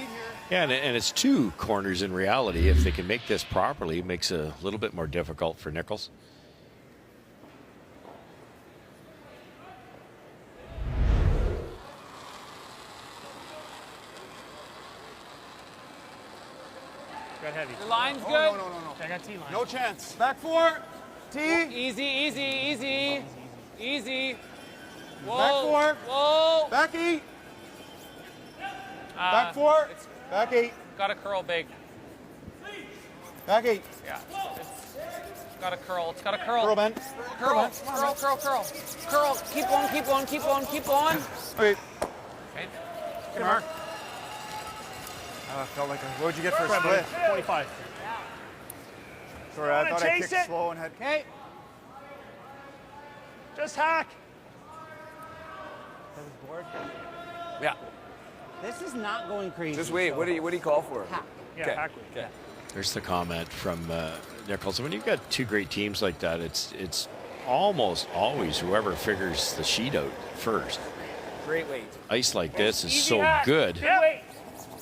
Yeah, and it's 2 corners in reality. If they can make this properly, it makes it a little bit more difficult for Nichols. Got heavy. Your line's Oh, good. no, no, no, no. I got T-line. No chance. Back 4. T. Easy, easy, easy. Easy. Whoa. Back 4. Whoa. Back 8. Uh, Back 4. It's Back 8. got to curl big. Back 8. Yeah. It's got to curl. It's got to curl. Curl bend. Curl, curl, curl, curl. Curl. Keep on, keep on, keep on, keep on. Okay. Okay. Good mark. Felt like what would you get for a split? 25. Sorry, I thought I chase kicked it. slow and had. Okay. Just hack. Board. Yeah. This is not going crazy. Just wait. so- What do you call for? Ha. Yeah, Okay. hack weight. Okay. There's the comment from Nichols. When you've got 2 great teams like that, it's almost always whoever figures the sheet out first. Great weight. Ice like this is Easy so hack. good. Yeah. Wait.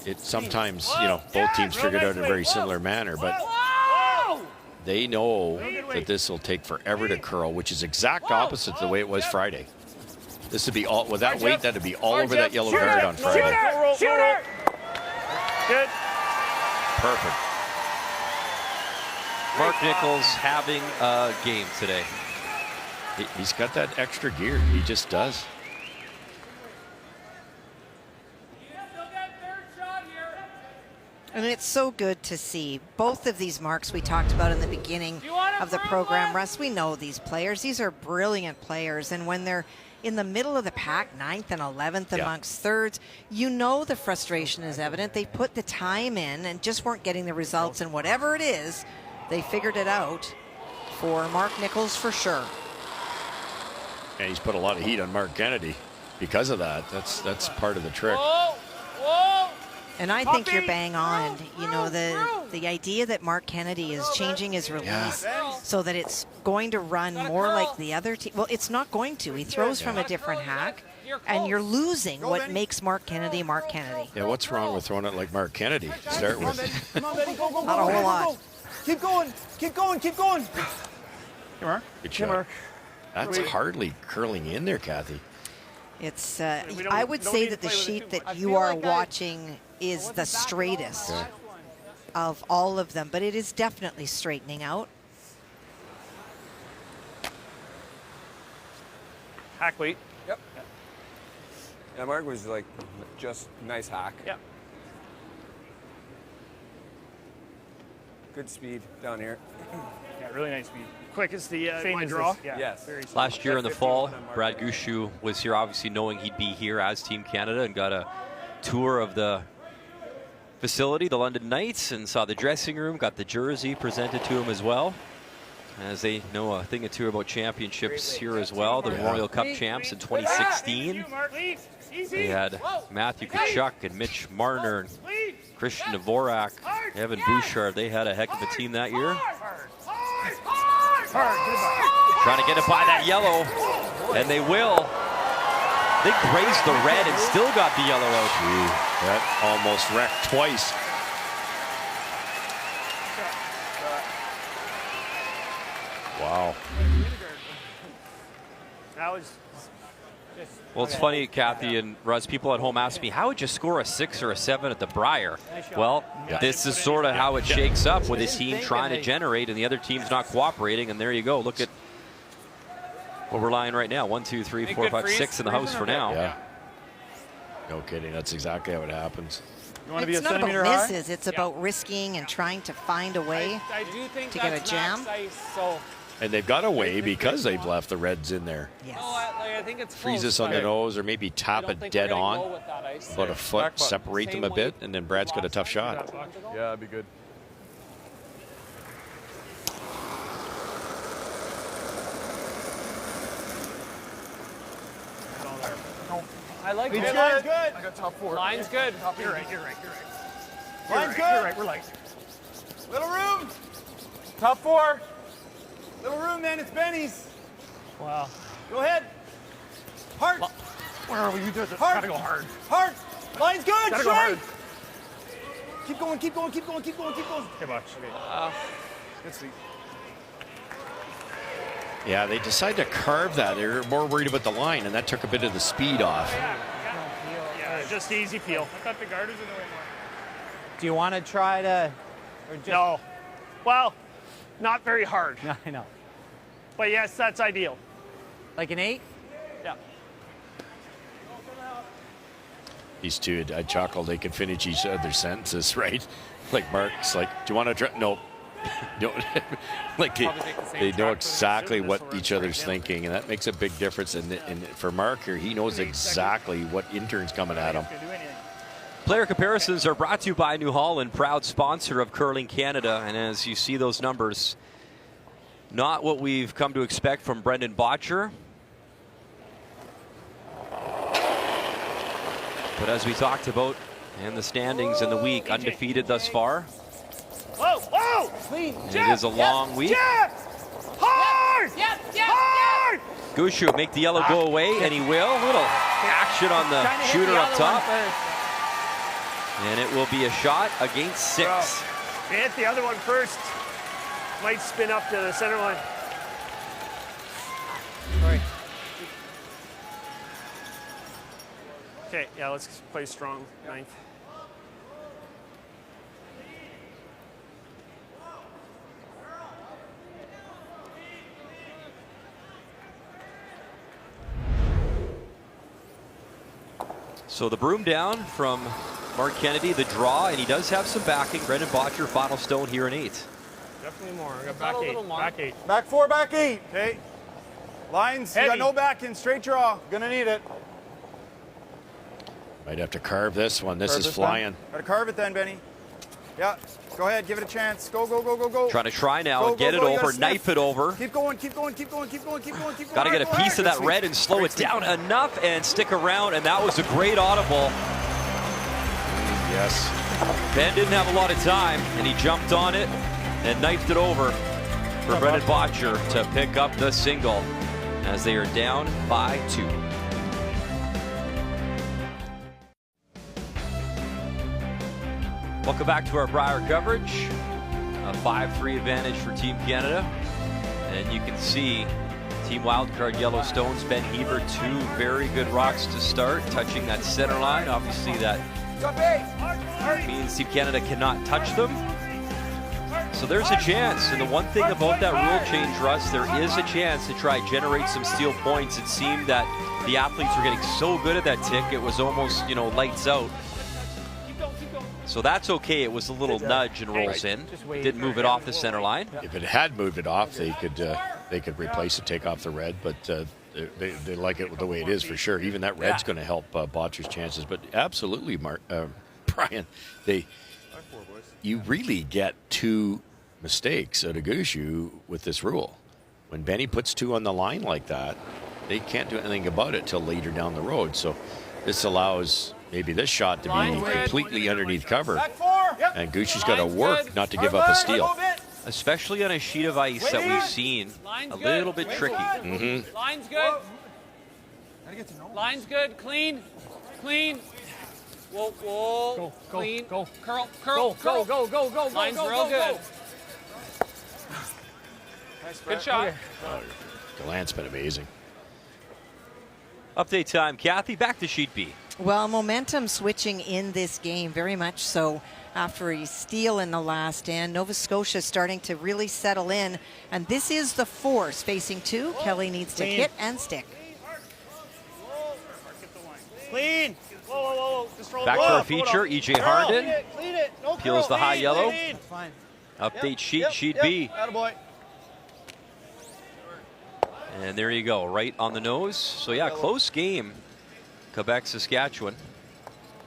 It sometimes, you know, both teams Real figure it out nice in a very weight. similar manner, but Whoa. they know Real good that weight. this will take forever to curl, which is exact opposite to the way it was Friday. This would be all, with that weight, that'd be all over that yellow card on Friday. Shooter. Shooter. Good. Perfect. Mark Nichols having a game today. He's got that extra gear. He just does. And it's so good to see both of these marks we talked about in the beginning of the program. Russ, we know these players. These are brilliant players. And when they're in the middle of the pack, 9th and 11th amongst thirds, you know the frustration is evident. They put the time in and just weren't getting the results. And whatever it is, they figured it out for Mark Nichols for sure. And he's put a lot of heat on Mark Kennedy because of that. That's part of the trick. Whoa. Whoa. And I think you're bang on. You know, the idea that Mark Kennedy is changing his release so that it's going to run more like the other team. Well, it's not going to. He throws from a different hack, and you're losing what makes Mark Kennedy Mark Kennedy. Yeah, what's wrong with throwing it like Mark Kennedy to start with? Come on, Betty. Go, go, go. Not a whole lot. Keep going. Keep going. Keep going. Come on. Good shot. That's hardly curling in there, Kathy. It's. I would say that the sheet that you are watching is the straightest of all of them, but it is definitely straightening out. Hack weight. Yep. Yeah, Mark was like just nice hack. Yep. Good speed down here. Yeah, really nice speed. Quick as the Same my as draw. this. Yeah. Yes. Very slow. Last year in the fall, Brad Gushue was here, obviously knowing he'd be here as Team Canada, and got a tour of the facility, the London Knights, and saw the dressing room, got the jersey presented to him as well, as they know a thing or two about championships here as well. The Memorial Cup champs in 2016. They had Matthew Tkachuk and Mitch Marner and Christian Dvorak, Evan Bouchard. They had a heck of a team that year. Trying to get it by that yellow, and they will. They grazed the red and still got the yellow out. Gee, that almost wrecked twice. Wow. That was Well, it's funny, Kathy and Russ, people at home ask me, how would you score a 6 or a 7 at the Brier? Well, this is sort of how it shakes up with his team trying to generate and the other team's not cooperating, and there you go. Look at what we're lying right now. 1, 2, 3, 4, 5, 6 in the house for now. Yeah. No kidding. That's exactly how it happens. You want to be It's a not centimeter about high? misses. It's about risking and trying to find a way I do think to get a that's jam. max ice, so And they've got away because they've left the reds in there. Yes. no, I think it's Freeze close, us on the but nose or maybe tap I don't it think dead we're gonna on. go with that ice. About a foot, separate them a bit, and then Brad's got a tough shot. Yeah, that'd be good. I like Lead's it. good. I got top 4. Line's good. You're right. Line's good. You're right. We're light. Little room. Top 4. Little room, man. It's Benny's. Wow. Go ahead. Hard. Where are we? You do it. Hard. Gotta go hard. Hard. Line's good. Gotta go Straight. hard. Keep going. Keep going. Keep going. Keep going. Keep going. Okay, Botch. Good sweep. Yeah, they decided to carve that. They were more worried about the line, and that took a bit of the speed off. Yeah, just easy peel. I thought the guard was in the way more. Do you want to try to? Or just, No. Well, not very hard. No, I know. But yes, that's ideal. Like an 8? Yeah. These two, I chuckle, they can finish each other's sentences, right? Like Mark's like, do you want to try? No. Don't. Like they know exactly what each other's thinking, and that makes a big difference. And for Mark here, he knows exactly what intern's coming at him. Player comparisons are brought to you by New Holland, proud sponsor of Curling Canada. And as you see those numbers, not what we've come to expect from Brendan Bottcher. But as we talked about in the standings in the week, undefeated thus far. Whoa, whoa! Clean. And it is a long week. Hard! Hard! Gushue make the yellow go away, and he will. Little action on the shooter up top. And it will be a shot against 6. Hit the other one first. Might spin up to the center line. Sorry. Okay, yeah, let's play strong. 9th. So the broom down from Mark Kennedy, the draw, and he does have some backing. Brendan Bottcher, final stone here in 8. Definitely more. I got back 8. Back 8. Back 4, back 8. Okay. Lines, you got Heavy. no back in. Straight draw. Gonna need it. Might have to carve this one. This Carve is this flying. then. Gotta carve it then, Benny. Yeah. Go ahead. Give it a chance. Go, go, go, go, go. Trying to try now Go, and get go, it go. You over, gotta sniff. knife it over. Keep going, keep going, keep going, keep going, keep going, keep going. Got to get a Go piece of ahead. that red and slow it down enough and stick around, and that was a great audible. Yes. Ben didn't have a lot of time, and he jumped on it and knifed it over for Brendan Bottcher to pick up the single as they are down by 2. Welcome back to our Brier coverage. A 5-3 advantage for Team Canada. And you can see Team Wildcard Yellowstone's Ben Heber, 2 very good rocks to start, touching that center line. Obviously that means Team Canada cannot touch them. So there's a chance, and the one thing about that rule change, Russ, there is a chance to try and generate some steal points. It seemed that the athletes were getting so good at that tick, it was almost, lights out. So that's okay. It was a little nudge and rolls in. Didn't move it off the center line. If it had moved it off, they could replace it, take off the red, but they like it the way it is for sure. Even that red's going to help Bottcher's chances. But absolutely, Brian, you really get 2 mistakes out of Gushue with this rule. When Benny puts 2 on the line like that, they can't do anything about it till later down the road. So This allows maybe this shot to be completely underneath cover. And Gushue's got to work not to give up a steal. Especially on a sheet of ice that we've seen a little bit tricky. Mm-hmm. Line's good. Line's good. Clean. Clean. Whoa, whoa. Go, clean. go. Curl, curl, curl. Go. Line's real good. Good shot. Gallant's been amazing. Update time. Kathy, back to sheet B. Well, momentum switching in this game, very much so. After a steal in the last end, Nova Scotia starting to really settle in. And this is the force facing two. Kelly needs to hit and stick. Clean. Whoa. Just roll Back to our feature, E.J. Harden. Clean it. No Peels curl. the high yellow. Fine. Update sheet B. Attaboy. And there you go, right on the nose. So yeah, close game. Quebec, Saskatchewan.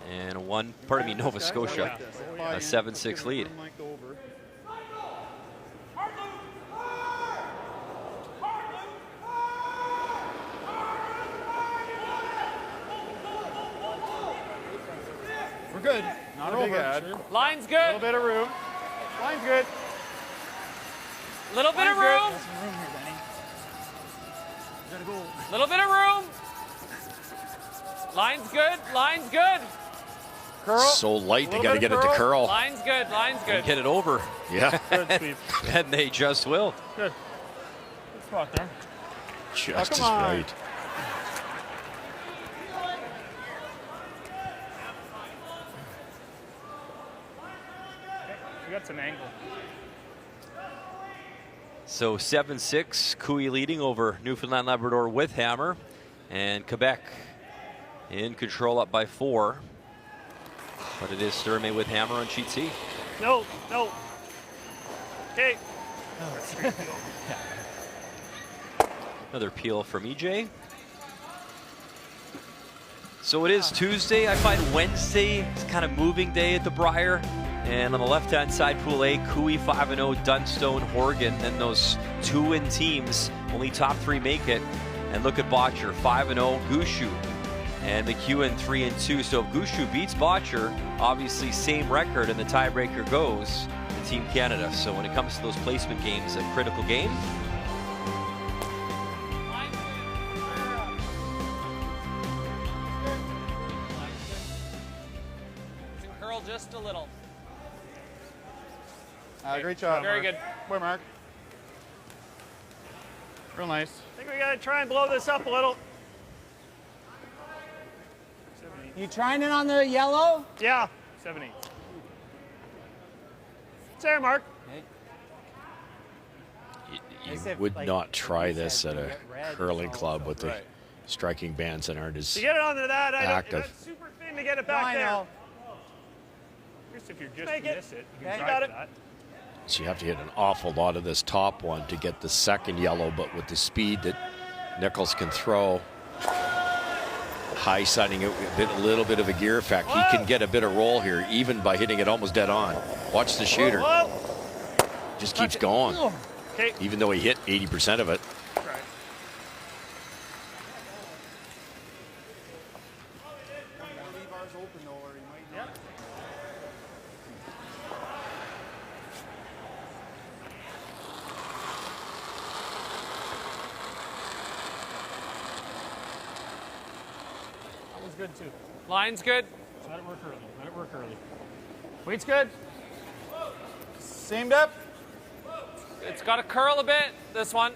And Nova Scotia, a 7-6 lead. We're good. Not a big ad. Line's good. A little bit of room. Line's good. Little bit of room. Little bit of room. Line's good. Line's good. Curl. So light, they got to get it to curl. Line's good. Line's good. And get it over. Yeah. And they just will. Good. Good spot there. Just as right. We got some angle. So 7-6, Cooey leading over Newfoundland Labrador with hammer. And Quebec in control, up by 4. But it is Sturmey with hammer on sheet C. No. Okay. Another peel from EJ. So it is Tuesday. I find Wednesday is kind of moving day at the Brier. And on the left-hand side, Pool A, Cooey 5-0, Dunstone, Horgan. Then those 2-win teams, only top 3 make it. And look at Bottcher, 5-0, Gushue, and McEwen 3-2. So if Gushue beats Bottcher, obviously same record, and the tiebreaker goes to Team Canada. So when it comes to those placement games, a critical game. Curl just a little. Great job. Very Mark. good. Boy, Mark. Real nice. I think we got to try and blow this up a little. You trying it on the yellow? Yeah. 7-8. It's there, Mark. You would not try this at a curling club with the striking bands that aren't as To get it onto that, active. that's super thin to get it back there. I guess if you're just to miss it, you can try for that. So you have to hit an awful lot of this top one to get the second yellow, but with the speed that Nichols can throw, high siding it, a little bit of a gear effect. He can get a bit of roll here, even by hitting it almost dead on. Watch the shooter. Just keeps going, even though he hit 80% of it. Good too. Line's good. Let it work early. Weight's good. Same depth. It's got to curl a bit, this one.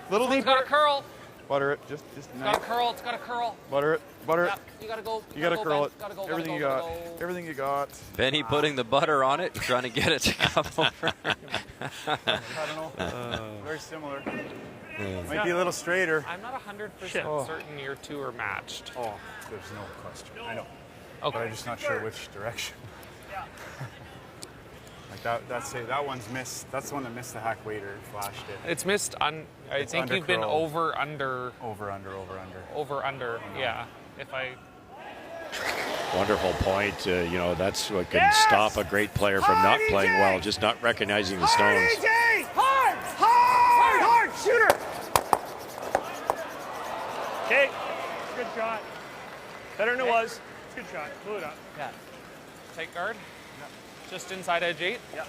Little deeper. It's got to curl. Butter it. Just It's got to curl. It's got to curl. Butter it. Butter it. You got to go. You got to curl it. Gotta go, Everything you got. Everything you got. Benny putting the butter on it, trying to get it to come over. I don't know. Very similar. Might be a little straighter. I'm not 100% certain your two are matched. Oh, there's no question. I know. Okay. But I'm just not sure which direction. Like that one's missed. That's the one that missed the hack waiter, flashed it. It's missed on. I think you've been over, under. Over, under. Yeah. If I. Wonderful point. That's what can stop a great player from not playing well, just not recognizing the stones. Hard, shooter. Okay, good shot. Better than it was. It's a good shot. Blew it up. Yeah. Tight guard. Just inside edge 8. Yeah.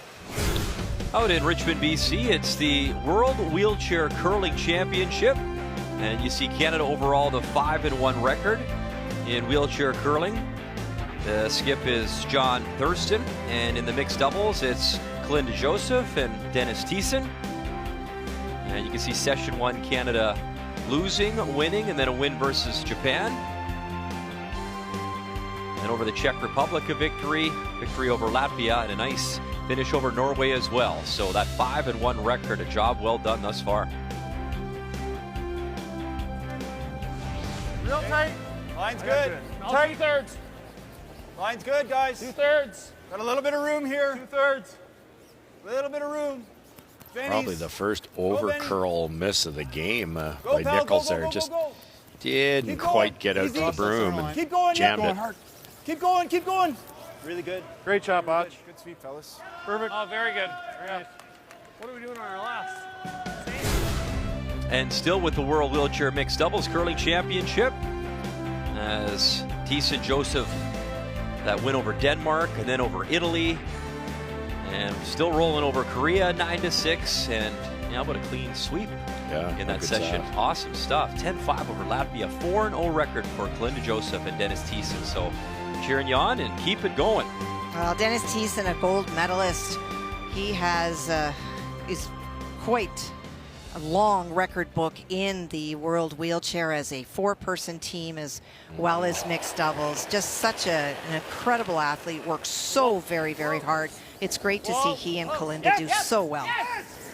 Out in Richmond, BC, it's the World Wheelchair Curling Championship. And you see Canada overall the 5-1 record in wheelchair curling. The skip is John Thurston. And in the mixed doubles, it's Kalinda Joseph and Dennis Thiessen. And you can see session 1 Canada losing, winning, and then a win versus Japan. And over the Czech Republic, a victory over Latvia, and a nice finish over Norway as well. So that 5-1 record, a job well done thus far. Real tight. Line's good. Tight. 2/3. Line's good, guys. 2/3. Got a little bit of room here. 2/3. Little bit of room. Probably the first over curl miss of the game by pal, Nichols go, there. go, Just go. didn't quite get out to the broom and Keep going, jammed it. Keep going, keep going. Really good. Great job, Botch. Good sweep, fellas. Perfect. Oh, very good. What are we doing on our last? And still with the World Wheelchair Mixed Doubles Curling Championship, as Thiessen Joseph, that win over Denmark and then over Italy, and still rolling over Korea 9-6, and how about a clean sweep in that session. Awesome stuff. 10-5 over Latvia, 4-0 record for Kalinda Joseph and Dennis Thiessen. So cheering you on and keep it going. Well, Dennis Thiessen, a gold medalist. He has is quite a long record book in the world wheelchair as a 4-person team as well as mixed doubles. Just such an incredible athlete, works so very, very hard. It's great to see he and Kalinda do so well.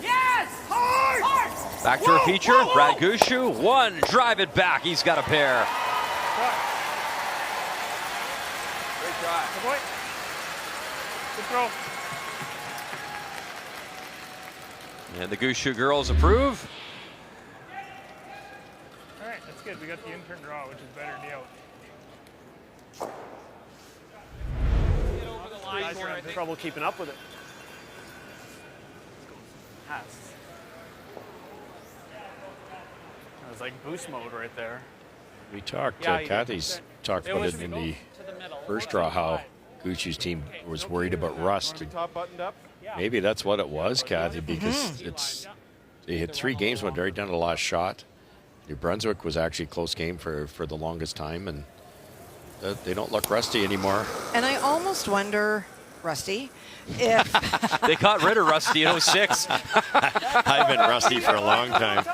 Yes! Hard! Back to our feature, Brad Gushue, one, drive it back, he's got a pair. Great try. Good boy. Good throw. And the Gushue girls approve. All right, that's good. We got the intern draw, which is better than the out. Guys are having trouble keeping up with it. That was like boost mode right there. We talked, Kathy's talked about it in the first draw, how Gushue's team was worried about rust. Top buttoned up. Maybe that's what it was, Kathy, because they hit 3 games, went right down to the last shot. New Brunswick was actually a close game for the longest time, and they don't look rusty anymore. And I almost wonder, Rusty, if... They got rid of Rusty in 06. I've been rusty for a long time.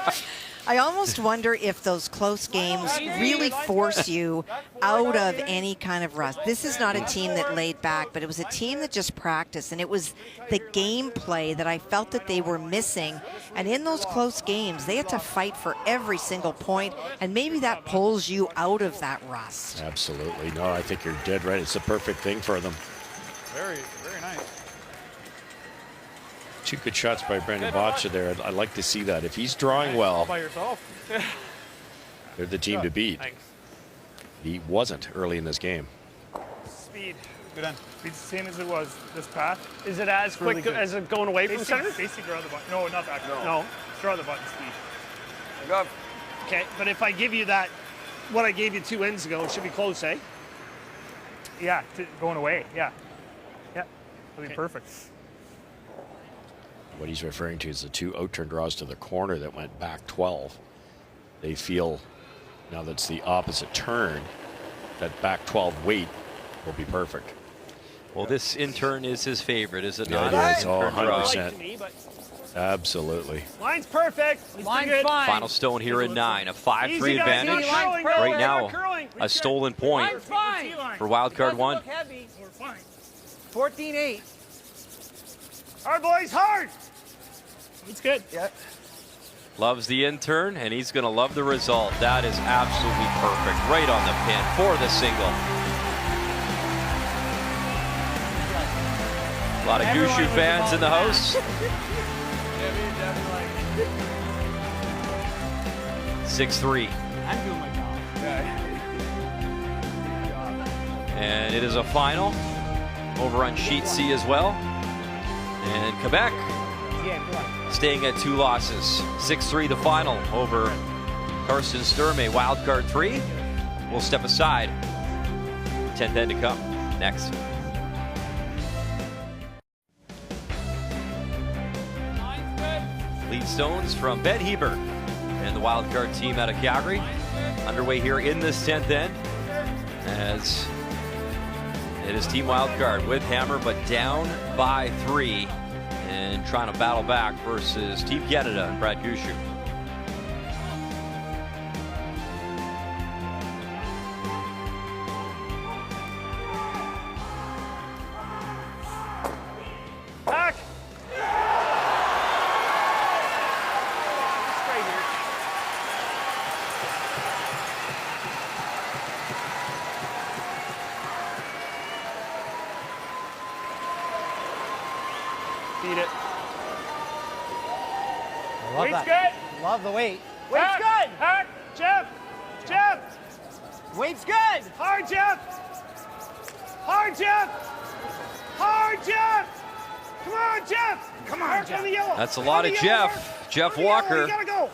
I almost wonder if those close games really force you out of any kind of rust. This is not a team that laid back, but it was a team that just practiced, and it was the gameplay that I felt that they were missing. And in those close games, they had to fight for every single point, and maybe that pulls you out of that rust. Absolutely. No, I think you're dead right. It's the perfect thing for them. Very, very nice. 2 good shots by Brendan Bottcher there. I'd like to see that. If he's drawing well, All by yourself. they're the team to beat. Thanks. He wasn't early in this game. Speed. Good end. Speed's the same as it was this path. Is it as quick Really good. as it going away from center? Basically draw the button. No, not back. No. Draw the button speed. Go. Okay, but if I give you that, what I gave you 2 ends ago, it should be close, eh? Yeah, going away. Yeah. Yeah. It'll be perfect. What he's referring to is the 2 out-turn draws to the corner that went back 12. They feel, now that's the opposite turn, that back 12 weight will be perfect. Well, this intern is his favorite, is it Yeah, not? it is. Oh, 100%. To me, but Absolutely. line's perfect. Line's good. fine. Final stone here in 9, a 5-3 Easy, guys, advantage. easy, line's Right perfect. now, Curling. a stolen point Line's fine. for wildcard 1. Look heavy. We're fine. 14-8. Hard, boys, hard. It's good. Yeah. Loves the intern, and he's going to love the result. That is absolutely perfect. Right on the pin for the single. A lot of Gushue fans in the house. 6-3. I'm doing my job. And it is a final over on sheet C as well. And Quebec staying at 2 losses. 6-3 the final over Carson Sturmey. Wildcard 3 will step aside 10th end to come next. Lead stones from Ben Hebert and the wildcard team out of Calgary. Underway here in this 10th end as it is team wildcard with Hammer, but down by 3 and trying to battle back versus Team Canada and Brad Gushue. Back. Beat it. Love Weight's that. good. Love the weight. Weight's good. Hard. Jeff. Jeff. Weight's good. Hard, Jeff. Hard, Jeff. Hard, Jeff. Come on, Jeff. Come on, Jeff. On the yellow. That's a lot of Jeff. Jeff Walker. You gotta go.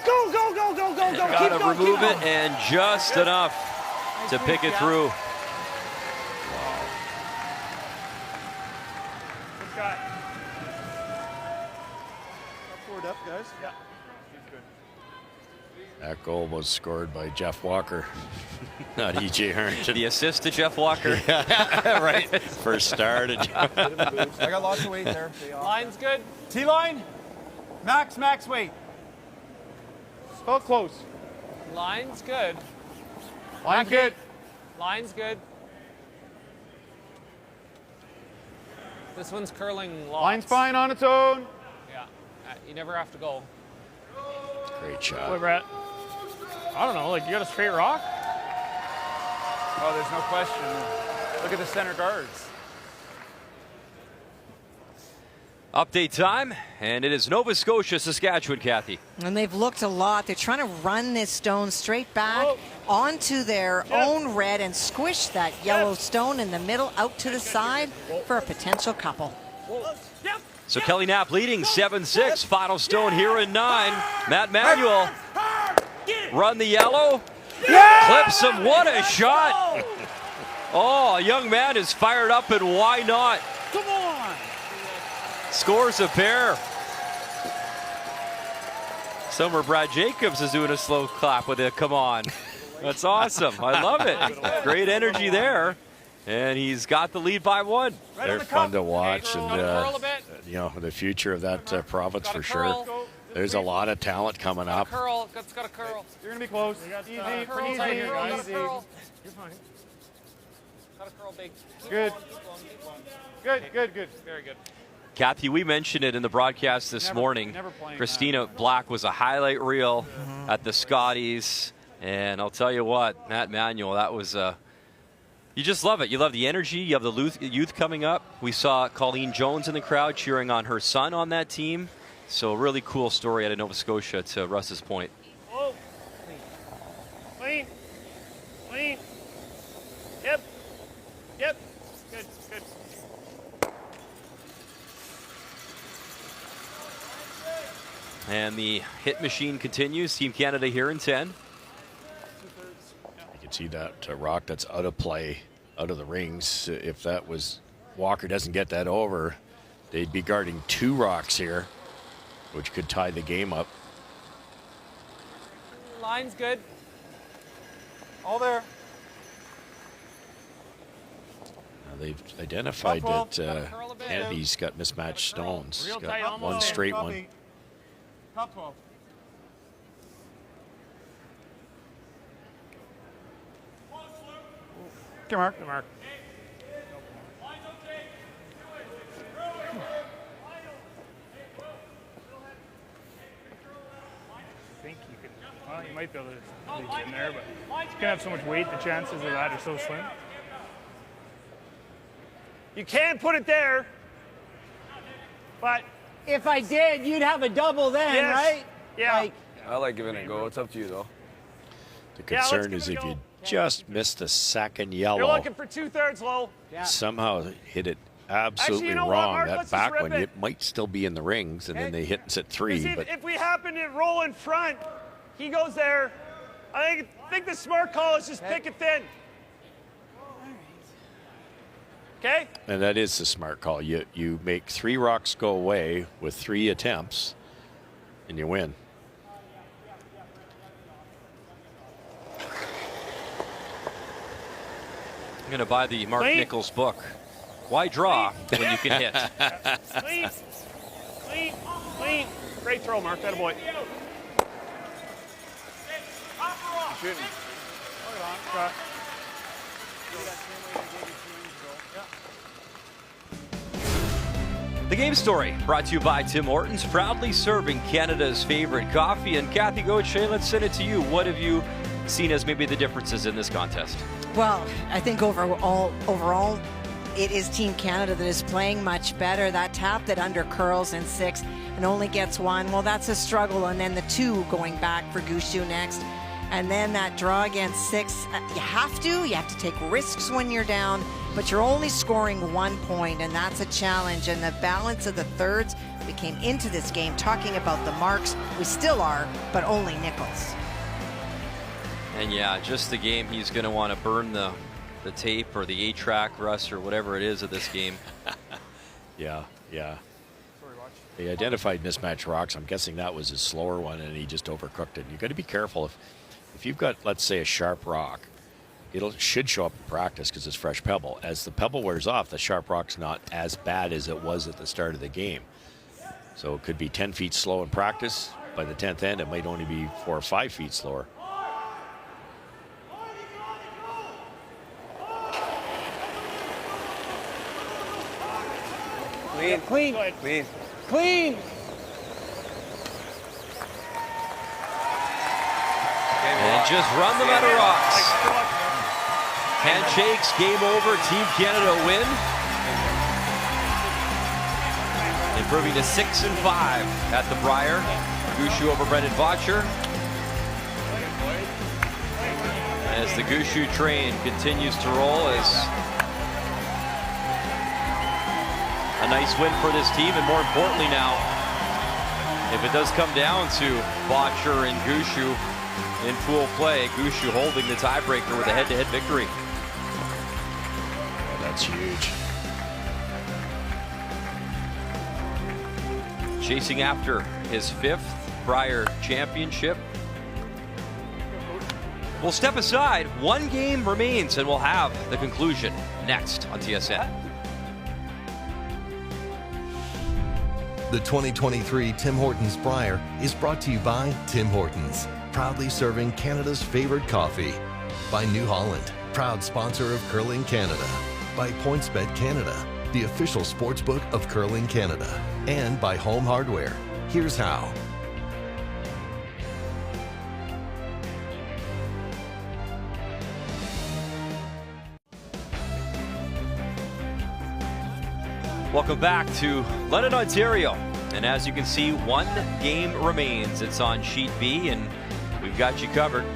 Go, go, go, go, go, go. Got to remove it, and just enough to pick it through. Good guy. Forward up, guys. Yeah. That goal was scored by Jeff Walker, not E.J. Harrington. The assist to Jeff Walker. Right. First start. I got lots of weight there. Line's good. T-line. Max weight. Still close. Line's good. Line good. Line's good. This one's curling lots. Line's fine on its own. Yeah. You never have to go. Great shot. What, Brett? I don't know. Like, you got a straight rock? Oh, there's no question. Look at the center guards. Update time, and it is Nova Scotia, Saskatchewan, Kathy. And they've looked a lot. They're trying to run this stone straight back onto their own red and squish that yellow stone in the middle out to the side for a potential couple. So Kelly Knapp leading 7-6. Final stone here in 9. Matt Manuel run the yellow. Clips him. What a shot. Oh, a young man is fired up, and why not? Come on. Scores a pair. Somewhere Brad Jacobs is doing a slow clap with it. Come on. That's awesome. I love it. Great energy there. And he's got the lead by 1. They're fun to watch, and you know, the future of that province for sure. There's a lot of talent coming up. Curl. It's got a curl. You're gonna be close. Easy. Easy. You're fine. Got a curl big. Good. Good. Very good. Kathy, we mentioned it in the broadcast this morning. Christina Black was a highlight reel at the Scotties. And I'll tell you what, Matt Manuel, that was you just love it. You love the energy. You have the youth coming up. We saw Colleen Jones in the crowd cheering on her son on that team. So a really cool story out of Nova Scotia, to Russ's point. Whoa. Clean. Yep. Good. And the hit machine continues. Team Canada here in 10. You can see that rock that's out of play, out of the rings. If that was Walker doesn't get that over, they'd be guarding 2 rocks here, which could tie the game up. Line's good. All there. Now they've identified that Kennedy's got mismatched stones. He's got one straight one. Top 12. Come Mark. I think you could, well, you might be able to leave in there, but you can have so much weight, the chances of that are so slim. You can put it there, but if I did, you'd have a double then, right? Yeah. I like giving it a go. It's up to you, though. The concern is if you just missed the second yellow, you're looking for 2/3 low. somehow hit it absolutely Actually, you know what, wrong. Mark? That Let's back just one, rip it might still be in the rings, and then they hit and sit 3. But If we happen to roll in front, he goes there. I think the smart call is just pick it thin. Okay? And that is the smart call. You make 3 rocks go away with 3 attempts, and you win. I'm going to buy the Mark Nichols book. Why draw when you can hit? Clean. Clean. Clean. Great throw, Mark. That boy. Shooting. The game story brought to you by Tim Hortons, proudly serving Canada's favorite coffee. And Kathy Gushue, let's send it to you. What have you seen as maybe the differences in this contest? Well, I think overall, it is Team Canada that is playing much better. That tap that under curls in 6 and only gets 1, well, that's a struggle. And then the 2 going back for Gushue next. And then that draw against 6, you have to take risks when you're down, but you're only scoring 1 point, and that's a challenge. And the balance of the thirds, we came into this game talking about the marks. We still are, but only Nichols. And yeah, just the game, he's going to want to burn the tape or the 8-track, Russ, or whatever it is of this game. Yeah. They identified mismatch rocks. I'm guessing that was his slower one, and he just overcooked it. You've got to be careful if you've got, let's say, a sharp rock. Should show up in practice because it's fresh pebble. As the pebble wears off, the sharp rock's not as bad as it was at the start of the game. So it could be 10 feet slow in practice. By the 10th end, it might only be 4 or 5 feet slower. Clean. Clean. Clean. Clean. And just run them out of rocks. Handshakes, game over, Team Canada win. Improving to 6-5 at the Brier. Gushue over Brendan Bottcher. As the Gushue train continues to roll, as a nice win for this team, and more importantly now, if it does come down to Bottcher and Gushue in pool play, Gushue holding the tiebreaker with a head-to-head victory. Oh, that's huge. Chasing after his 5th Brier championship. We'll step aside. 1 game remains, and we'll have the conclusion next on TSN. The 2023 Tim Hortons Brier is brought to you by Tim Hortons, proudly serving Canada's favorite coffee. By New Holland, proud sponsor of Curling Canada. By PointsBet Canada, the official sportsbook of Curling Canada. And by Home Hardware. Here's how. Welcome back to London, Ontario. And as you can see, 1 game remains. It's on sheet B, and we've got you covered.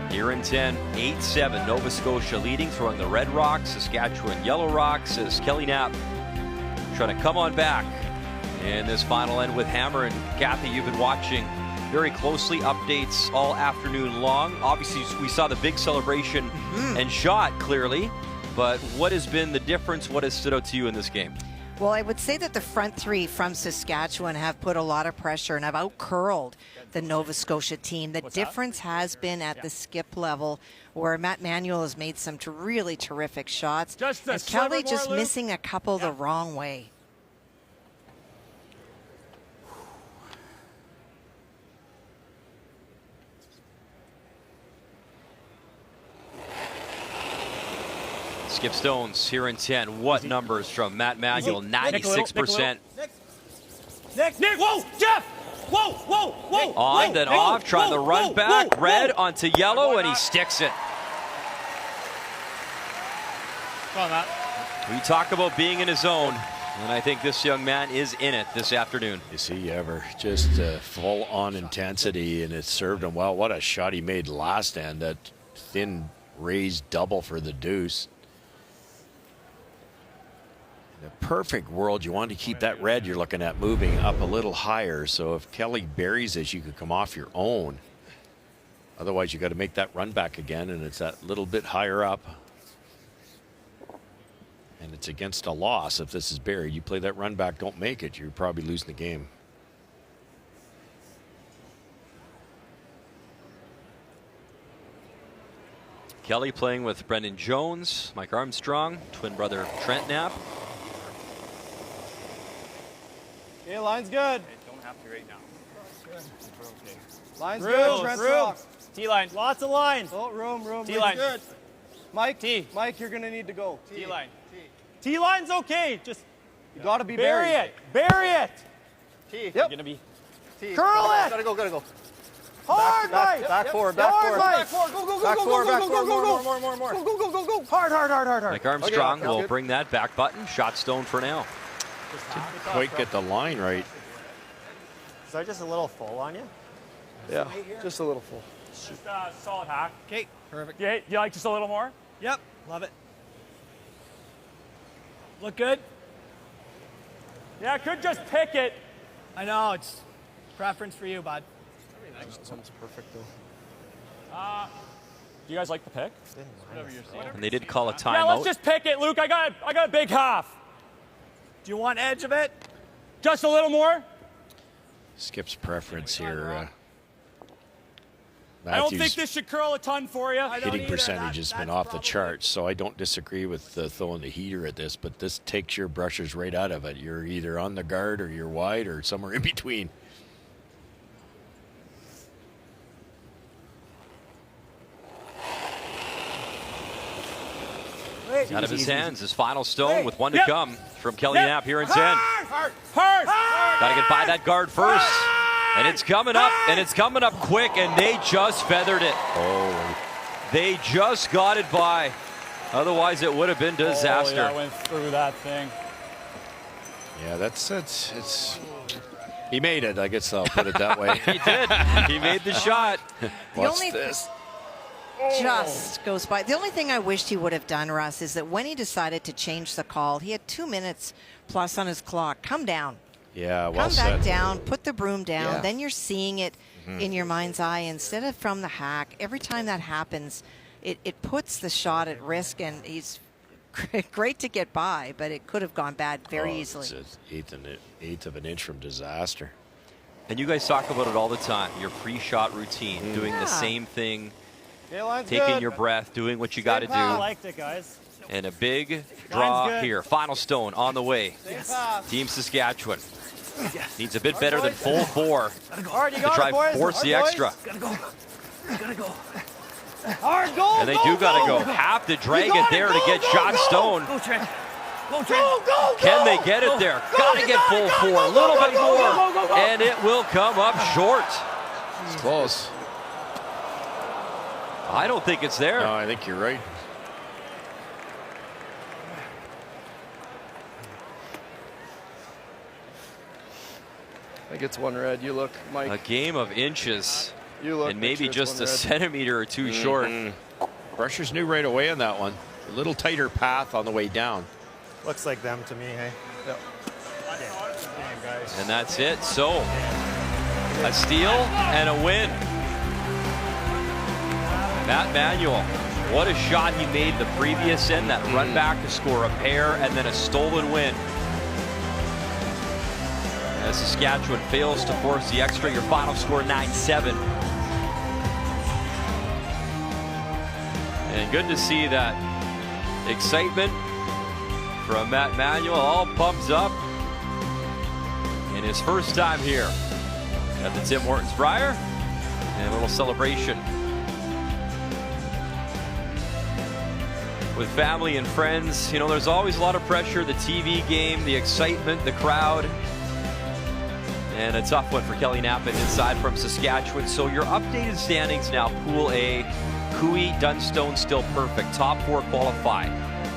Here in 10, 8-7, Nova Scotia leading, throwing the red rocks, Saskatchewan yellow rocks, as Kelly Knapp trying to come on back in this final end with Hammer. And Kathy, you've been watching very closely, updates all afternoon long. Obviously, we saw the big celebration and shot clearly, but what has been the difference? What has stood out to you in this game? Well, I would say that the front 3 from Saskatchewan have put a lot of pressure and have out-curled the Nova Scotia team. The difference has been at the skip level, where Matt Manuel has made some really terrific shots. And Kelly just missing a couple the wrong way. Skip Stones here in 10. What numbers from Matt Manuel? 96%. Nick, whoa, Jeff! Whoa! On, then off, trying to run back. Red onto yellow, and he sticks it. Come on, Matt. We talk about being in his zone, and I think this young man is in it this afternoon. Is he ever? Just full on intensity, and it served him well. What a shot he made last end. That thin raised double for the deuce. In a perfect world, you want to keep that red you're looking at moving up a little higher. So if Kelly buries this, you could come off your own. Otherwise, you got to make that run back again, and it's that little bit higher up. And it's against a loss if this is buried. You play that run back, don't make it, you're probably losing the game. Kelly playing with Brendan Jones, Mike Armstrong, twin brother Trent Knapp. Okay, line's good. Don't have to right now. Line's good. Trent's rock. T-line. Lots of lines. Oh, room. T-line. Good. Mike, T. Mike, you're going to need to go. T-line. T-line's okay. Just, you got to be Bury buried. it. Bury it. T. Yep. You're going to be. T. Curl it. Gotta go. Hard, Mike. Back forward. Back forward. Go. Back forward. More. Go. Hard. Mike Armstrong will bring that back button. Shot stone for now. Didn't quite get the line right. Is that just a little full on you? Yeah, just a little full. Just solid hack. Okay, perfect. Yeah, you like just a little more? Yep, love it. Look good? Yeah, I could just pick it. I know, it's preference for you, bud. Sounds perfect, though. Do you guys like the pick? Whatever you're saying. And they did call a timeout. Yeah, let's just pick it, Luke. I got a big half. Do you want edge of it? Just a little more? Skip's preference here. I don't think this should curl a ton for you. Hitting percentage has been off the charts, so I don't disagree with throwing the heater at this, but this takes your brushes right out of it. You're either on the guard or you're wide or somewhere in between. Out of his hands, his final stone with one to come from Kelly Knapp here in 10. Hard. Got to get by that guard first. And it's coming up, and it's coming up quick, and they just feathered it. Oh. They just got it by. Otherwise, it would have been disaster. Oh, yeah, went through that thing. Yeah, it's he made it, I guess I'll put it that way. He did. He made the shot. What's this? Just goes by. The only thing I wished he would have done, Russ, is that when he decided to change the call, he had 2 minutes plus on his clock. Come down. Yeah, well Come said. back down, put the broom down, Yeah. then you're seeing it in your mind's eye instead of from the hack. Every time that happens, it puts the shot at risk, and he's great to get by, but it could have gone bad very easily. It's an eighth of an inch from disaster. And you guys talk about it all the time, your pre-shot routine, doing the same thing, taking your breath, doing what you got to do. I liked it, guys. And a big draw here. Final stone on the way. Yes. Team Saskatchewan needs a bit better than full four Hard, you to got try it, boys. force Hard, the boys. extra. Gotta go. Hard, go. And they do got to go. Have to drag it there to get shot stone. Go, Trent. Go. Can they get it there? Got to get full four. A little bit more. And it will come up short. It's close. I don't think it's there. No, I think you're right. I think it's one red. You look, Mike. A game of inches. You look. And maybe make just sure a it's one red. centimeter or two short. Brushers knew right away on that one. A little tighter path on the way down. Looks like them to me, hey? Yep. And that's it. So, a steal and a win. Matt Manuel, what a shot he made the previous end. That run back to score a pair and then a stolen win. As Saskatchewan fails to force the extra, your final score 9-7. And good to see that excitement from Matt Manuel, all pumped up in his first time here at the Tim Hortons Brier. And a little celebration with family and friends. You know, there's always a lot of pressure, the TV game, the excitement, the crowd. And a tough one for Kelly Knapp inside from Saskatchewan. So your updated standings now, Pool A, Cooey, Dunstone still perfect. Top four qualify.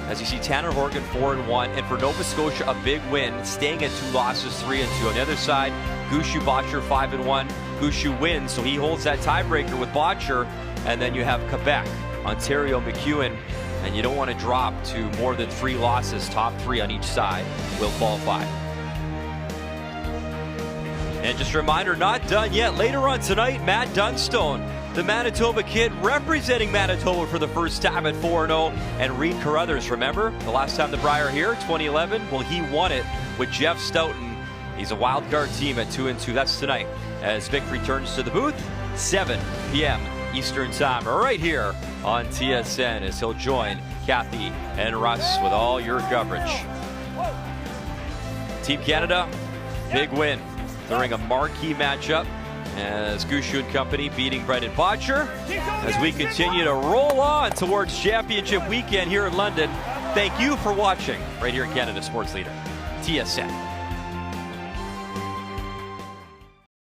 As you see, Tanner Horgan 4-1, and for Nova Scotia, a big win, staying at 2 losses, 3-2. On the other side, Gushue, Bottcher 5-1. Gushue wins, so he holds that tiebreaker with Bottcher. And then you have Quebec, Ontario, McEwen, and you don't want to drop to more than 3 losses. Top 3 on each side will qualify. And just a reminder, not done yet. Later on tonight, Matt Dunstone the Manitoba kid representing Manitoba for the first time at 4-0, and Reed Carruthers. Remember, the last time the Brier here, 2011, well, he won it with Jeff Stoughton. He's a wild card team at 2-2. That's tonight as Vic returns to the booth, 7 p.m. Eastern Time, right here on TSN, as he'll join Kathy and Russ with all your coverage. Team Canada, big win during a marquee matchup as Gushue and company beating Brendan Bottcher as we continue to roll on towards championship weekend here in London. Thank you for watching right here in Canada Sports Leader, TSN.